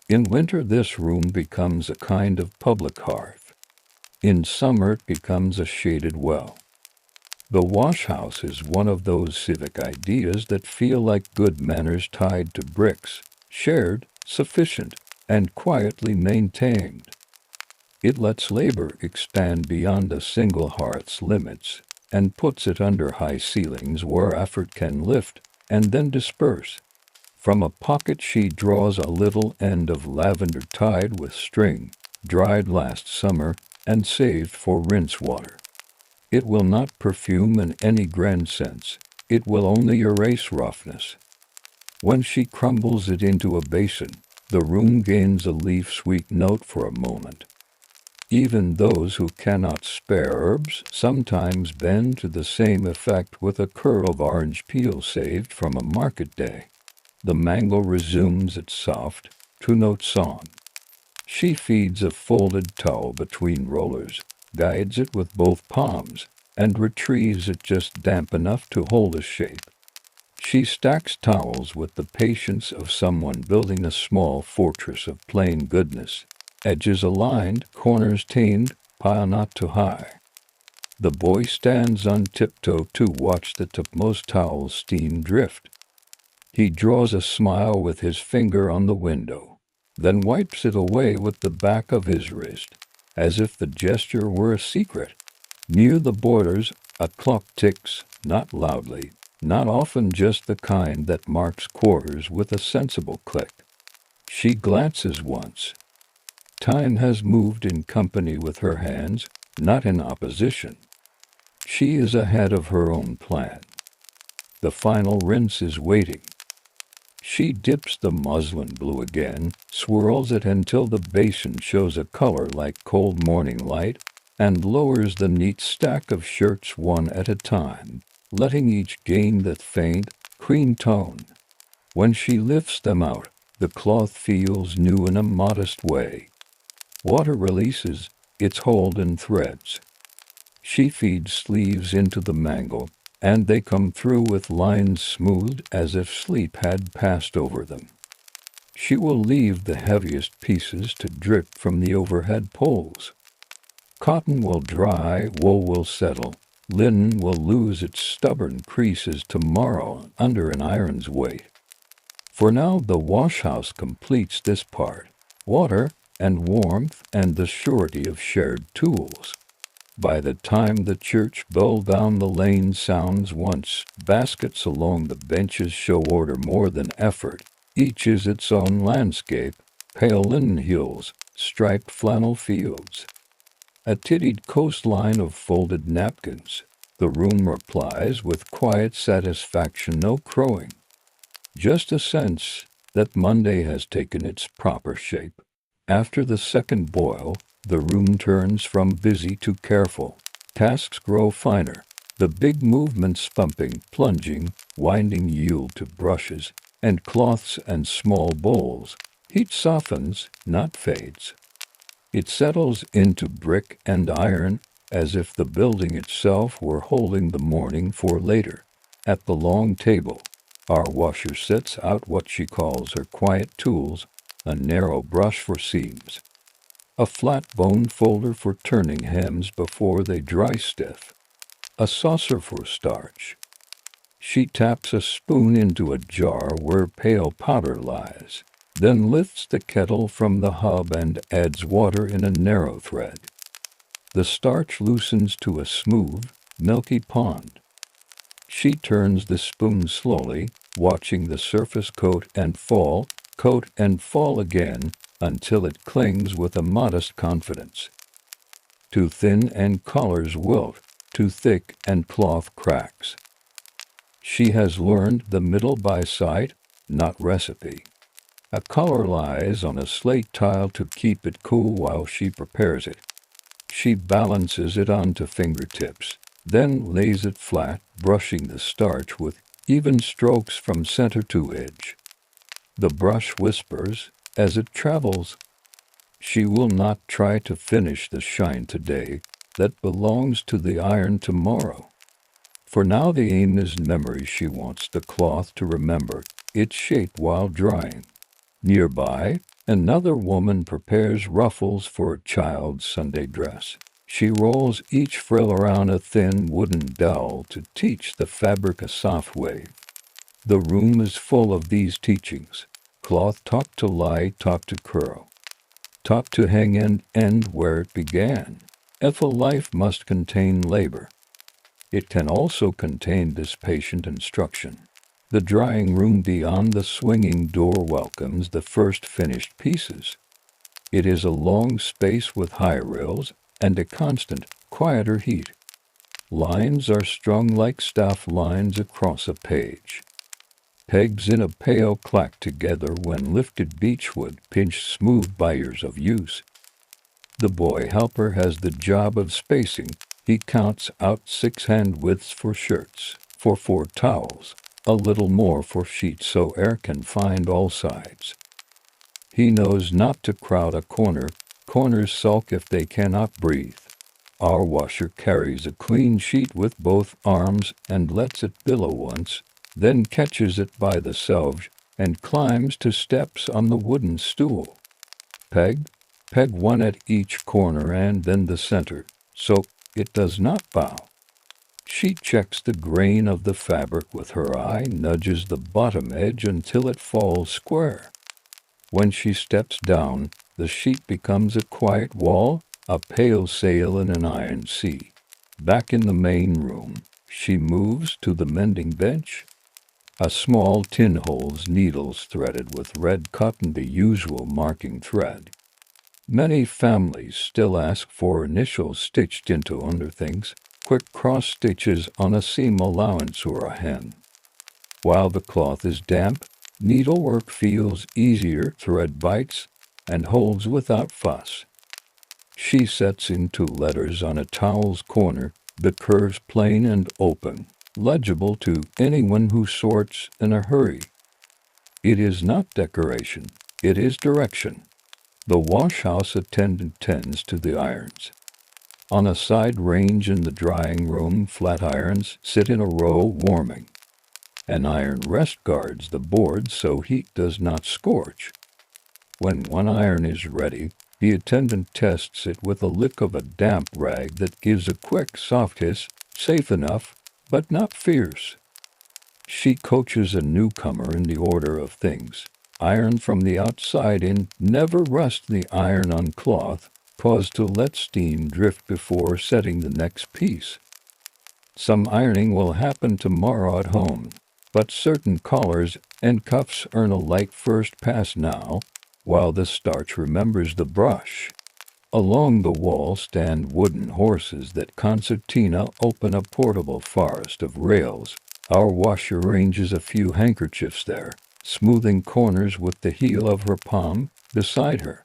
In winter this room becomes a kind of public hearth. In summer it becomes a shaded well. The washhouse is one of those civic ideas that feel like good manners tied to bricks, shared, sufficient, and quietly maintained. It lets labor expand beyond a single hearth's limits and puts it under high ceilings where effort can lift and then disperse. From a pocket she draws a little end of lavender tied with string, dried last summer and saved for rinse water. It will not perfume in any grand sense. It will only erase roughness. When she crumbles it into a basin, the room gains a leaf-sweet note for a moment. Even those who cannot spare herbs sometimes bend to the same effect with a curl of orange peel saved from a market day. The mango resumes its soft, two-note song. She feeds a folded towel between rollers, guides it with both palms, and retrieves it just damp enough to hold a shape. She stacks towels with the patience of someone building a small fortress of plain goodness. Edges aligned, corners tamed, pile not too high. The boy stands on tiptoe to watch the topmost towel's steam drift. He draws a smile with his finger on the window, then wipes it away with the back of his wrist, as if the gesture were a secret. Near the borders, a clock ticks, not loudly, not often, just the kind that marks quarters with a sensible click. She glances once. Time has moved in company with her hands, not in opposition. She is ahead of her own plan. The final rinse is waiting. She dips the muslin blue again, swirls it until the basin shows a color like cold morning light, and lowers the neat stack of shirts one at a time, letting each gain that faint, cream tone. When she lifts them out, the cloth feels new in a modest way. Water releases its hold in threads. She feeds sleeves into the mangle, and they come through with lines smooth as if sleep had passed over them. She will leave the heaviest pieces to drip from the overhead poles. Cotton will dry, wool will settle, linen will lose its stubborn creases tomorrow under an iron's weight. For now the washhouse completes this part, water and warmth and the surety of shared tools. By the time the church bell down the lane sounds once, baskets along the benches show order more than effort. Each is its own landscape, pale linen hills, striped flannel fields. A tittied coastline of folded napkins. The room replies with quiet satisfaction, no crowing, just a sense that Monday has taken its proper shape. After the second boil, the room turns from busy to careful. Tasks grow finer. The big movements, thumping, plunging, winding, yield to brushes and cloths and small bowls. Heat softens, not fades. It settles into brick and iron as if the building itself were holding the morning for later. At the long table, our washer sets out what she calls her quiet tools: a narrow brush for seams, a flat bone folder for turning hems before they dry stiff, a saucer for starch. She taps a spoon into a jar where pale powder lies, then lifts the kettle from the hob and adds water in a narrow thread. The starch loosens to a smooth, milky pond. She turns the spoon slowly, watching the surface coat and fall again, until it clings with a modest confidence. Too thin and collars wilt, too thick and cloth cracks. She has learned the middle by sight, not recipe. A collar lies on a slate tile to keep it cool while she prepares it. She balances it onto fingertips, then lays it flat, brushing the starch with even strokes from center to edge. The brush whispers as it travels. She will not try to finish the shine today that belongs to the iron tomorrow. For now the aim is memory. She wants the cloth to remember its shape while drying. Nearby, another woman prepares ruffles for a child's Sunday dress. She rolls each frill around a thin wooden dowel to teach the fabric a soft wave. The room is full of these teachings. Cloth taught to lie, taught to curl, taught to hang and end where it began. If a life must contain labor, it can also contain this patient instruction. The drying room beyond the swinging door welcomes the first finished pieces. It is a long space with high rails and a constant, quieter heat. Lines are strung like staff lines across a page. Pegs in a pail clack together when lifted, beechwood pinched smooth by years of use. The boy helper has the job of spacing. He counts out 6 hand widths for shirts, for 4 towels, a little more for sheets so air can find all sides. He knows not to crowd a corner. Corners sulk if they cannot breathe. Our washer carries a clean sheet with both arms and lets it billow once, then catches it by the selve and climbs to steps on the wooden stool. Peg one at each corner and then the center, so it does not bow. She checks the grain of the fabric with her eye, nudges the bottom edge until it falls square. When she steps down, the sheet becomes a quiet wall, a pale sail in an iron sea. Back in the main room, she moves to the mending bench. A small tin holds needles threaded with red cotton, the usual marking thread. Many families still ask for initials stitched into underthings, quick cross stitches on a seam allowance or a hem. While the cloth is damp, needlework feels easier, thread bites and holds without fuss. She sets in 2 letters on a towel's corner, the curves plain and open, legible to anyone who sorts in a hurry. It is not decoration, it is direction. The washhouse attendant tends to the irons. On a side range in the drying room, flat irons sit in a row warming. An iron rest guards the board so heat does not scorch. When one iron is ready, the attendant tests it with a lick of a damp rag that gives a quick, soft hiss, safe enough, but not fierce. She coaches a newcomer in the order of things. Iron from the outside in, never rust the iron on cloth, pause to let steam drift before setting the next piece. Some ironing will happen tomorrow at home, but certain collars and cuffs earn a light first pass now, while the starch remembers the brush. Along the wall stand wooden horses that concertina open a portable forest of rails. Our washer arranges a few handkerchiefs there, smoothing corners with the heel of her palm beside her.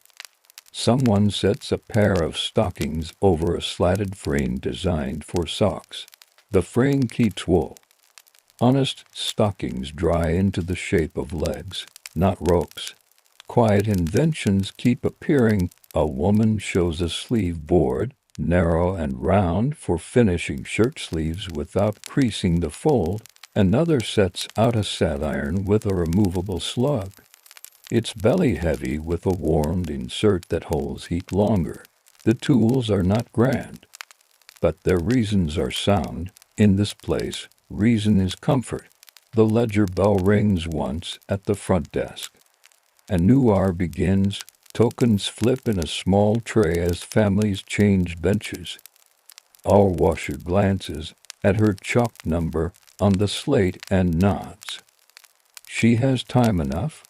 Someone sets a pair of stockings over a slatted frame designed for socks. The frame keeps wool. Honest stockings dry into the shape of legs, not ropes. Quiet inventions keep appearing. A woman shows a sleeve board, narrow and round for finishing shirt sleeves without creasing the fold. Another sets out a sad iron with a removable slug. It's belly-heavy with a warmed insert that holds heat longer. The tools are not grand, but their reasons are sound. In this place, reason is comfort. The ledger bell rings once at the front desk. A new hour begins. Tokens flip in a small tray as families change benches. Our washer glances at her chalked number on the slate and nods. She has time enough.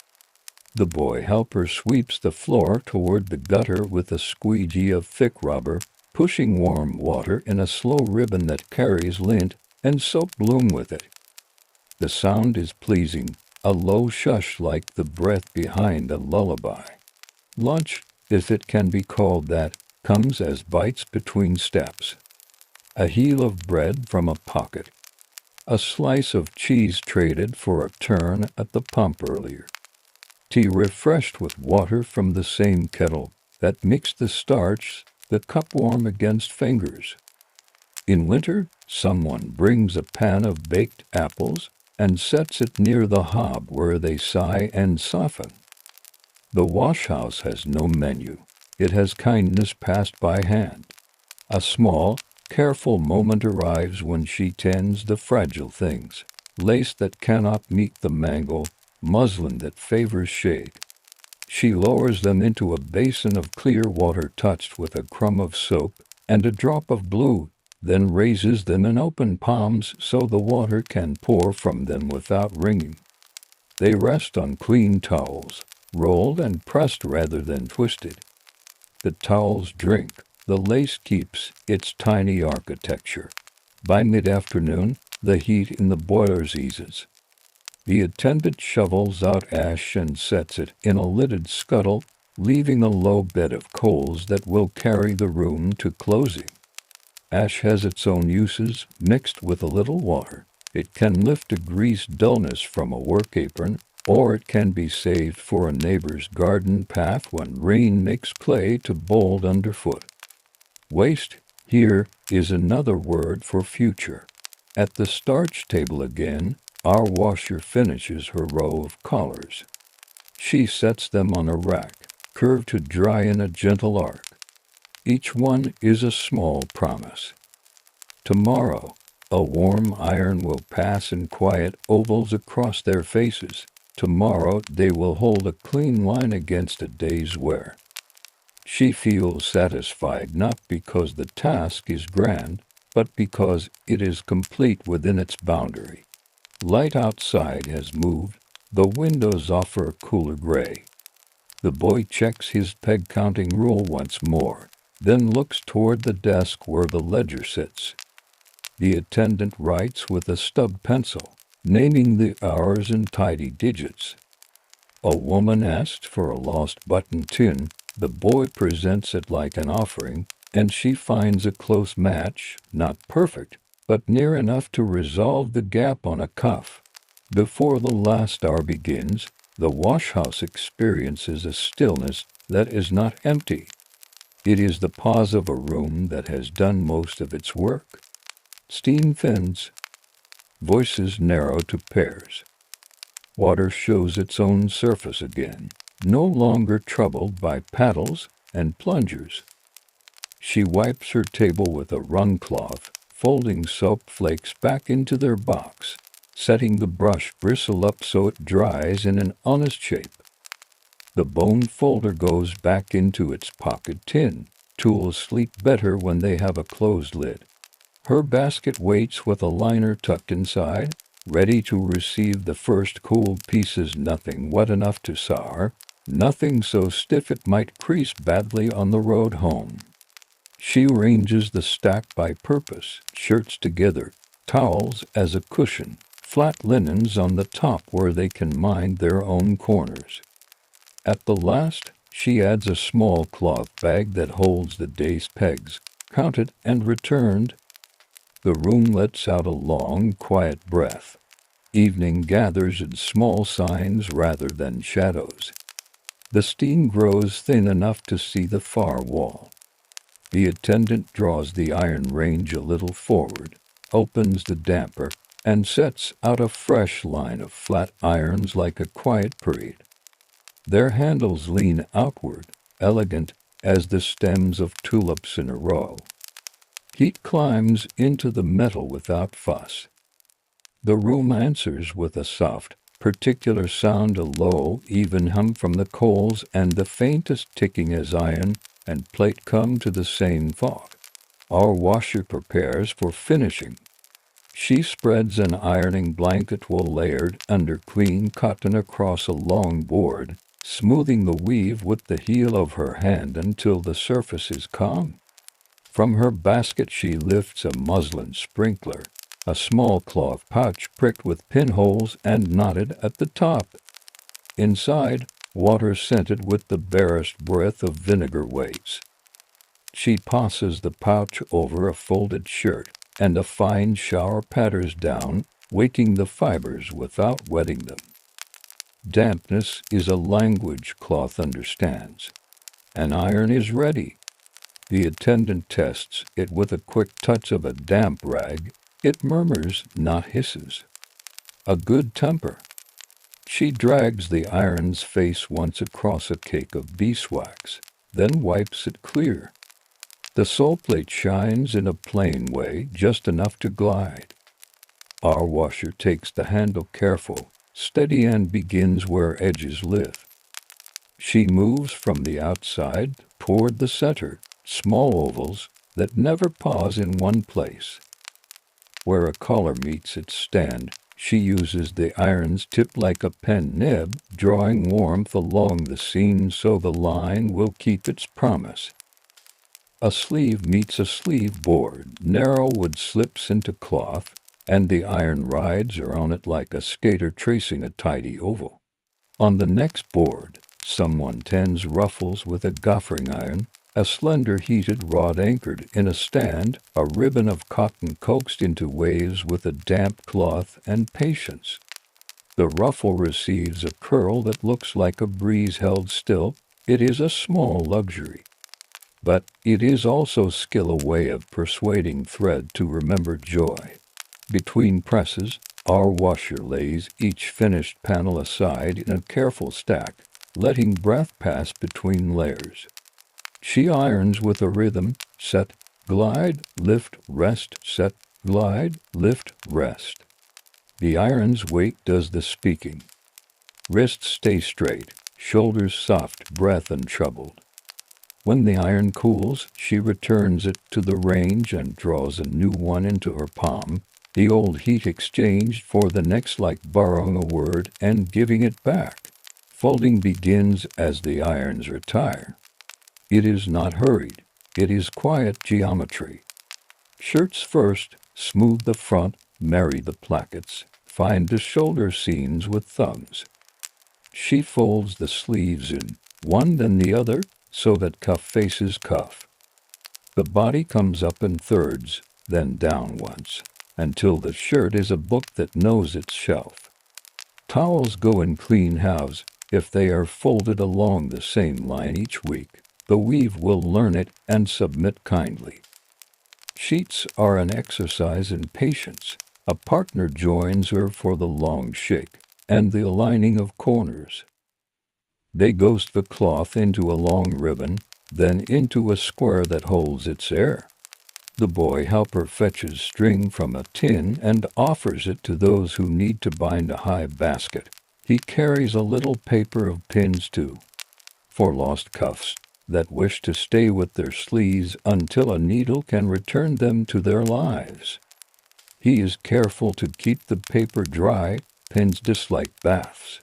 The boy helper sweeps the floor toward the gutter with a squeegee of thick rubber, pushing warm water in a slow ribbon that carries lint and soap bloom with it. The sound is pleasing, a low shush like the breath behind a lullaby. Lunch, if it can be called that, comes as bites between steps. A heel of bread from a pocket. A slice of cheese traded for a turn at the pump earlier. Tea refreshed with water from the same kettle that mixed the starch, the cup warm against fingers. In winter, someone brings a pan of baked apples and sets it near the hob where they sigh and soften. The washhouse has no menu. It has kindness passed by hand. A small, careful moment arrives when she tends the fragile things, lace that cannot meet the mangle, muslin that favors shade. She lowers them into a basin of clear water touched with a crumb of soap and a drop of blue, then raises them in open palms so the water can pour from them without wringing. They rest on clean towels, rolled and pressed rather than twisted. The towels drink. The lace keeps its tiny architecture. By mid-afternoon, the heat in the boilers eases. The attendant shovels out ash and sets it in a lidded scuttle, leaving a low bed of coals that will carry the room to closing. Ash has its own uses, mixed with a little water. It can lift a greased dullness from a work apron, or it can be saved for a neighbor's garden path when rain makes clay to bold underfoot. Waste, here, is another word for future. At the starch table again, our washer finishes her row of collars. She sets them on a rack, curved to dry in a gentle arc. Each one is a small promise. Tomorrow, a warm iron will pass in quiet ovals across their faces. Tomorrow they will hold a clean line against a day's wear. She feels satisfied not because the task is grand, but because it is complete within its boundary. Light outside has moved. The windows offer a cooler gray. The boy checks his peg-counting rule once more, then looks toward the desk where the ledger sits. The attendant writes with a stub pencil, naming the hours in tidy digits. A woman asks for a lost button tin. The boy presents it like an offering, and she finds a close match, not perfect, but near enough to resolve the gap on a cuff. Before the last hour begins, the washhouse experiences a stillness that is not empty. It is the pause of a room that has done most of its work. Steam thins. Voices narrow to pairs. Water shows its own surface again, no longer troubled by paddles and plungers. She wipes her table with a wrung cloth, folding soap flakes back into their box, setting the brush bristle up so it dries in an honest shape. The bone folder goes back into its pocket tin. Tools sleep better when they have a closed lid. Her basket waits with a liner tucked inside, ready to receive the first cool pieces, nothing wet enough to sour, nothing so stiff it might crease badly on the road home. She arranges the stack by purpose, shirts together, towels as a cushion, flat linens on the top where they can mind their own corners. At the last, she adds a small cloth bag that holds the day's pegs, counted and returned. The room lets out a long, quiet breath. Evening gathers in small signs rather than shadows. The steam grows thin enough to see the far wall. The attendant draws the iron range a little forward, opens the damper, and sets out a fresh line of flat irons like a quiet parade. Their handles lean outward, elegant as the stems of tulips in a row. Heat climbs into the metal without fuss. The room answers with a soft, particular sound, a low, even hum from the coals, and the faintest ticking as iron and plate come to the same thought. Our washer prepares for finishing. She spreads an ironing blanket wool layered under clean cotton across a long board, smoothing the weave with the heel of her hand until the surface is calm. From her basket she lifts a muslin sprinkler, a small cloth pouch pricked with pinholes and knotted at the top. Inside, water scented with the barest breath of vinegar waits. She passes the pouch over a folded shirt, and a fine shower patters down, waking the fibers without wetting them. Dampness is a language cloth understands. An iron is ready. The attendant tests it with a quick touch of a damp rag. It murmurs, not hisses. A good temper. She drags the iron's face once across a cake of beeswax, then wipes it clear. The sole plate shines in a plain way, just enough to glide. Our washer takes the handle careful, steady, and begins where edges live. She moves from the outside toward the center, small ovals that never pause in one place. Where a collar meets its stand, she uses the iron's tip like a pen nib, drawing warmth along the seam so the line will keep its promise. A sleeve meets a sleeve board, narrow wood slips into cloth, and the iron rides are on it like a skater tracing a tidy oval. On the next board, someone tends ruffles with a goffering iron, a slender heated rod anchored in a stand, a ribbon of cotton coaxed into waves with a damp cloth and patience. The ruffle receives a curl that looks like a breeze held still. It is a small luxury. But it is also skill, a way of persuading thread to remember joy. Between presses, our washer lays each finished panel aside in a careful stack, letting breath pass between layers. She irons with a rhythm: set, glide, lift, rest, set, glide, lift, rest. The iron's weight does the speaking. Wrists stay straight, shoulders soft, breath untroubled. When the iron cools, she returns it to the range and draws a new one into her palm, the old heat exchanged for the next, like borrowing a word and giving it back. Folding begins as the irons retire. It is not hurried. It is quiet geometry. Shirts first, smooth the front, marry the plackets, find the shoulder seams with thumbs. She folds the sleeves in, one then the other, so that cuff faces cuff. The body comes up in thirds, then down once, until the shirt is a book that knows its shelf. Towels go in clean halves. If they are folded along the same line each week, the weave will learn it and submit kindly. Sheets are an exercise in patience. A partner joins her for the long shake and the aligning of corners. They ghost the cloth into a long ribbon, then into a square that holds its air. The boy helper fetches string from a tin and offers it to those who need to bind a high basket. He carries a little paper of pins too, for lost cuffs that wish to stay with their sleeves until a needle can return them to their lives. He is careful to keep the paper dry. Pins dislike baths.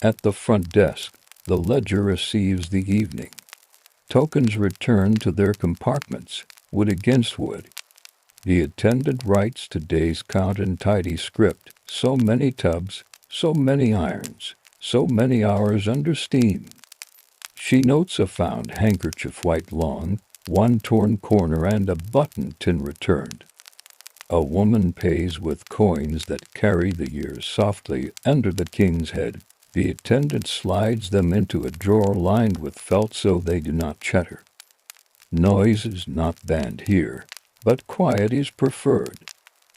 At the front desk, The ledger receives the evening. Tokens return to their compartments, wood against wood. The attendant writes today's count in tidy script, so many tubs, so many irons, so many hours under steam. She notes a found handkerchief white lawn, one torn corner and a button tin returned. A woman pays with coins that carry the years softly under the king's head. The attendant slides them into a drawer lined with felt so they do not chatter. Noise is not banned here, but quiet is preferred.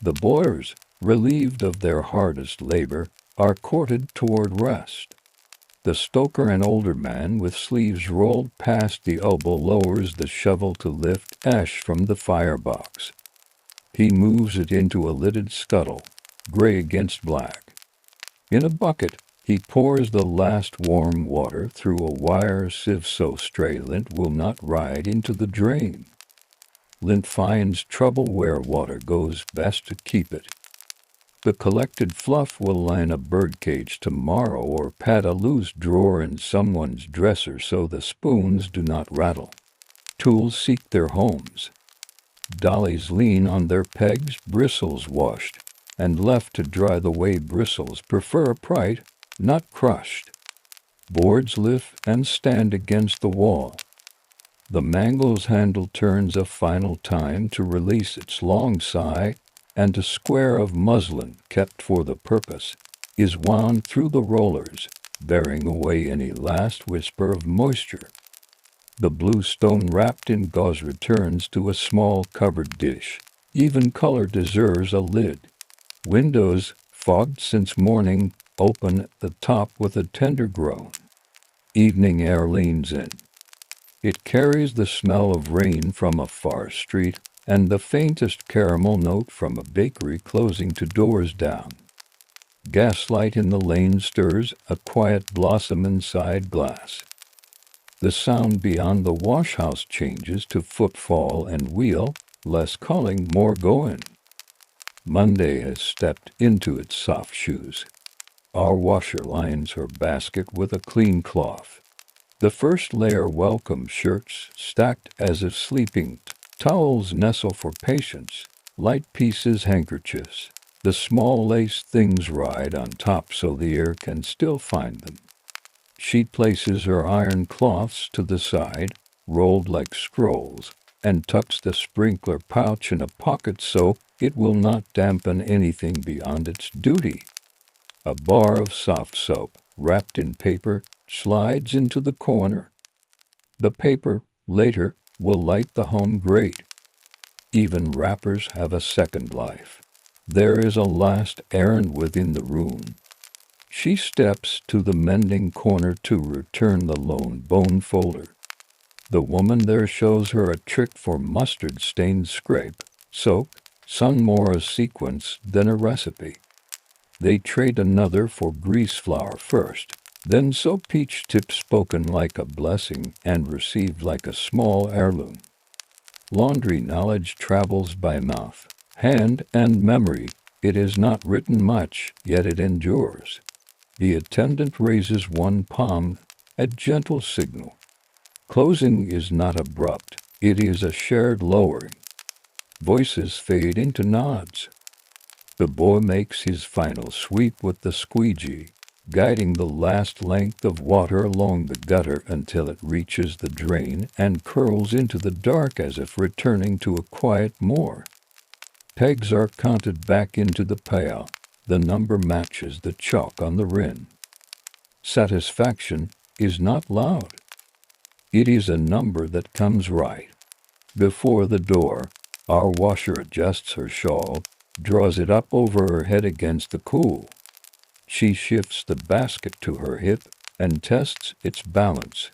The boyars, relieved of their hardest labor, are courted toward rest. The stoker, an older man with sleeves rolled past the elbow, lowers the shovel to lift ash from the firebox. He moves it into a lidded scuttle, gray against black. In a bucket, he pours the last warm water through a wire sieve so stray lint will not ride into the drain. Lint finds trouble where water goes best to keep it. The collected fluff will line a birdcage tomorrow or pad a loose drawer in someone's dresser so the spoons do not rattle. Tools seek their homes. Dollies lean on their pegs, bristles washed, and left to dry the way bristles prefer upright, not crushed. Boards lift and stand against the wall. The mangle's handle turns a final time to release its long sigh, and a square of muslin, kept for the purpose, is wound through the rollers, bearing away any last whisper of moisture. The blue stone wrapped in gauze returns to a small covered dish. Even color deserves a lid. Windows, fogged since morning, open at the top with a tender groan. Evening air leans in. It carries the smell of rain from a far street, and the faintest caramel note from a bakery closing to doors down. Gaslight in the lane stirs a quiet blossom inside glass. The sound beyond the washhouse changes to footfall and wheel, less calling, more going. Monday has stepped into its soft shoes. Our washer lines her basket with a clean cloth. The first layer welcomes shirts stacked as if sleeping. Towels nestle for patience, light pieces handkerchiefs. The small lace things ride on top so the air can still find them. She places her iron cloths to the side, rolled like scrolls, and tucks the sprinkler pouch in a pocket so it will not dampen anything beyond its duty. A bar of soft soap, wrapped in paper, slides into the corner. The paper, later, will light the home grate. Even wrappers have a second life. There is a last errand within the room. She steps to the mending corner to return the lone bone folder. The woman there shows her a trick for mustard-stained scrape, soak, some more a sequence than a recipe. They trade another for grease flour first, then soap peach tip spoken like a blessing and received like a small heirloom. Laundry knowledge travels by mouth, hand, and memory. It is not written much, yet it endures. The attendant raises one palm, a gentle signal. Closing is not abrupt, it is a shared lowering. Voices fade into nods. The boy makes his final sweep with the squeegee, guiding the last length of water along the gutter until it reaches the drain and curls into the dark as if returning to a quiet moor. Pegs are counted back into the pail. The number matches the chalk on the rim. Satisfaction is not loud. It is a number that comes right. Before the door, our washer adjusts her shawl, draws it up over her head against the cool. She shifts the basket to her hip and tests its balance.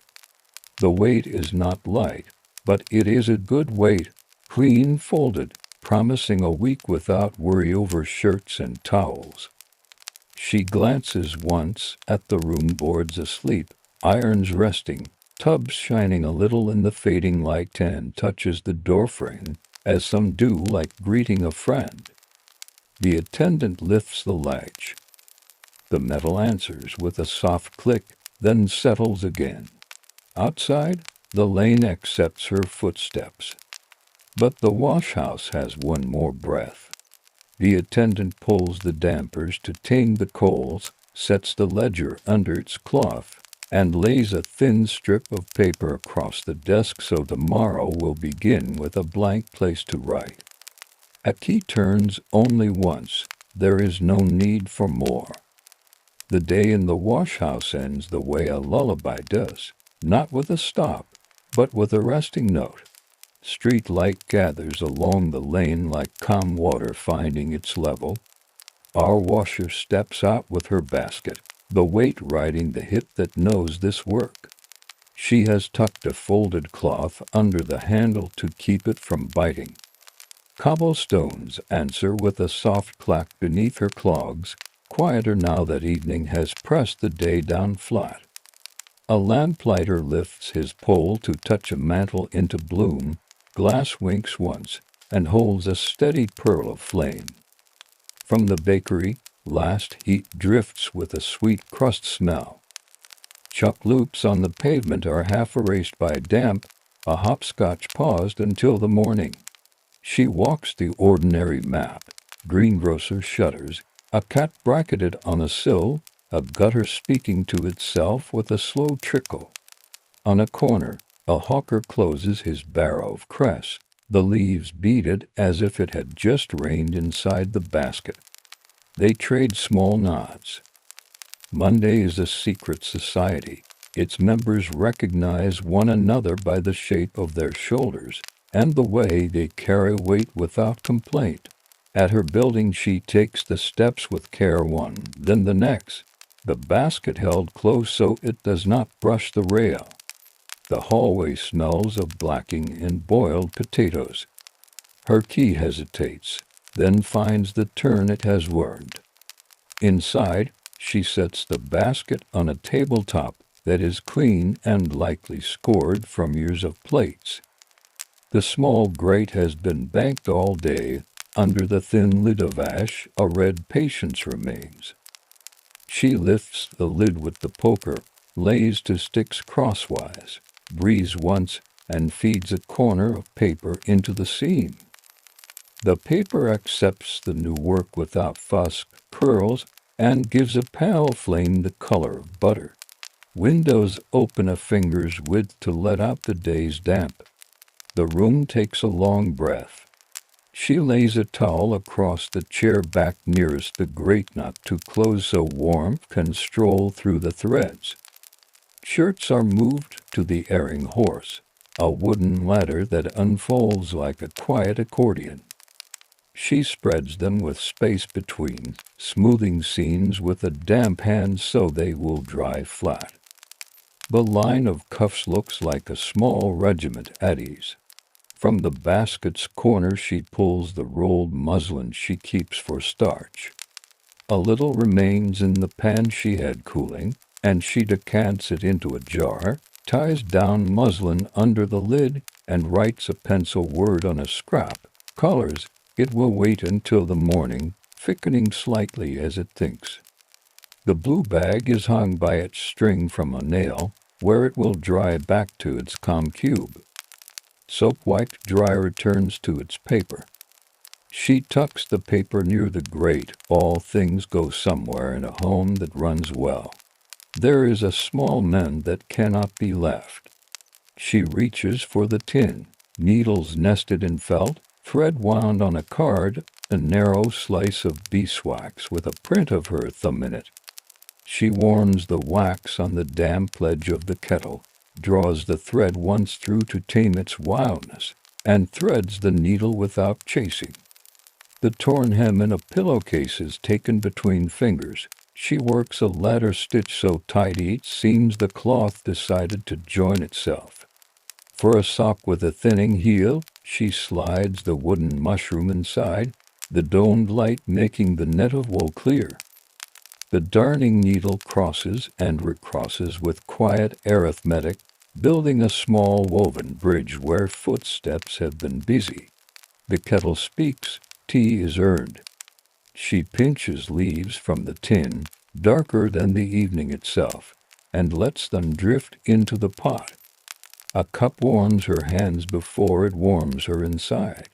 The weight is not light, but it is a good weight, clean folded, promising a week without worry over shirts and towels. She glances once at the room boards asleep, irons resting, tubs shining a little in the fading light, and touches the doorframe, as some do like greeting a friend. The attendant lifts the latch. The metal answers with a soft click, then settles again. Outside, the lane accepts her footsteps. But the washhouse has one more breath. The attendant pulls the dampers to tame the coals, sets the ledger under its cloth, and lays a thin strip of paper across the desk so tomorrow will begin with a blank place to write. A key turns only once. There is no need for more. The day in the washhouse ends the way a lullaby does, not with a stop, but with a resting note. Street light gathers along the lane like calm water finding its level. Our washer steps out with her basket, the weight riding the hip that knows this work. She has tucked a folded cloth under the handle to keep it from biting. Cobblestones answer with a soft clack beneath her clogs, quieter now that evening has pressed the day down flat. A lamplighter lifts his pole to touch a mantle into bloom. Glass winks once and holds a steady pearl of flame. From the bakery, last heat drifts with a sweet crust smell. Chalk loops on the pavement are half erased by damp. A hopscotch paused until the morning. She walks the ordinary map. Greengrocer shutters, a cat bracketed on a sill, a gutter speaking to itself with a slow trickle. On a corner, a hawker closes his barrow of cress, the leaves beaded as if it had just rained inside the basket. They trade small nods. Monday is a secret society. Its members recognize one another by the shape of their shoulders and the way they carry weight without complaint. At her building she takes the steps with care one, then the next, the basket held close so it does not brush the rail. The hallway smells of blacking and boiled potatoes. Her key hesitates, then finds the turn it has learned. Inside, she sets the basket on a tabletop that is clean and likely scored from years of plates. The small grate has been banked all day. Under the thin lid of ash, a red patience remains. She lifts the lid with the poker, lays two sticks crosswise, breathes once, and feeds a corner of paper into the seam. The paper accepts the new work without fuss, curls, and gives a pale flame the color of butter. Windows open a finger's width to let out the day's damp. The room takes a long breath. She lays a towel across the chair back nearest the grate not too close so warmth can stroll through the threads. Shirts are moved to the erring horse, a wooden ladder that unfolds like a quiet accordion. She spreads them with space between, smoothing seams with a damp hand so they will dry flat. The line of cuffs looks like a small regiment at ease. From the basket's corner she pulls the rolled muslin she keeps for starch. A little remains in the pan she had cooling, and she decants it into a jar, ties down muslin under the lid, and writes a pencil word on a scrap. Colors, it will wait until the morning, thickening slightly as it thinks. The blue bag is hung by its string from a nail, where it will dry back to its calm cube. Soap-wiped dry returns to its paper. She tucks the paper near the grate. All things go somewhere in a home that runs well. There is a small mend that cannot be left. She reaches for the tin, needles nested in felt, thread wound on a card, a narrow slice of beeswax with a print of her thumb in it. She warms the wax on the damp ledge of the kettle, draws the thread once through to tame its wildness, and threads the needle without chasing. The torn hem in a pillowcase is taken between fingers. She works a ladder stitch so tidy it seems the cloth decided to join itself. For a sock with a thinning heel, she slides the wooden mushroom inside, the domed light making the net of wool clear. The darning needle crosses and recrosses with quiet arithmetic, building a small woven bridge where footsteps have been busy. The kettle speaks, tea is earned. She pinches leaves from the tin, darker than the evening itself, and lets them drift into the pot. A cup warms her hands before it warms her inside.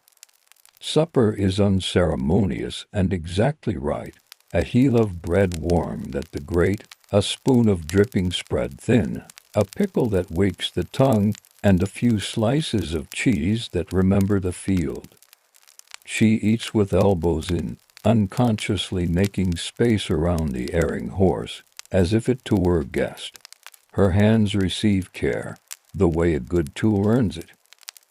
Supper is unceremonious and exactly right. A heel of bread warmed at the grate, a spoon of dripping spread thin, a pickle that wakes the tongue, and a few slices of cheese that remember the field. She eats with elbows in, unconsciously making space around the erring horse, as if it too were a guest. Her hands receive care, the way a good tool earns it.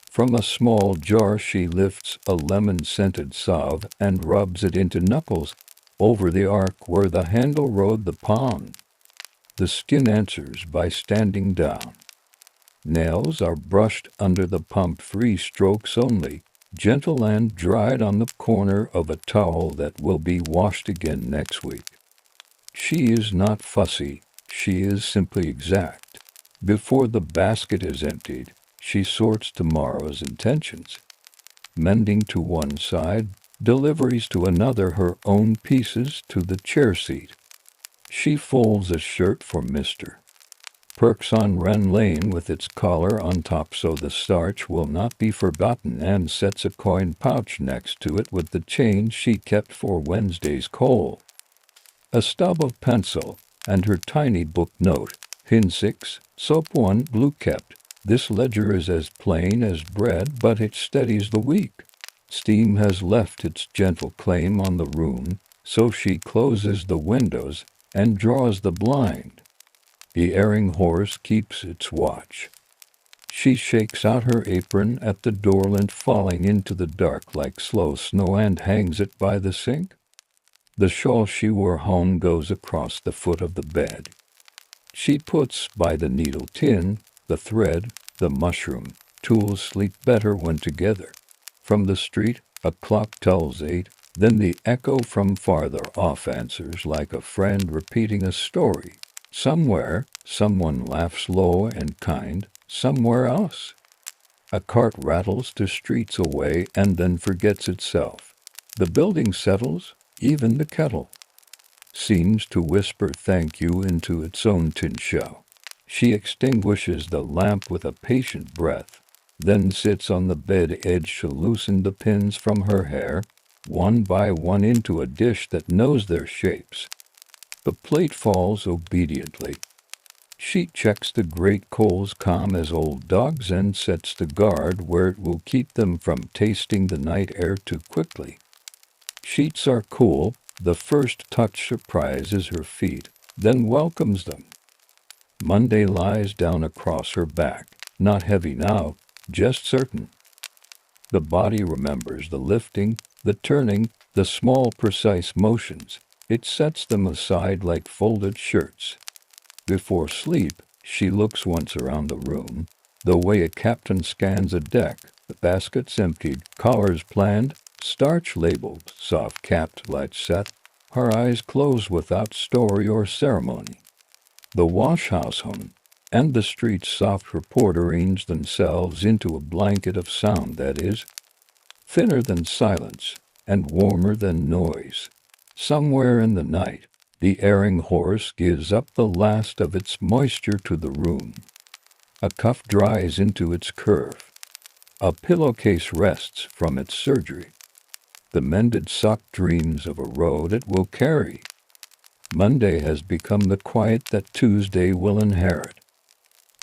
From a small jar she lifts a lemon-scented salve and rubs it into knuckles, over the arc where the handle rode the palm. The skin answers by standing down. Nails are brushed under the pump-free strokes only, gentle and dried on the corner of a towel that will be washed again next week. She is not fussy, she is simply exact. Before the basket is emptied, she sorts tomorrow's intentions. Mending to one side, deliveries to another her own pieces to the chair seat. She folds a shirt for Mr. Perks on Wren Lane with its collar on top so the starch will not be forgotten, and sets a coin pouch next to it with the change she kept for Wednesday's coal. A stub of pencil, and her tiny book note, pin 6, soap 1, blue kept. This ledger is as plain as bread, but it steadies the week. Steam has left its gentle claim on the room, so she closes the windows and draws the blind. The erring horse keeps its watch. She shakes out her apron at the door lint falling into the dark like slow snow and hangs it by the sink. The shawl she wore home goes across the foot of the bed. She puts by the needle tin, the thread, the mushroom. Tools sleep better when together. From the street, a clock tells 8, then the echo from farther off answers like a friend repeating a story. Somewhere, someone laughs low and kind, somewhere else. A cart rattles 2 streets away and then forgets itself. The building settles, even the kettle seems to whisper thank you into its own tin shell. She extinguishes the lamp with a patient breath, then sits on the bed edge to loosen the pins from her hair, one by one into a dish that knows their shapes. The plate falls obediently. She checks the great coals calm as old dogs and sets the guard where it will keep them from tasting the night air too quickly. Sheets are cool. The first touch surprises her feet, then welcomes them. Monday lies down across her back, not heavy now, just certain. The body remembers the lifting, the turning, the small precise motions. It sets them aside like folded shirts. Before sleep, she looks once around the room, the way a captain scans a deck, the baskets emptied, collars planned, starch labeled, soft-capped lights set, her eyes close without story or ceremony. The washhouse hum, and the street's soft report arrange themselves into a blanket of sound that is thinner than silence and warmer than noise. Somewhere in the night, the erring horse gives up the last of its moisture to the room. A cuff dries into its curve. A pillowcase rests from its surgery. The mended sock dreams of a road it will carry. Monday has become the quiet that Tuesday will inherit.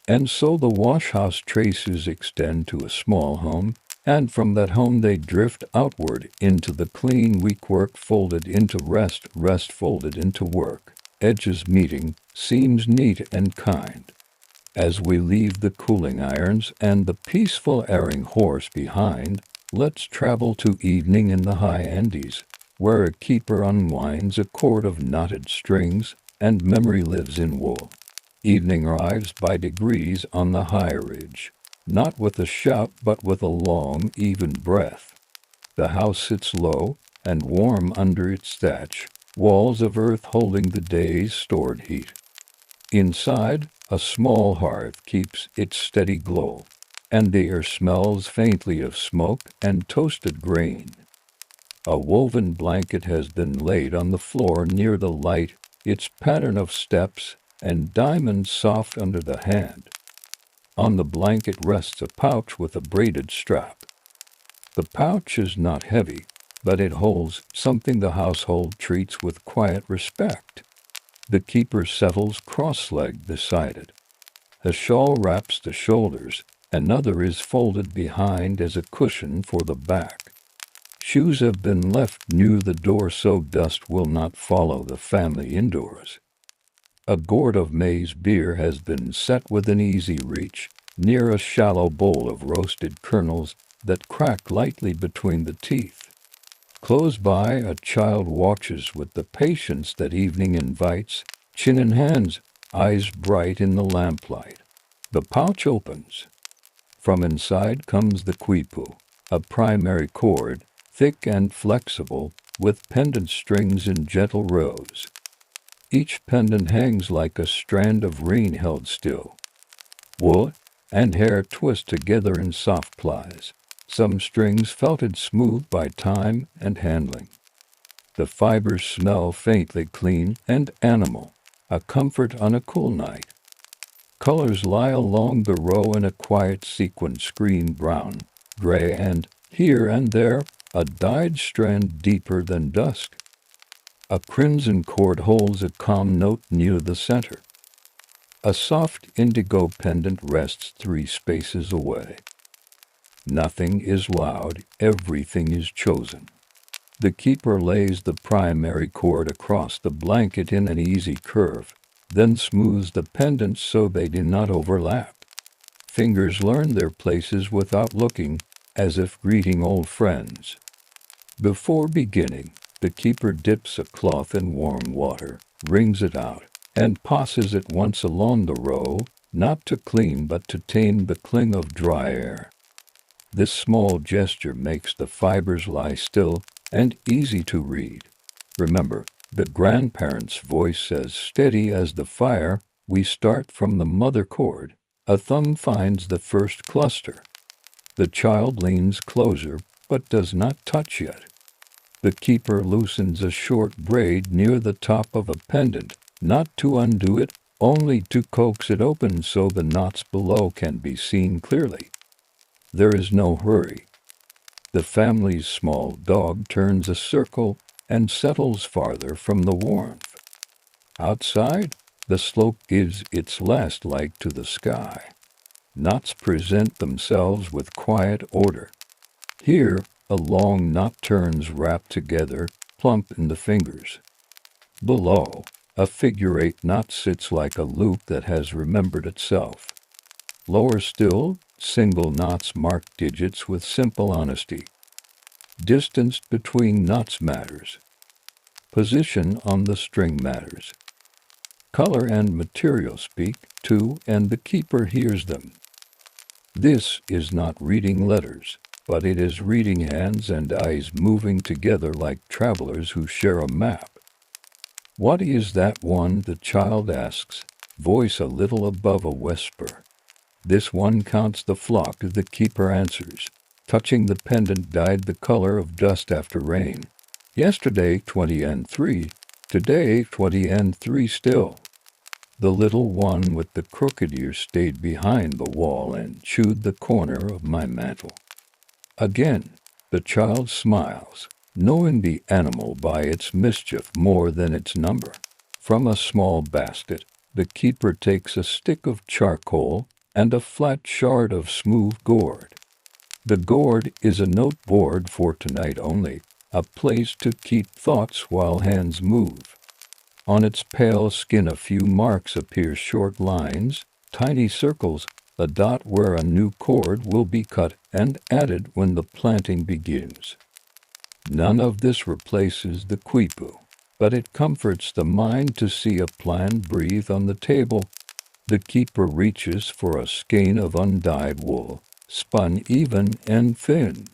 And so the washhouse traces extend to a small home, and from that home they drift outward into the clean week, work folded into rest, rest folded into work, edges meeting, seams neat and kind. As we leave the cooling irons and the peaceful erring horse behind, let's travel to evening in the high Andes, where a keeper unwinds a cord of knotted strings, and memory lives in wool. Evening arrives by degrees on the high ridge, not with a shout but with a long, even breath. The house sits low and warm under its thatch, walls of earth holding the day's stored heat. Inside, a small hearth keeps its steady glow, and the air smells faintly of smoke and toasted grain. A woven blanket has been laid on the floor near the light, its pattern of steps and diamonds soft under the hand. On the blanket rests a pouch with a braided strap. The pouch is not heavy, but it holds something the household treats with quiet respect. The keeper settles cross-legged beside it. A shawl wraps the shoulders, another is folded behind as a cushion for the back. Shoes have been left near the door so dust will not follow the family indoors. A gourd of maize beer has been set within easy reach, near a shallow bowl of roasted kernels that crack lightly between the teeth. Close by, a child watches with the patience that evening invites, chin in hands, eyes bright in the lamplight. The pouch opens. From inside comes the quipu, a primary cord, thick and flexible, with pendant strings in gentle rows. Each pendant hangs like a strand of rain held still. Wool and hair twist together in soft plies, some strings felted smooth by time and handling. The fibers smell faintly clean and animal, a comfort on a cool night. Colors lie along the row in a quiet sequin screen, brown, gray, and, here and there, a dyed strand deeper than dusk. A crimson cord holds a calm note near the center. A soft indigo pendant rests 3 spaces away. Nothing is loud, everything is chosen. The keeper lays the primary cord across the blanket in an easy curve, then smooths the pendants so they do not overlap. Fingers learn their places without looking, as if greeting old friends. Before beginning, the keeper dips a cloth in warm water, wrings it out, and passes it once along the row, not to clean but to tame the cling of dry air. This small gesture makes the fibers lie still and easy to read. Remember, the grandparent's voice as steady as the fire. We start from the mother cord. A thumb finds the first cluster. The child leans closer, but does not touch yet. The keeper loosens a short braid near the top of a pendant, not to undo it, only to coax it open so the knots below can be seen clearly. There is no hurry. The family's small dog turns a circle and settles farther from the warmth. Outside, the slope gives its last light to the sky. Knots present themselves with quiet order. Here, a long knot turns wrapped together, plump in the fingers. Below, a figure-8 knot sits like a loop that has remembered itself. Lower still, single knots mark digits with simple honesty. Distance between knots matters. Position on the string matters. Color and material speak, too, and the keeper hears them. This is not reading letters, but it is reading hands and eyes moving together like travelers who share a map. What is that one? The child asks, voice a little above a whisper. This one counts the flock, the keeper answers, touching the pendant dyed the color of dust after rain. Yesterday 20 and 3, today 20 and 3 still. The little one with the crooked ear stayed behind the wall and chewed the corner of my mantle. Again, the child smiles, knowing the animal by its mischief more than its number. From a small basket, the keeper takes a stick of charcoal and a flat shard of smooth gourd. The gourd is a note board for tonight only, a place to keep thoughts while hands move. On its pale skin a few marks appear, short lines, tiny circles, a dot where a new cord will be cut and added when the planting begins. None of this replaces the quipu, but it comforts the mind to see a plan breathe on the table. The keeper reaches for a skein of undyed wool, spun even and thin.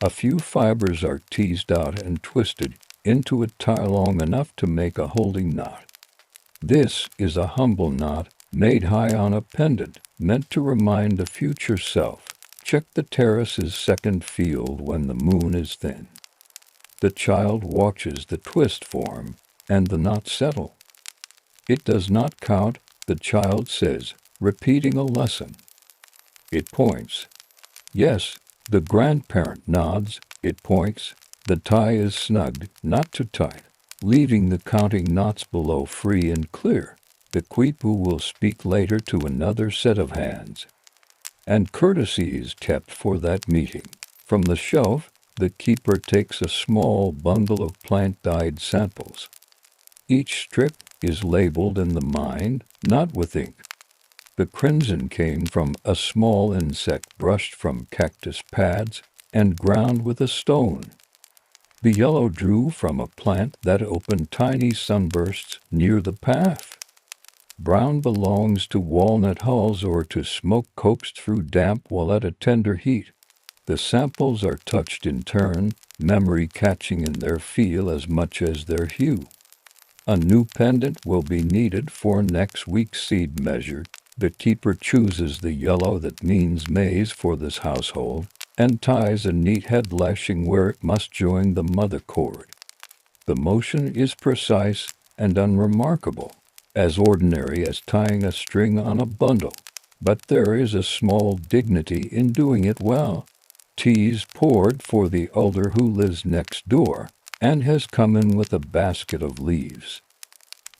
A few fibers are teased out and twisted into a tie long enough to make a holding knot. This is a humble knot made high on a pendant, meant to remind a future self. Check the terrace's second field when the moon is thin. The child watches the twist form and the knot settle. It does not count, the child says, repeating a lesson. It points. Yes, the grandparent nods. It points. The tie is snugged, not too tight, leaving the counting knots below free and clear. The Quipu will speak later to another set of hands. And courtesy is kept for that meeting. From the shelf, the keeper takes a small bundle of plant-dyed samples. Each strip is labeled in the mind, not with ink. The crimson came from a small insect brushed from cactus pads and ground with a stone. The yellow drew from a plant that opened tiny sunbursts near the path. Brown belongs to walnut hulls or to smoke coaxed through damp while at a tender heat. The samples are touched in turn, memory catching in their feel as much as their hue. A new pendant will be needed for next week's seed measure. The keeper chooses the yellow that means maize for this household and ties a neat head lashing where it must join the mother cord. The motion is precise and unremarkable, as ordinary as tying a string on a bundle, but there is a small dignity in doing it well. Tea is poured for the elder who lives next door and has come in with a basket of leaves.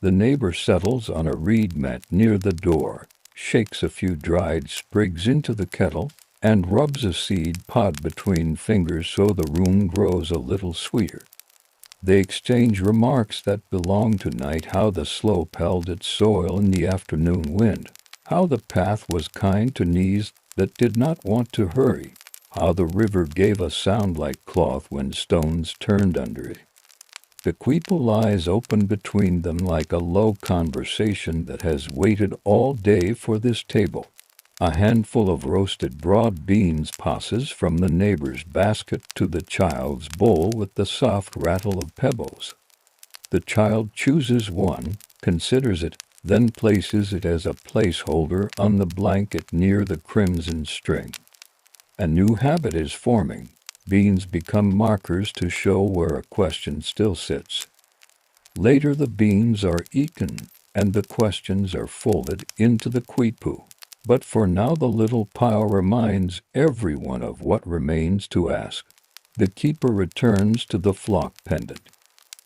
The neighbor settles on a reed mat near the door, shakes a few dried sprigs into the kettle, and rubs a seed pod between fingers so the room grows a little sweeter. They exchange remarks that belong to night, how the slope held its soil in the afternoon wind, how the path was kind to knees that did not want to hurry, how the river gave a sound like cloth when stones turned under it. The Quipu lies open between them like a low conversation that has waited all day for this table. A handful of roasted broad beans passes from the neighbor's basket to the child's bowl with the soft rattle of pebbles. The child chooses one, considers it, then places it as a placeholder on the blanket near the crimson string. A new habit is forming. Beans become markers to show where a question still sits. Later the beans are eaten, and the questions are folded into the Quipu. But for now the little pile reminds everyone of what remains to ask. The keeper returns to the flock pendant.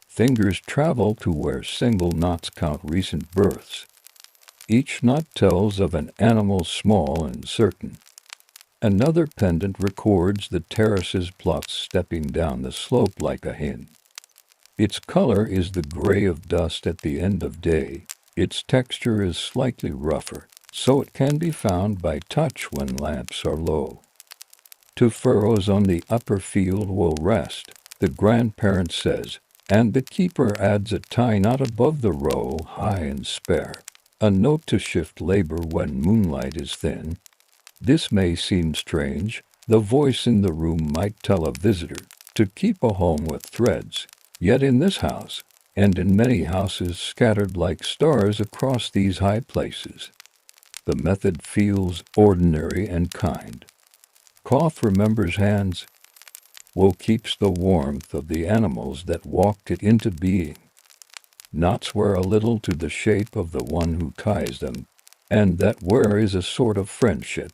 Fingers travel to where single knots count recent births. Each knot tells of an animal small and certain. Another pendant records the terrace's plots stepping down the slope like a hen. Its color is the gray of dust at the end of day. Its texture is slightly rougher, so it can be found by touch when lamps are low. 2 furrows on the upper field will rest, the grandparent says, and the keeper adds a tie knot above the row, high and spare, a note to shift labor when moonlight is thin. This may seem strange. The voice in the room might tell a visitor to keep a home with threads, yet in this house, and in many houses scattered like stars across these high places, the method feels ordinary and kind. Cloth remembers hands. Woe keeps the warmth of the animals that walked it into being. Knots wear a little to the shape of the one who ties them, and that wear is a sort of friendship.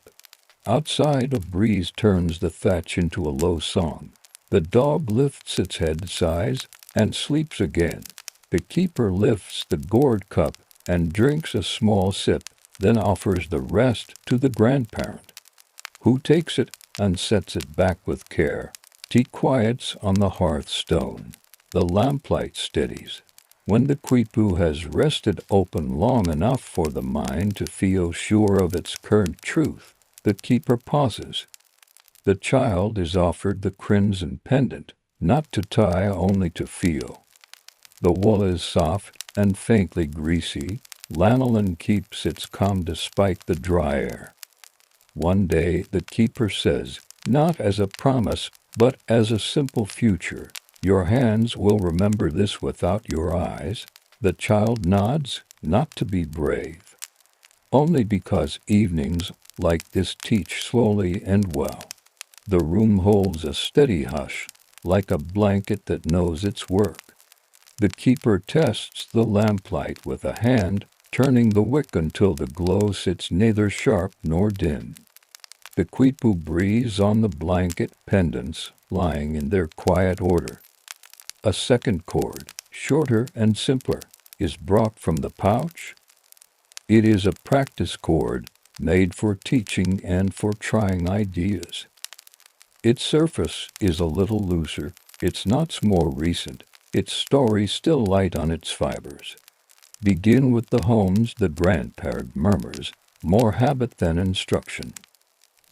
Outside, a breeze turns the thatch into a low song. The dog lifts its head, sighs, and sleeps again. The keeper lifts the gourd cup and drinks a small sip, then offers the rest to the grandparent, who takes it and sets it back with care. Tea quiets on the hearthstone. The lamplight steadies. When the Quipu has rested open long enough for the mind to feel sure of its current truth, the keeper pauses. The child is offered the crimson pendant, not to tie, only to feel. The wool is soft and faintly greasy. Lanolin keeps its calm despite the dry air. One day, the keeper says, not as a promise, but as a simple future, your hands will remember this without your eyes. The child nods, not to be brave, only because evenings like this teach slowly and well. The room holds a steady hush, like a blanket that knows its work. The keeper tests the lamplight with a hand, turning the wick until the glow sits neither sharp nor dim. The Quipu breathes on the blanket pendants, lying in their quiet order. A second cord, shorter and simpler, is brought from the pouch. It is a practice cord, made for teaching and for trying ideas. Its surface is a little looser, its knots more recent, its story still light on its fibers. Begin with the homes, the grandparent murmurs, more habit than instruction.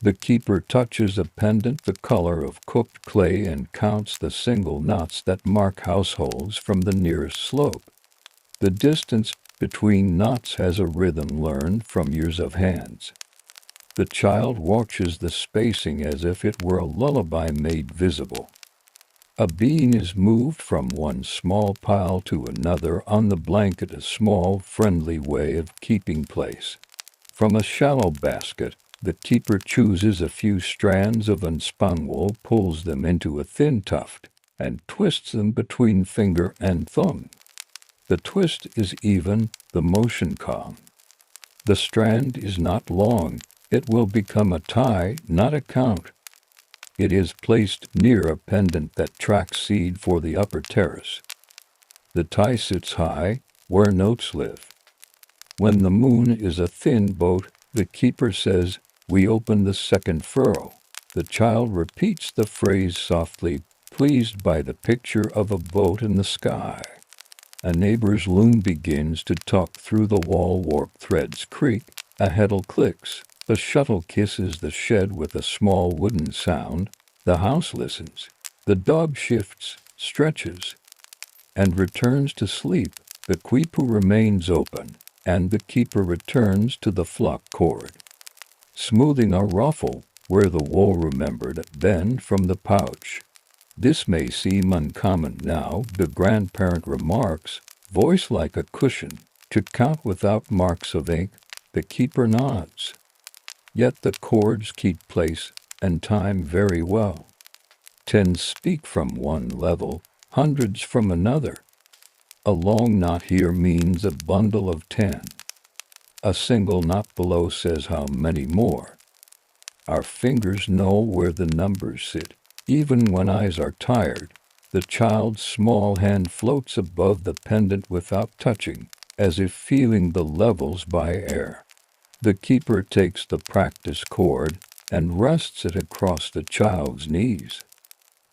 The keeper touches a pendant the color of cooked clay and counts the single knots that mark households from the nearest slope. The distance between knots has a rhythm learned from years of hands. The child watches the spacing as if it were a lullaby made visible. A bean is moved from one small pile to another on the blanket, a small, friendly way of keeping place. From a shallow basket, the keeper chooses a few strands of unspun wool, pulls them into a thin tuft, and twists them between finger and thumb. The twist is even, the motion calm. The strand is not long. It will become a tie, not a count. It is placed near a pendant that tracks seed for the upper terrace. The tie sits high, where notes live. When the moon is a thin boat, the keeper says, "We open the second furrow." The child repeats the phrase softly, pleased by the picture of a boat in the sky. A neighbor's loom begins to talk through the wall, warp threads creak, a heddle clicks. The shuttle kisses the shed with a small wooden sound. The house listens. The dog shifts, stretches, and returns to sleep. The Quipu remains open, and the keeper returns to the flock cord, smoothing a ruffle where the wool remembered bend from the pouch. This may seem uncommon now, the grandparent remarks, voice like a cushion, to count without marks of ink. The keeper nods. Yet the cords keep place and time very well. 10 speak from one level, hundreds from another. A long knot here means a bundle of 10. A single knot below says how many more. Our fingers know where the numbers sit. Even when eyes are tired, the child's small hand floats above the pendant without touching, as if feeling the levels by air. The keeper takes the practice cord and rests it across the child's knees.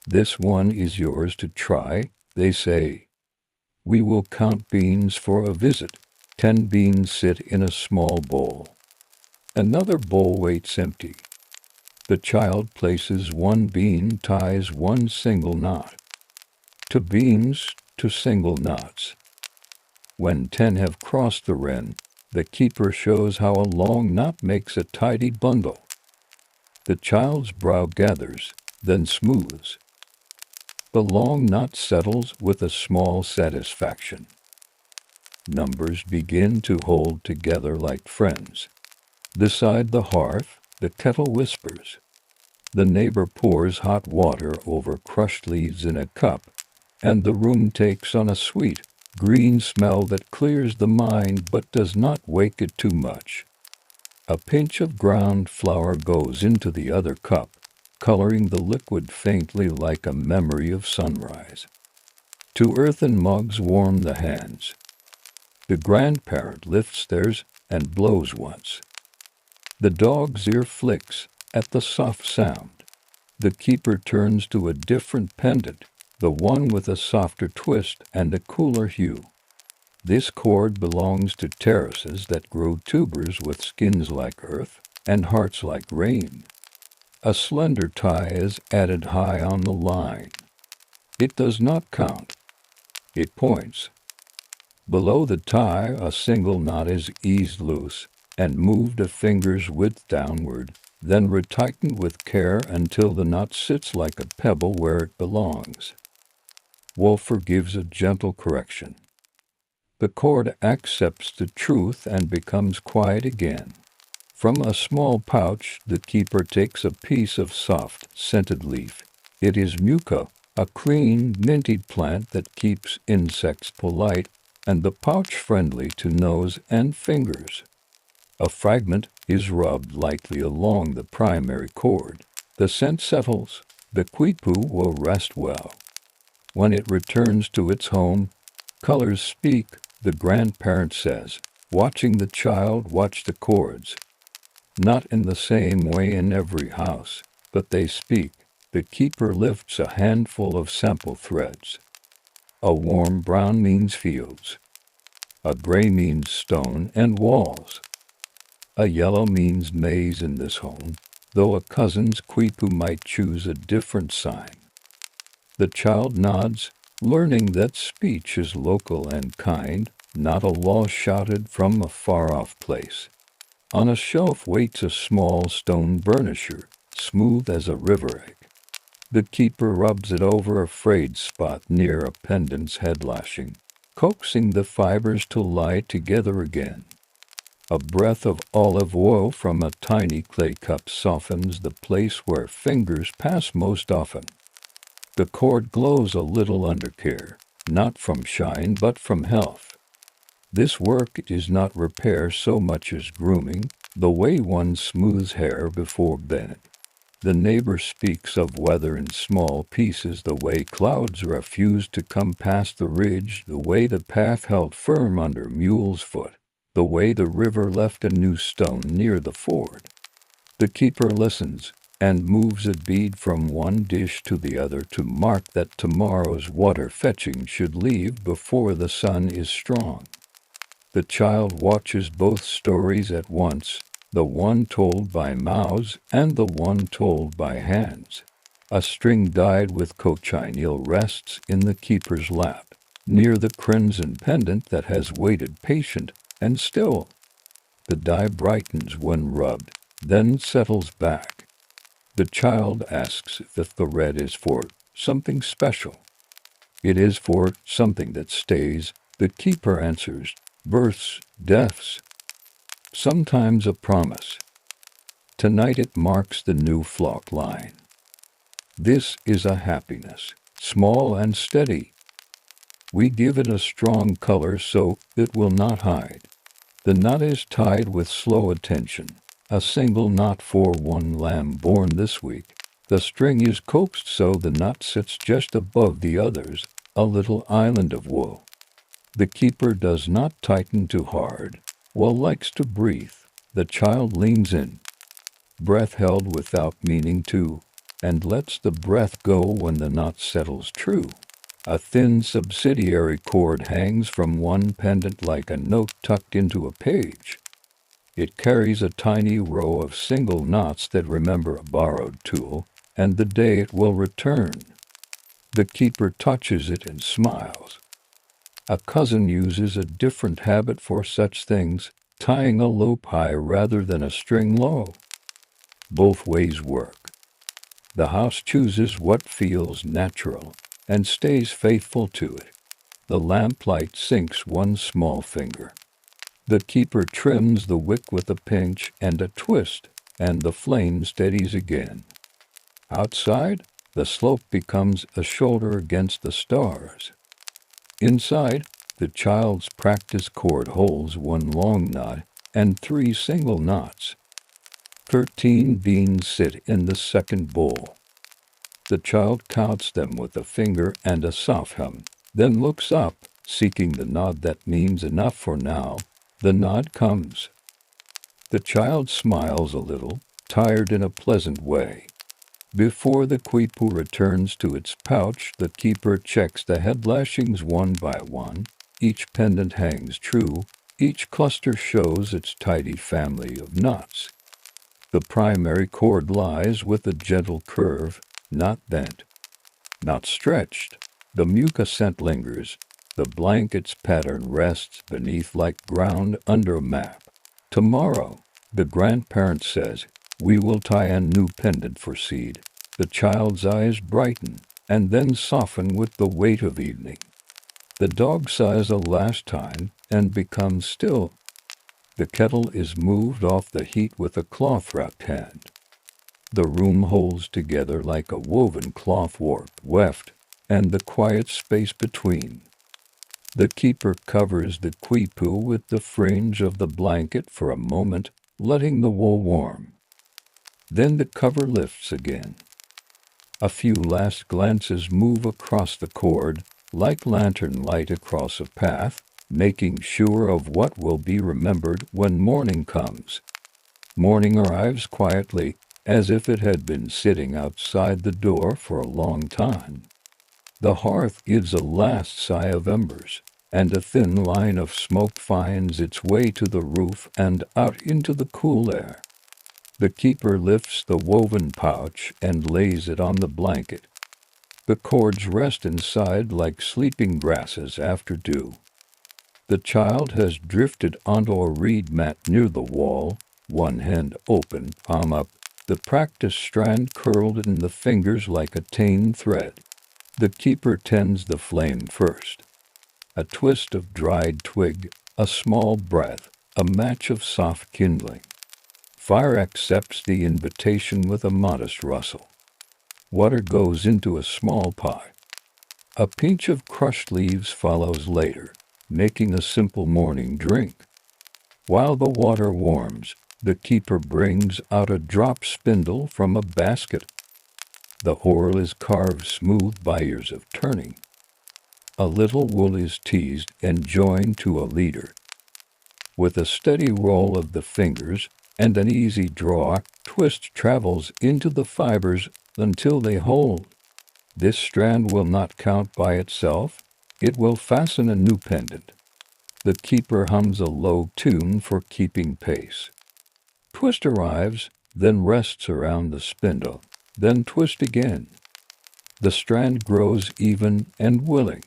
"This one is yours to try," they say. "We will count beans for a visit." 10 beans sit in a small bowl. Another bowl waits empty. The child places one bean, ties one single knot. To beans, to single knots. When 10 have crossed the wren, the keeper shows how a long knot makes a tidy bundle. The child's brow gathers, then smooths. The long knot settles with a small satisfaction. Numbers begin to hold together like friends. Beside the hearth, the kettle whispers. The neighbor pours hot water over crushed leaves in a cup, and the room takes on a sweet, green smell that clears the mind but does not wake it too much. A pinch of ground flour goes into the other cup, coloring the liquid faintly like a memory of sunrise. 2 earthen mugs warm the hands. The grandparent lifts theirs and blows once. The dog's ear flicks at the soft sound. The keeper turns to a different pendant, the one with a softer twist and a cooler hue. This cord belongs to terraces that grow tubers with skins like earth and hearts like rain. A slender tie is added high on the line. It does not count. It points. Below the tie, a single knot is eased loose and moved a finger's width downward, then retightened with care until the knot sits like a pebble where it belongs. Wolfer gives a gentle correction. The cord accepts the truth and becomes quiet again. From a small pouch, the keeper takes a piece of soft, scented leaf. It is muca, a green, minty plant that keeps insects polite, and the pouch friendly to nose and fingers. A fragment is rubbed lightly along the primary cord. The scent settles. The Quipu will rest well. When it returns to its home, colors speak, the grandparent says, watching the child watch the cords. Not in the same way in every house, but they speak. The keeper lifts a handful of sample threads. A warm brown means fields. A gray means stone and walls. A yellow means maize in this home, though a cousin's Quipu might choose a different sign. The child nods, learning that speech is local and kind, not a law shouted from a far-off place. On a shelf waits a small stone burnisher, smooth as a river egg. The keeper rubs it over a frayed spot near a pendant's head lashing, coaxing the fibers to lie together again. A breath of olive oil from a tiny clay cup softens the place where fingers pass most often. The cord glows a little under care, not from shine but from health. This work is not repair so much as grooming, the way one smooths hair before bed. The neighbor speaks of weather in small pieces, the way clouds refused to come past the ridge, the way the path held firm under mule's foot, the way the river left a new stone near the ford. The keeper listens and moves a bead from one dish to the other to mark that tomorrow's water fetching should leave before the sun is strong. The child watches both stories at once, the one told by mouths and the one told by hands. A string dyed with cochineal rests in the keeper's lap, near the crimson pendant that has waited patient and still. The dye brightens when rubbed, then settles back. The child asks if the red is for something special. It is for something that stays, the keeper answers, births, deaths. Sometimes a promise. Tonight it marks the new flock line. This is a happiness, small and steady. We give it a strong color so it will not hide. The knot is tied with slow attention, a single knot for one lamb born this week. The string is coaxed so the knot sits just above the others, a little island of wool. The keeper does not tighten too hard, likes to breathe. The child leans in, breath held without meaning to, and lets the breath go when the knot settles true. A thin subsidiary cord hangs from one pendant like a note tucked into a page. It carries a tiny row of single knots that remember a borrowed tool, and the day it will return. The keeper touches it and smiles. A cousin uses a different habit for such things, tying a loop high rather than a string low. Both ways work. The house chooses what feels natural and stays faithful to it. The lamplight sinks one small finger. The keeper trims the wick with a pinch and a twist, and the flame steadies again. Outside, the slope becomes a shoulder against the stars. Inside, the child's practice cord holds one long knot and 3 single knots. 13 beans sit in the second bowl. The child counts them with a finger and a soft hum, then looks up, seeking the nod that means enough for now. The nod comes. The child smiles a little, tired in a pleasant way. Before the Quipu returns to its pouch, the keeper checks the head lashings one by one. Each pendant hangs true. Each cluster shows its tidy family of knots. The primary cord lies with a gentle curve, not bent, not stretched. The mucus scent lingers. The blanket's pattern rests beneath like ground under a map. Tomorrow, the grandparent says, we will tie a new pendant for seed. The child's eyes brighten and then soften with the weight of evening. The dog sighs a last time and becomes still. The kettle is moved off the heat with a cloth-wrapped hand. The room holds together like a woven cloth warp weft, and the quiet space between. The keeper covers the quipu with the fringe of the blanket for a moment, letting the wool warm. Then the cover lifts again. A few last glances move across the cord, like lantern light across a path, making sure of what will be remembered when morning comes. Morning arrives quietly, as if it had been sitting outside the door for a long time. The hearth gives a last sigh of embers, and a thin line of smoke finds its way to the roof and out into the cool air. The keeper lifts the woven pouch and lays it on the blanket. The cords rest inside like sleeping grasses after dew. The child has drifted onto a reed mat near the wall, one hand open, palm up, the practiced strand curled in the fingers like a tame thread. The keeper tends the flame first. A twist of dried twig, a small breath, a match of soft kindling. Fire accepts the invitation with a modest rustle. Water goes into a small pot. A pinch of crushed leaves follows later, making a simple morning drink. While the water warms, the keeper brings out a drop spindle from a basket. The whorl is carved smooth by years of turning. A little wool is teased and joined to a leader. With a steady roll of the fingers and an easy draw, twist travels into the fibers until they hold. This strand will not count by itself. It will fasten a new pendant. The keeper hums a low tune for keeping pace. Twist arrives, then rests around the spindle, then twist again. The strand grows even and willing.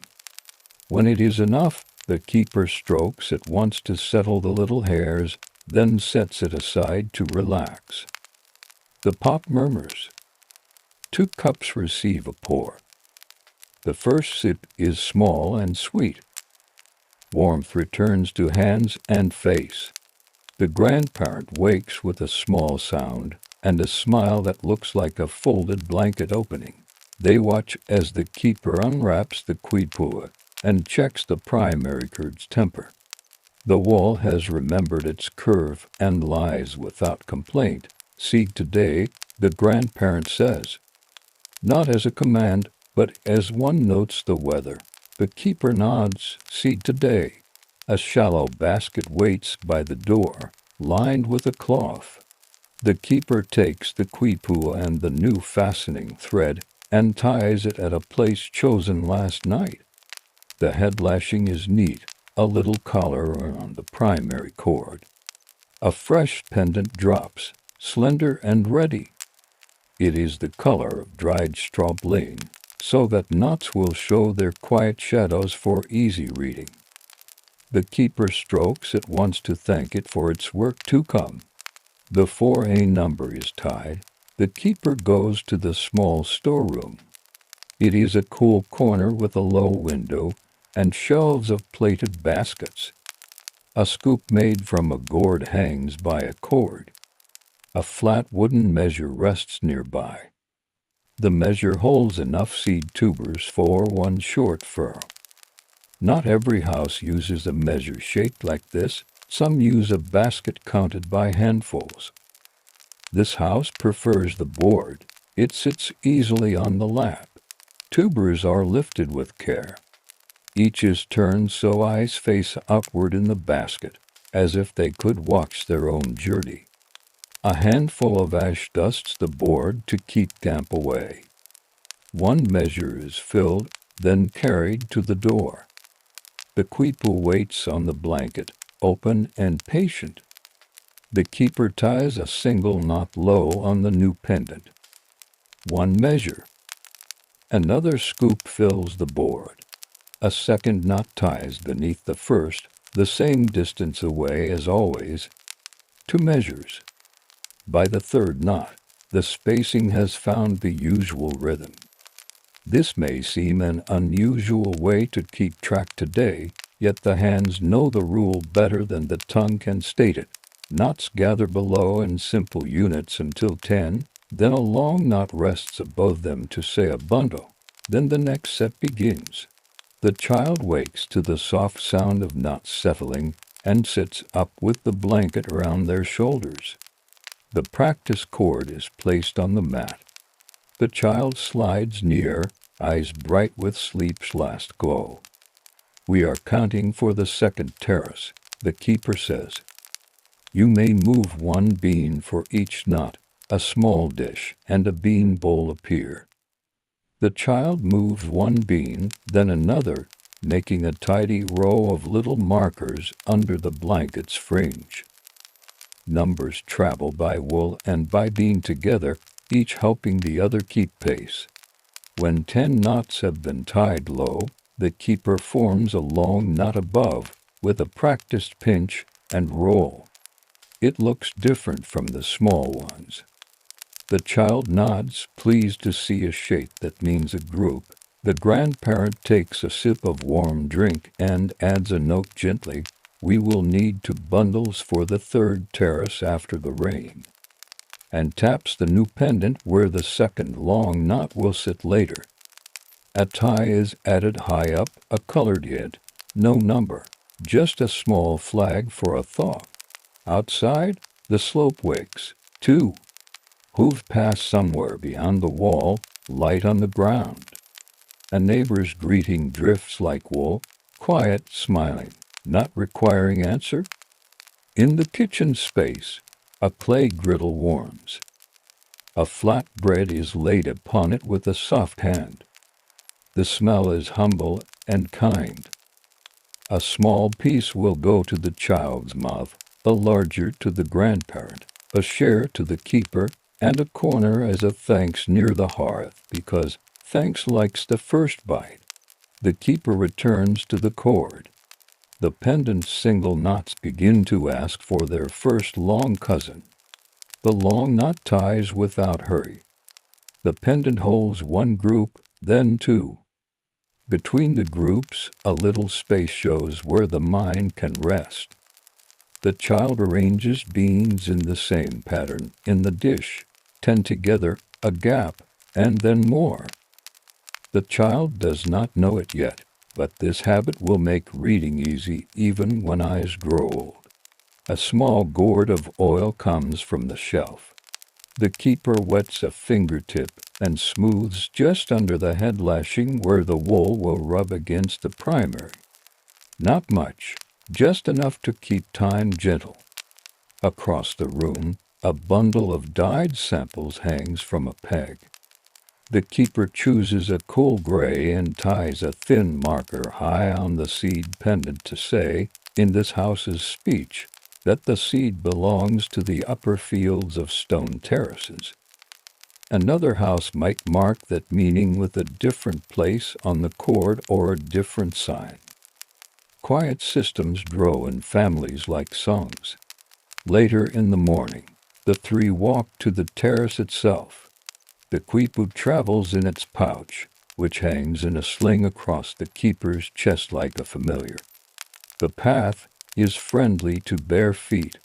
When it is enough, the keeper strokes it once to settle the little hairs, then sets it aside to relax. The pot murmurs. 2 cups receive a pour. The first sip is small and sweet. Warmth returns to hands and face. The grandparent wakes with a small sound and a smile that looks like a folded blanket opening. They watch as the keeper unwraps the quipu and checks the primary cord's temper. The wall has remembered its curve and lies without complaint. "Seed today," the grandparent says. Not as a command, but as one notes the weather. The keeper nods. "Seed today." A shallow basket waits by the door, lined with a cloth. The keeper takes the quipu and the new fastening thread and ties it at a place chosen last night. The head lashing is neat, a little collar around the primary cord. A fresh pendant drops, slender and ready. It is the color of dried straw bling, so that knots will show their quiet shadows for easy reading. The keeper strokes it once to thank it for its work to come. The 4A number is tied. The keeper goes to the small storeroom. It is a cool corner with a low window and shelves of plated baskets. A scoop made from a gourd hangs by a cord. A flat wooden measure rests nearby. The measure holds enough seed tubers for 1 short furrow. Not every house uses a measure shaped like this. Some use a basket counted by handfuls. This house prefers the board. It sits easily on the lap. Tubers are lifted with care. Each is turned so eyes face outward in the basket, as if they could watch their own journey. A handful of ash dusts the board to keep damp away. 1 measure is filled, then carried to the door. The quipu waits on the blanket, open and patient. The keeper ties a single knot low on the new pendant. 1 measure. Another scoop fills the board. A second knot ties beneath the first, the same distance away as always. 2 measures. By the 3rd knot, the spacing has found the usual rhythm. This may seem an unusual way to keep track today, yet the hands know the rule better than the tongue can state it. Knots gather below in simple units until 10, then a long knot rests above them to say a bundle. Then the next set begins. The child wakes to the soft sound of knots settling and sits up with the blanket around their shoulders. The practice cord is placed on the mat. The child slides near, eyes bright with sleep's last glow. We are counting for the second terrace, the keeper says. You may move one bean for each knot. A small dish and a bean bowl appear. The child moves one bean, then another, making a tidy row of little markers under the blanket's fringe. Numbers travel by wool and by bean together, each helping the other keep pace. When 10 knots have been tied low, the keeper forms a long knot above, with a practiced pinch and roll. It looks different from the small ones. The child nods, pleased to see a shape that means a group. The grandparent takes a sip of warm drink and adds a note gently, "We will need 2 bundles for the third terrace after the rain," and taps the new pendant where the second long knot will sit later. A tie is added high up, a colored hint, no number, just a small flag for a thought. Outside, the slope wakes, 2. Hoof pass somewhere beyond the wall, light on the ground. A neighbor's greeting drifts like wool, quiet, smiling, not requiring answer. In the kitchen space, a clay griddle warms. A flat bread is laid upon it with a soft hand. The smell is humble and kind. A small piece will go to the child's mouth, a larger to the grandparent, a share to the keeper, and a corner as a thanks near the hearth, because thanks likes the first bite. The keeper returns to the cord. The pendant's single knots begin to ask for their first long cousin. The long knot ties without hurry. The pendant holds one group, then 2. Between the groups, a little space shows where the mind can rest. The child arranges beans in the same pattern in the dish, 10 together, a gap, and then more. The child does not know it yet, but this habit will make reading easy even when eyes grow old. A small gourd of oil comes from the shelf. The keeper wets a fingertip and smooths just under the head lashing where the wool will rub against the primary. Not much, just enough to keep time gentle. Across the room, a bundle of dyed samples hangs from a peg. The keeper chooses a cool gray and ties a thin marker high on the seed pendant to say, in this house's speech, that the seed belongs to the upper fields of stone terraces. Another house might mark that meaning with a different place on the cord or a different sign. Quiet systems grow in families like songs. Later in the morning, the 3 walk to the terrace itself. The Quipu travels in its pouch, which hangs in a sling across the keeper's chest like a familiar. The path is friendly to bare feet.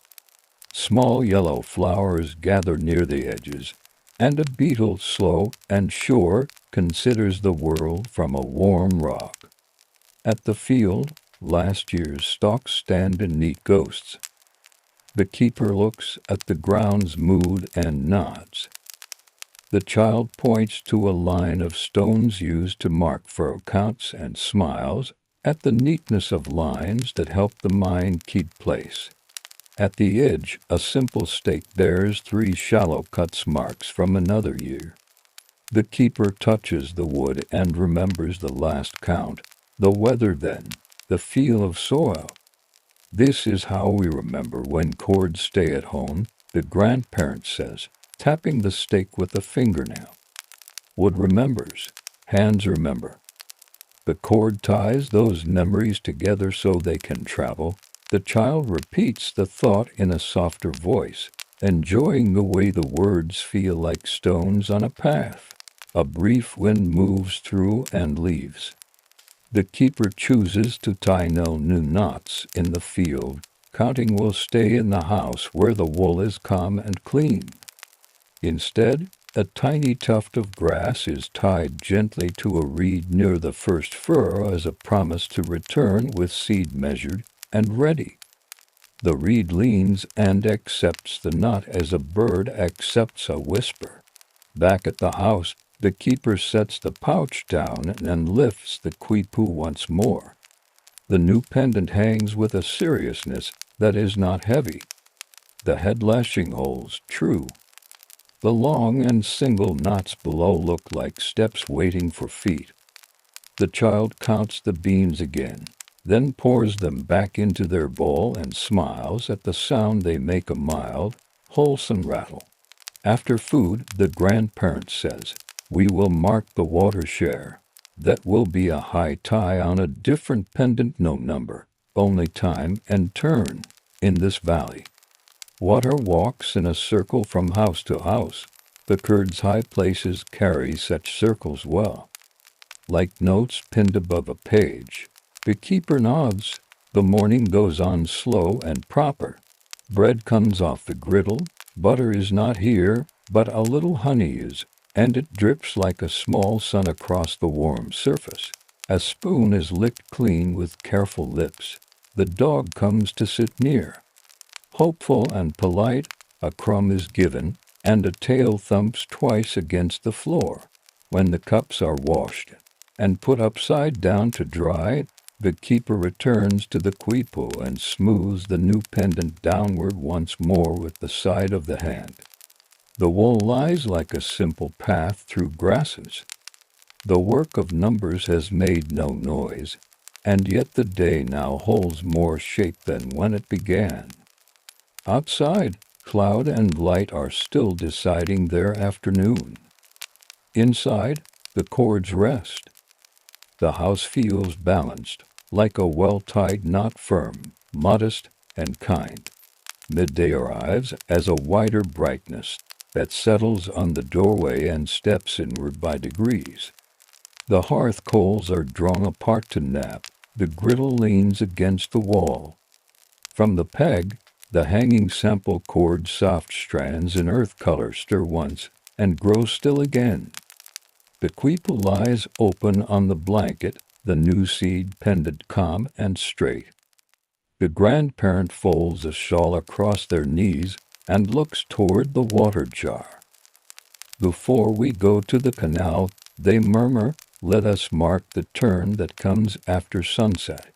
Small yellow flowers gather near the edges, and a beetle, slow and sure, considers the world from a warm rock. At the field, last year's stalks stand in neat ghosts. The keeper looks at the ground's mood and nods. The child points to a line of stones used to mark furrow counts and smiles at the neatness of lines that help the mind keep place. At the edge, a simple stake bears 3 shallow cuts marks from another year. The keeper touches the wood and remembers the last count, the weather then, the feel of soil. This is how we remember when cords stay at home, the grandparent says, tapping the stake with a fingernail. Wood remembers, hands remember. The cord ties those memories together so they can travel. The child repeats the thought in a softer voice, enjoying the way the words feel like stones on a path. A brief wind moves through and leaves. The keeper chooses to tie no new knots in the field. Counting will stay in the house where the wool is calm and clean. Instead, A tiny tuft of grass is tied gently to a reed near the first furrow as a promise to return with seed measured and ready. The reed leans and accepts the nut as a bird accepts a whisper. Back at the house, the keeper sets the pouch down and lifts the quipu once more. The new pendant hangs with a seriousness that is not heavy. The head lashing holds true. The long and single knots below look like steps waiting for feet. The child counts the beans again, then pours them back into their bowl and smiles at the sound they make, a mild, wholesome rattle. After food, the grandparent says, "We will mark the water share. That will be a high tie on a different pendant, no number, only time and turn. In this valley, water walks in a circle from house to house. The Kurds' high places carry such circles well. Like notes pinned above a page." The keeper nods. The morning goes on slow and proper. Bread comes off the griddle. Butter is not here, but a little honey is, and it drips like a small sun across the warm surface. A spoon is licked clean with careful lips. The dog comes to sit near. Hopeful and polite, a crumb is given, and a tail thumps twice against the floor. When the cups are washed and put upside down to dry, the keeper returns to the quipu and smooths the new pendant downward once more with the side of the hand. The wool lies like a simple path through grasses. The work of numbers has made no noise, and yet the day now holds more shape than when it began. Outside, cloud and light are still deciding their afternoon. Inside, the cords rest. The house feels balanced, like a well-tied knot, firm, modest, and kind. Midday arrives as a wider brightness that settles on the doorway and steps inward by degrees. The hearth coals are drawn apart to nap. The griddle leans against the wall. From the peg, the hanging sample cord soft strands in earth color stir once and grow still again. The quipu lies open on the blanket, the new seed pendant calm and straight. The grandparent folds a shawl across their knees and looks toward the water jar. "Before we go to the canal," they murmur, "let us mark the turn that comes after sunset."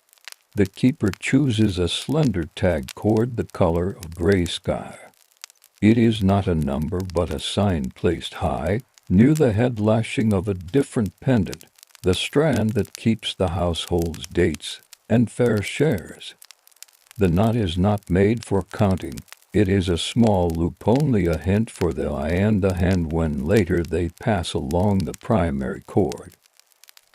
The keeper chooses a slender tag cord the color of gray sky. It is not a number but a sign placed high, near the head lashing of a different pendant, the strand that keeps the household's dates and fair shares. The knot is not made for counting. It is a small loop, only a hint for the eye and the hand when later they pass along the primary cord.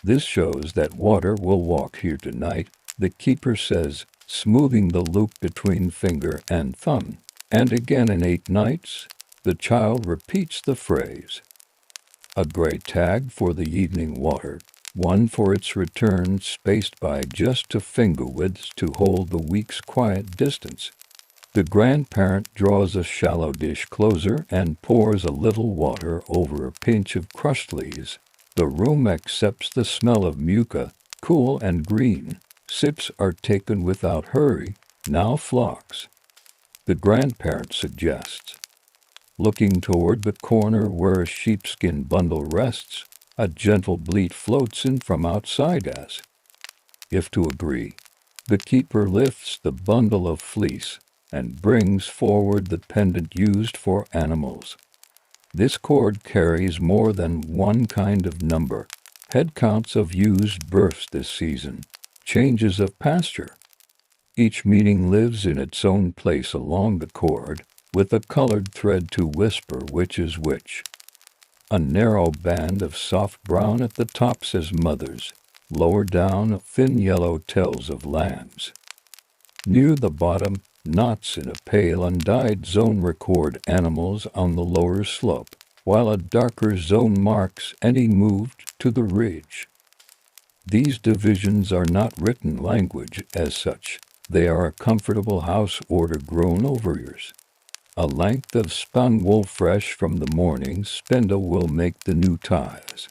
"This shows that water will walk here tonight," the keeper says, smoothing the loop between finger and thumb. And again in 8 nights, the child repeats the phrase. A gray tag for the evening water, one for its return, spaced by just 2 finger widths to hold the week's quiet distance. The grandparent draws a shallow dish closer and pours a little water over a pinch of crushed leaves. The room accepts the smell of muka, cool and green. Sips are taken without hurry, now flocks. The grandparent suggests. Looking toward the corner where a sheepskin bundle rests, a gentle bleat floats in from outside as if to agree. The keeper lifts the bundle of fleece and brings forward the pendant used for animals. This cord carries more than one kind of number, head counts of used births this season, changes of pasture. Each meeting lives in its own place along the cord, with a colored thread to whisper which is which. A narrow band of soft brown at the top says mothers, lower down a thin yellow tells of lambs. Near the bottom, knots in a pale undyed zone record animals on the lower slope, while a darker zone marks any moved to the ridge. These divisions are not written language as such. They are a comfortable house order grown over years. A length of spun wool fresh from the morning spindle will make the new ties.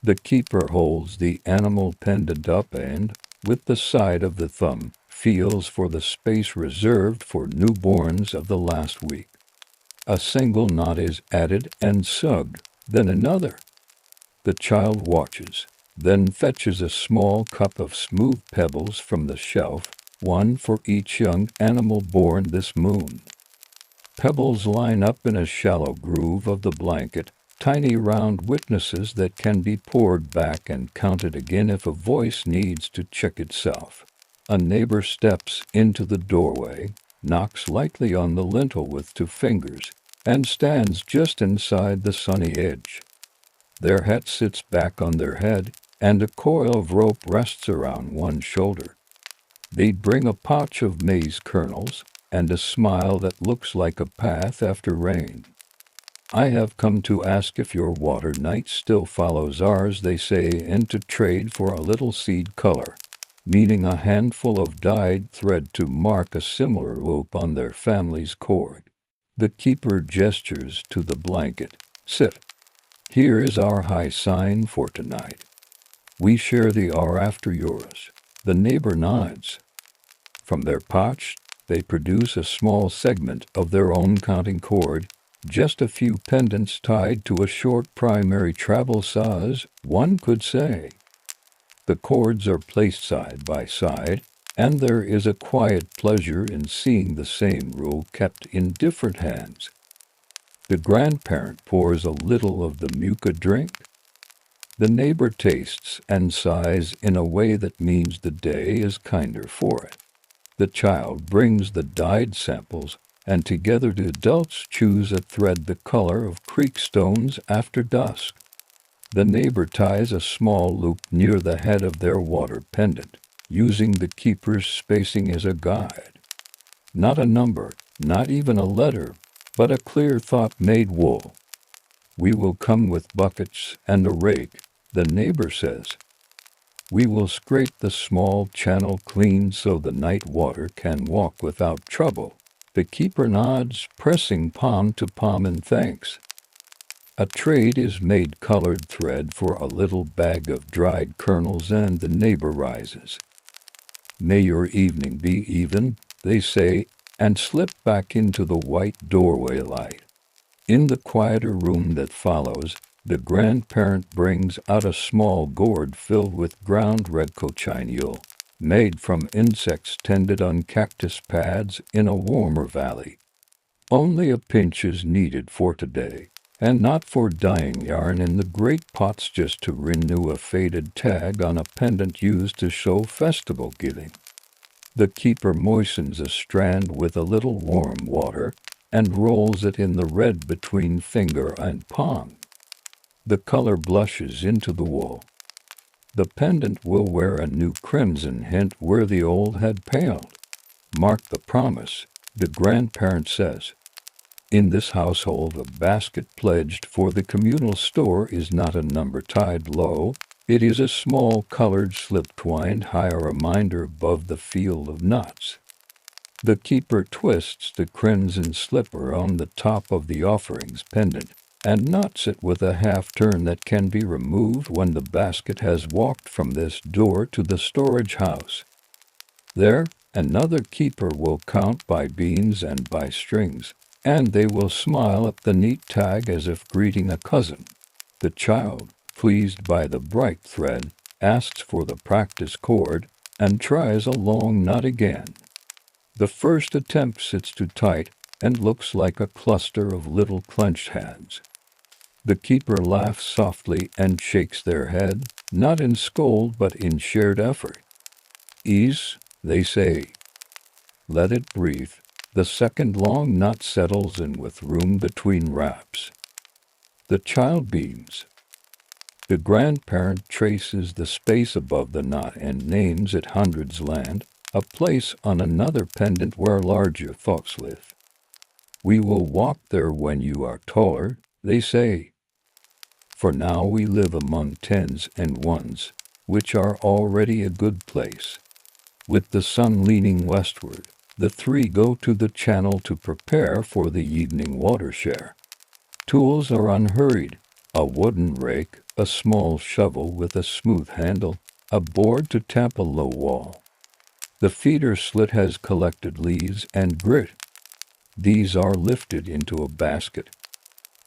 The keeper holds the animal pendant up and, with the side of the thumb, feels for the space reserved for newborns of the last week. A single knot is added and sugged, then another. The child watches, then fetches a small cup of smooth pebbles from the shelf, one for each young animal born this moon. Pebbles line up in a shallow groove of the blanket, tiny round witnesses that can be poured back and counted again if a voice needs to check itself. A neighbor steps into the doorway, knocks lightly on the lintel with 2 fingers, and stands just inside the sunny edge. Their hat sits back on their head, and a coil of rope rests around one shoulder. They bring a pouch of maize kernels, and a smile that looks like a path after rain. I have come to ask if your water night still follows ours, they say, and to trade for a little seed color, meaning a handful of dyed thread to mark a similar loop on their family's cord. The keeper gestures to the blanket. Sit. Here is our high sign for tonight. We share the hour after yours. The neighbor nods. From their pouch, they produce a small segment of their own counting cord, just a few pendants tied to a short primary travel saws, one could say. The cords are placed side by side, and there is a quiet pleasure in seeing the same rule kept in different hands. The grandparent pours a little of the muka drink. The neighbor tastes and sighs in a way that means the day is kinder for it. The child brings the dyed samples, and together the adults choose a thread the color of creek stones after dusk. The neighbor ties a small loop near the head of their water pendant, using the keeper's spacing as a guide. Not a number, not even a letter, but a clear thought made wool. We will come with buckets and a rake, the neighbor says. We will scrape the small channel clean so the night water can walk without trouble. The keeper nods, pressing palm to palm in thanks. A trade is made colored thread for a little bag of dried kernels, and the neighbor rises. May your evening be even, they say, and slip back into the white doorway light. In the quieter room that follows, the grandparent brings out a small gourd filled with ground red cochineal, made from insects tended on cactus pads in a warmer valley. Only a pinch is needed for today, and not for dyeing yarn in the great pots, just to renew a faded tag on a pendant used to show festival giving. The keeper moistens a strand with a little warm water and rolls it in the red between finger and palm. The color blushes into the wool. The pendant will wear a new crimson hint where the old had paled. Mark the promise, the grandparent says. In this household, a basket pledged for the communal store is not a number tied low. It is a small colored slip twined high, a reminder above the field of nuts. The keeper twists the crimson slipper on the top of the offerings pendant and knots it with a half turn that can be removed when the basket has walked from this door to the storage house. There, another keeper will count by beans and by strings, and they will smile at the neat tag as if greeting a cousin. The child, pleased by the bright thread, asks for the practice cord and tries a long knot again. The first attempt sits too tight and looks like a cluster of little clenched hands. The keeper laughs softly and shakes their head, not in scold but in shared effort. Ease, they say. Let it breathe. The second long knot settles in with room between wraps. The child beams. The grandparent traces the space above the knot and names it Hundreds Land, a place on another pendant where larger folks live. We will walk there when you are taller, they say. For now we live among tens and ones, which are already a good place. With the sun leaning westward, The three go to the channel to prepare for the evening water share. Tools are unhurried: a wooden rake, a small shovel with a smooth handle, a board to tap a low wall. The feeder slit has collected leaves and grit. These are lifted into a basket.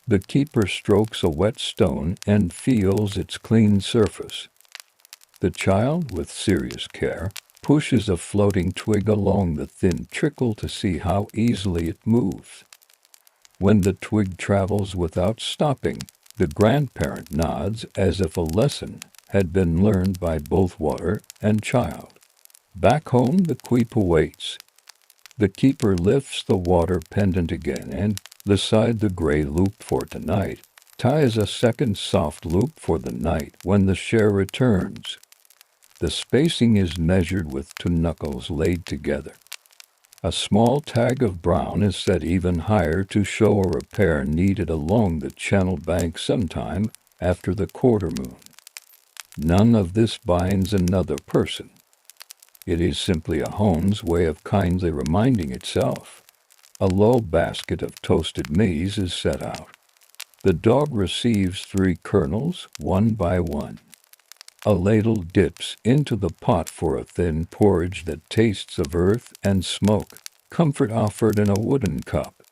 The keeper strokes a wet stone and feels its clean surface. The child, with serious care, pushes a floating twig along the thin trickle to see how easily it moves. When the twig travels without stopping, the grandparent nods as if a lesson had been learned by both water and child. Back home, the Quipu waits. The keeper lifts the water pendant again and, beside the gray loop for tonight, ties a second soft loop for the night when the share returns. The spacing is measured with two knuckles laid together. A small tag of brown is set even higher to show a repair needed along the channel bank sometime after the quarter moon. None of this binds another person. It is simply a home's way of kindly reminding itself. A low basket of toasted maize is set out. The dog receives 3 kernels, one by one. A ladle dips into the pot for a thin porridge that tastes of earth and smoke, comfort offered in a wooden cup.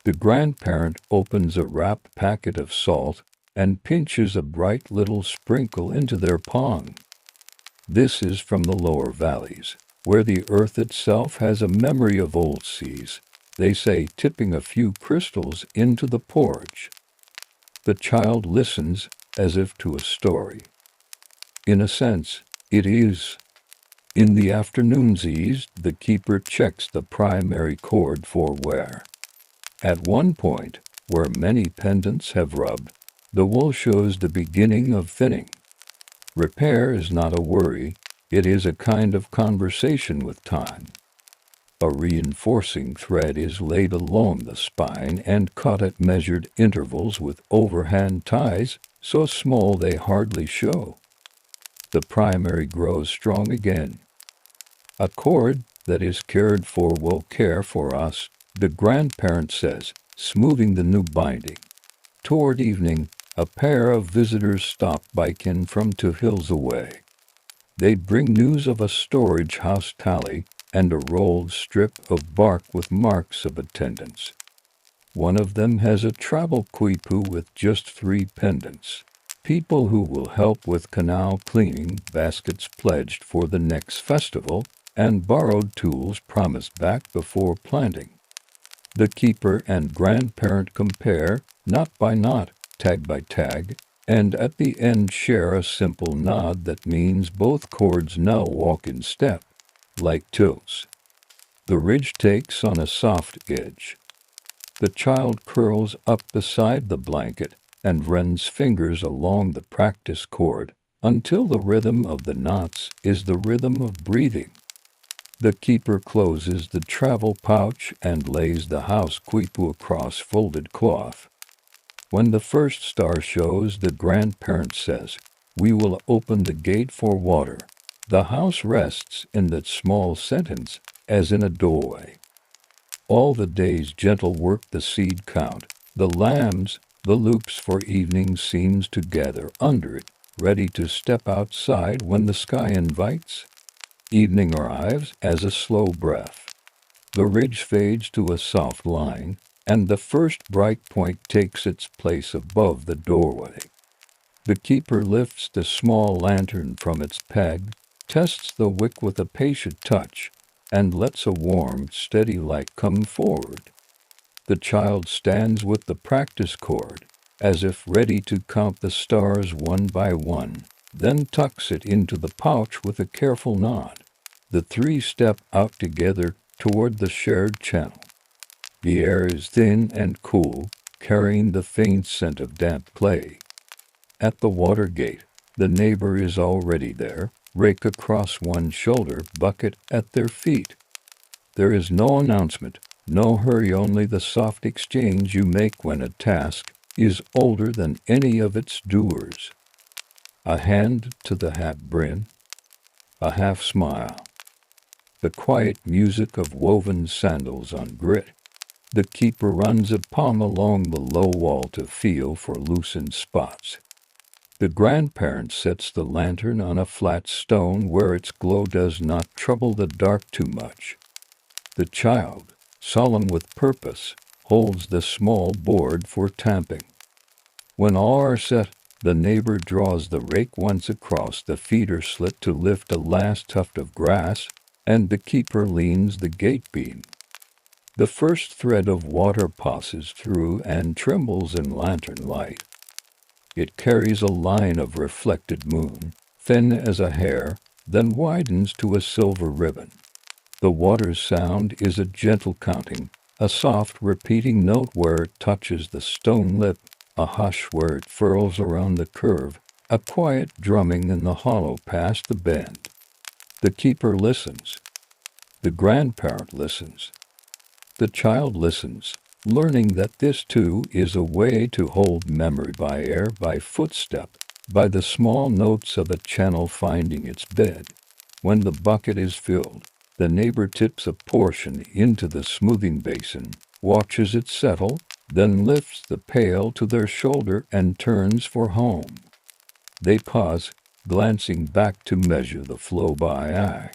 The grandparent opens a wrapped packet of salt and pinches a bright little sprinkle into their palm. This is from the lower valleys, where the earth itself has a memory of old seas, they say, tipping a few crystals into the porridge. The child listens as if to a story. In a sense, it is. In the afternoonsies, the keeper checks the primary cord for wear. At one point, where many pendants have rubbed, the wool shows the beginning of thinning. Repair is not a worry, it is a kind of conversation with time. A reinforcing thread is laid along the spine and cut at measured intervals with overhand ties, so small they hardly show. The primary grows strong again. A cord that is cared for will care for us, the grandparent says, smoothing the new binding. Toward evening, a pair of visitors stop by kin from 2 hills away. They bring news of a storage house tally and a rolled strip of bark with marks of attendance. One of them has a travel quipu with just 3 pendants. People who will help with canal cleaning, baskets pledged for the next festival, and borrowed tools promised back before planting. The keeper and grandparent compare, knot by knot, tag by tag, and at the end share a simple nod that means both cords now walk in step, like tilts. The ridge takes on a soft edge. The child curls up beside the blanket and runs fingers along the practice cord until the rhythm of the knots is the rhythm of breathing. The keeper closes the travel pouch and lays the house quipu across folded cloth. When the first star shows, the grandparent says, "We will open the gate for water." The house rests in that small sentence as in a doorway. All the day's gentle work, the seed count, the lambs, the loops for evening seems to gather under it, ready to step outside when the sky invites. Evening arrives as a slow breath. The ridge fades to a soft line, and the first bright point takes its place above the doorway. The keeper lifts the small lantern from its peg, tests the wick with a patient touch, and lets a warm, steady light come forward. The child stands with the practice cord, as if ready to count the stars one by one, then tucks it into the pouch with a careful nod. The 3 step out together toward the shared channel. The air is thin and cool, carrying the faint scent of damp clay. At the water gate, the neighbor is already there, rake across one shoulder, bucket at their feet. There is no announcement, no hurry, only the soft exchange you make when a task is older than any of its doers. A hand to the hat brim, a half smile. the quiet music of woven sandals on grit. The keeper runs a palm along the low wall to feel for loosened spots. The grandparent sets the lantern on a flat stone where its glow does not trouble the dark too much. The child, solemn with purpose, holds the small board for tamping. When all are set, the neighbor draws the rake once across the feeder slit to lift a last tuft of grass, and the keeper leans the gate beam. The first thread of water passes through and trembles in lantern light. It carries a line of reflected moon, thin as a hair, then widens to a silver ribbon. The water's sound is a gentle counting, a soft repeating note where it touches the stone lip, a hush where it furls around the curve, a quiet drumming in the hollow past the bend. The keeper listens. The grandparent listens. The child listens, learning that this too is a way to hold memory by air, by footstep, by the small notes of a channel finding its bed. When the bucket is filled, the neighbor tips a portion into the smoothing basin, watches it settle, then lifts the pail to their shoulder and turns for home. They pause, glancing back to measure the flow by eye.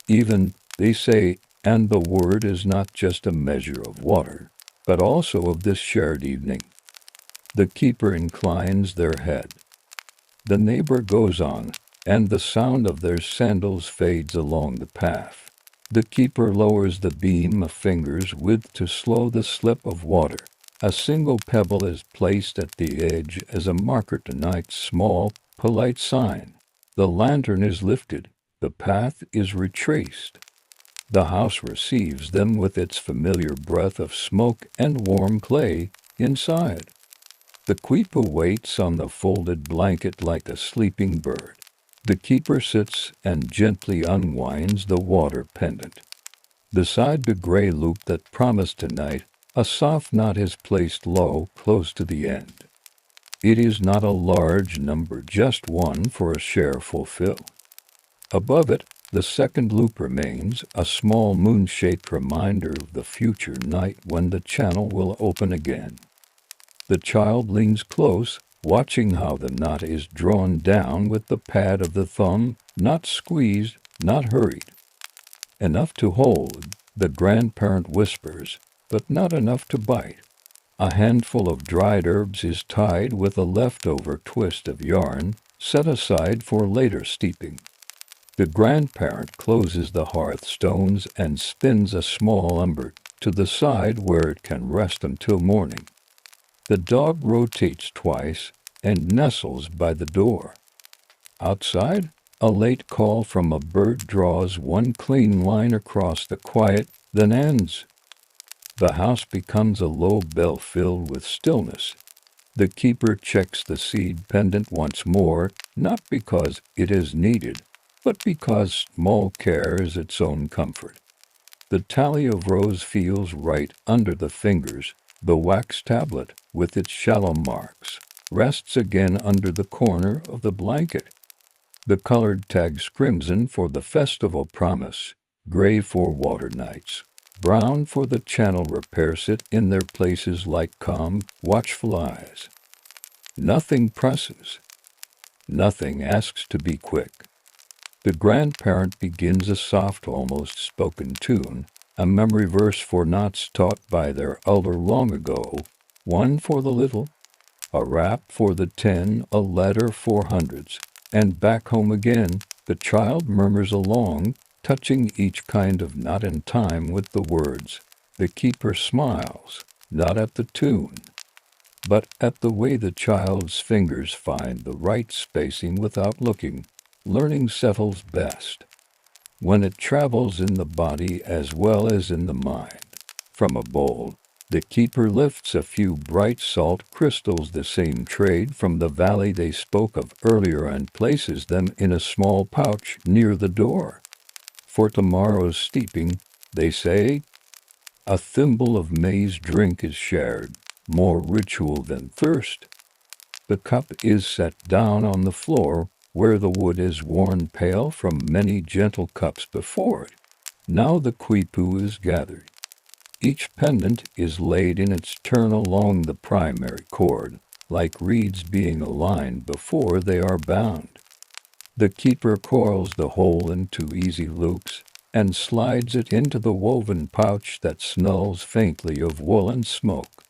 Even, they say, and the word is not just a measure of water, but also of this shared evening. The keeper inclines their head. The neighbor goes on, and the sound of their sandals fades along the path. The keeper lowers the beam a finger's width to slow the slip of water. A single pebble is placed at the edge as a marker to night's small, polite sign. The lantern is lifted. The path is retraced. The house receives them with its familiar breath of smoke and warm clay inside. The Quipu waits on the folded blanket like a sleeping bird. The keeper sits and gently unwinds the water pendant. Beside the gray loop that promised tonight, a soft knot is placed low, close to the end. It is not a large number, just one for a share fulfill. Above it, the second loop remains, a small moon-shaped reminder of the future night when the channel will open again. The child leans close, watching how the knot is drawn down with the pad of the thumb, not squeezed, not hurried. Enough to hold, the grandparent whispers, but not enough to bite. A handful of dried herbs is tied with a leftover twist of yarn, set aside for later steeping. The grandparent closes the hearthstones and spins a small ember to the side where it can rest until morning. The dog rotates twice and nestles by the door. Outside, a late call from a bird draws one clean line across the quiet, then ends. The house becomes a low bell filled with stillness. The keeper checks the seed pendant once more, not because it is needed, but because small care is its own comfort. The tally of rows feels right under the fingers. The wax tablet, with its shallow marks, rests again under the corner of the blanket. The colored tags crimson for the festival promise, gray for water nights, brown for the channel repair sit in their places like calm, watchful eyes. Nothing presses. Nothing asks to be quick. The grandparent begins a soft, almost spoken tune, a memory verse for knots taught by their elder long ago, one for the little, a rap for the 10, a letter for hundreds, and back home again, the child murmurs along, touching each kind of knot in time with the words. The keeper smiles, not at the tune, but at the way the child's fingers find the right spacing without looking. Learning settles best when it travels in the body as well as in the mind. From a bowl, the keeper lifts a few bright salt crystals, the same trade from the valley they spoke of earlier, and places them in a small pouch near the door. For tomorrow's steeping, they say, a thimble of maize drink is shared, more ritual than thirst. The cup is set down on the floor, where the wood is worn pale from many gentle cups before it. Now the quipu is gathered. Each pendant is laid in its turn along the primary cord, like reeds being aligned before they are bound. The keeper coils the whole into easy loops and slides it into the woven pouch that smells faintly of wool and smoke.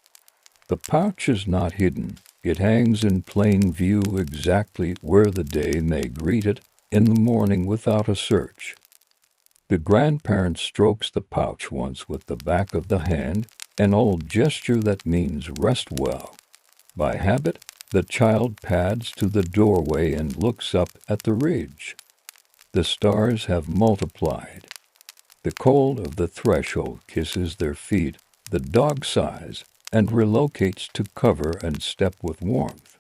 The pouch is not hidden. It hangs in plain view exactly where the day may greet it in the morning without a search. The grandparent strokes the pouch once with the back of the hand, an old gesture that means rest well. By habit, the child pads to the doorway and looks up at the ridge. The stars have multiplied. The cold of the threshold kisses their feet, the dog sighs and relocates to cover and step with warmth.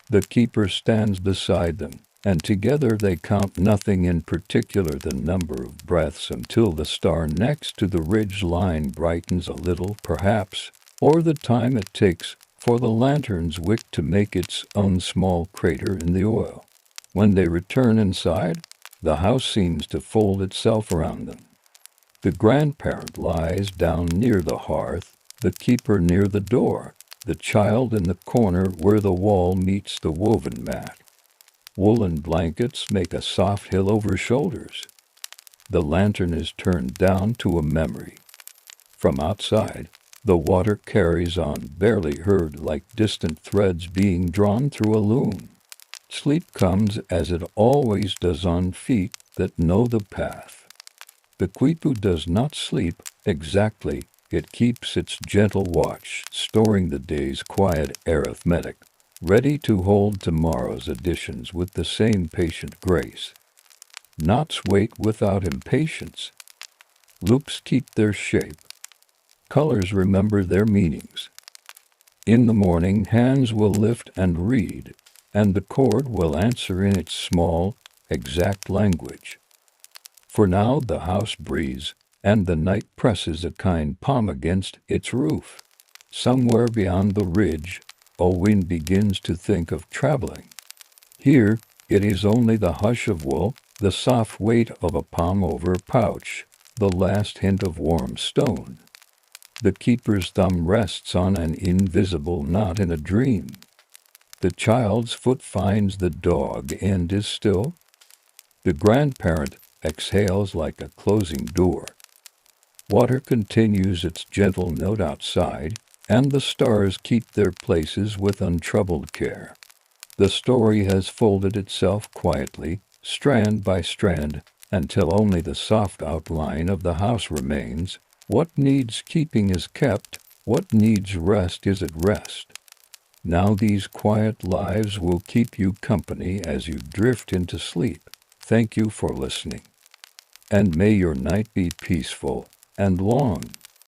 The keeper stands beside them, and together they count nothing in particular the number of breaths until the star next to the ridge line brightens a little, perhaps, or the time it takes for the lantern's wick to make its own small crater in the oil. When they return inside, the house seems to fold itself around them. The grandparent lies down near the hearth, the keeper near the door, the child in the corner where the wall meets the woven mat. Woolen blankets make a soft hill over shoulders. The lantern is turned down to a memory. From outside, the water carries on, barely heard, like distant threads being drawn through a loom. Sleep comes as it always does on feet that know the path. The quipu does not sleep exactly. It keeps its gentle watch, storing the day's quiet arithmetic, ready to hold tomorrow's additions with the same patient grace. Knots wait without impatience. Loops keep their shape. Colors remember their meanings. In the morning, hands will lift and read, and the cord will answer in its small, exact language. For now the house breathes, and the night presses a kind palm against its roof. Somewhere beyond the ridge, Owen begins to think of traveling. Here, it is only the hush of wool, the soft weight of a palm-over pouch, the last hint of warm stone. The keeper's thumb rests on an invisible knot in a dream. The child's foot finds the dog and is still. The grandparent exhales like a closing door. Water continues its gentle note outside, and the stars keep their places with untroubled care. The story has folded itself quietly, strand by strand, until only the soft outline of the house remains. What needs keeping is kept, what needs rest is at rest. Now these quiet lives will keep you company as you drift into sleep. Thank you for listening. And may your night be peaceful and long.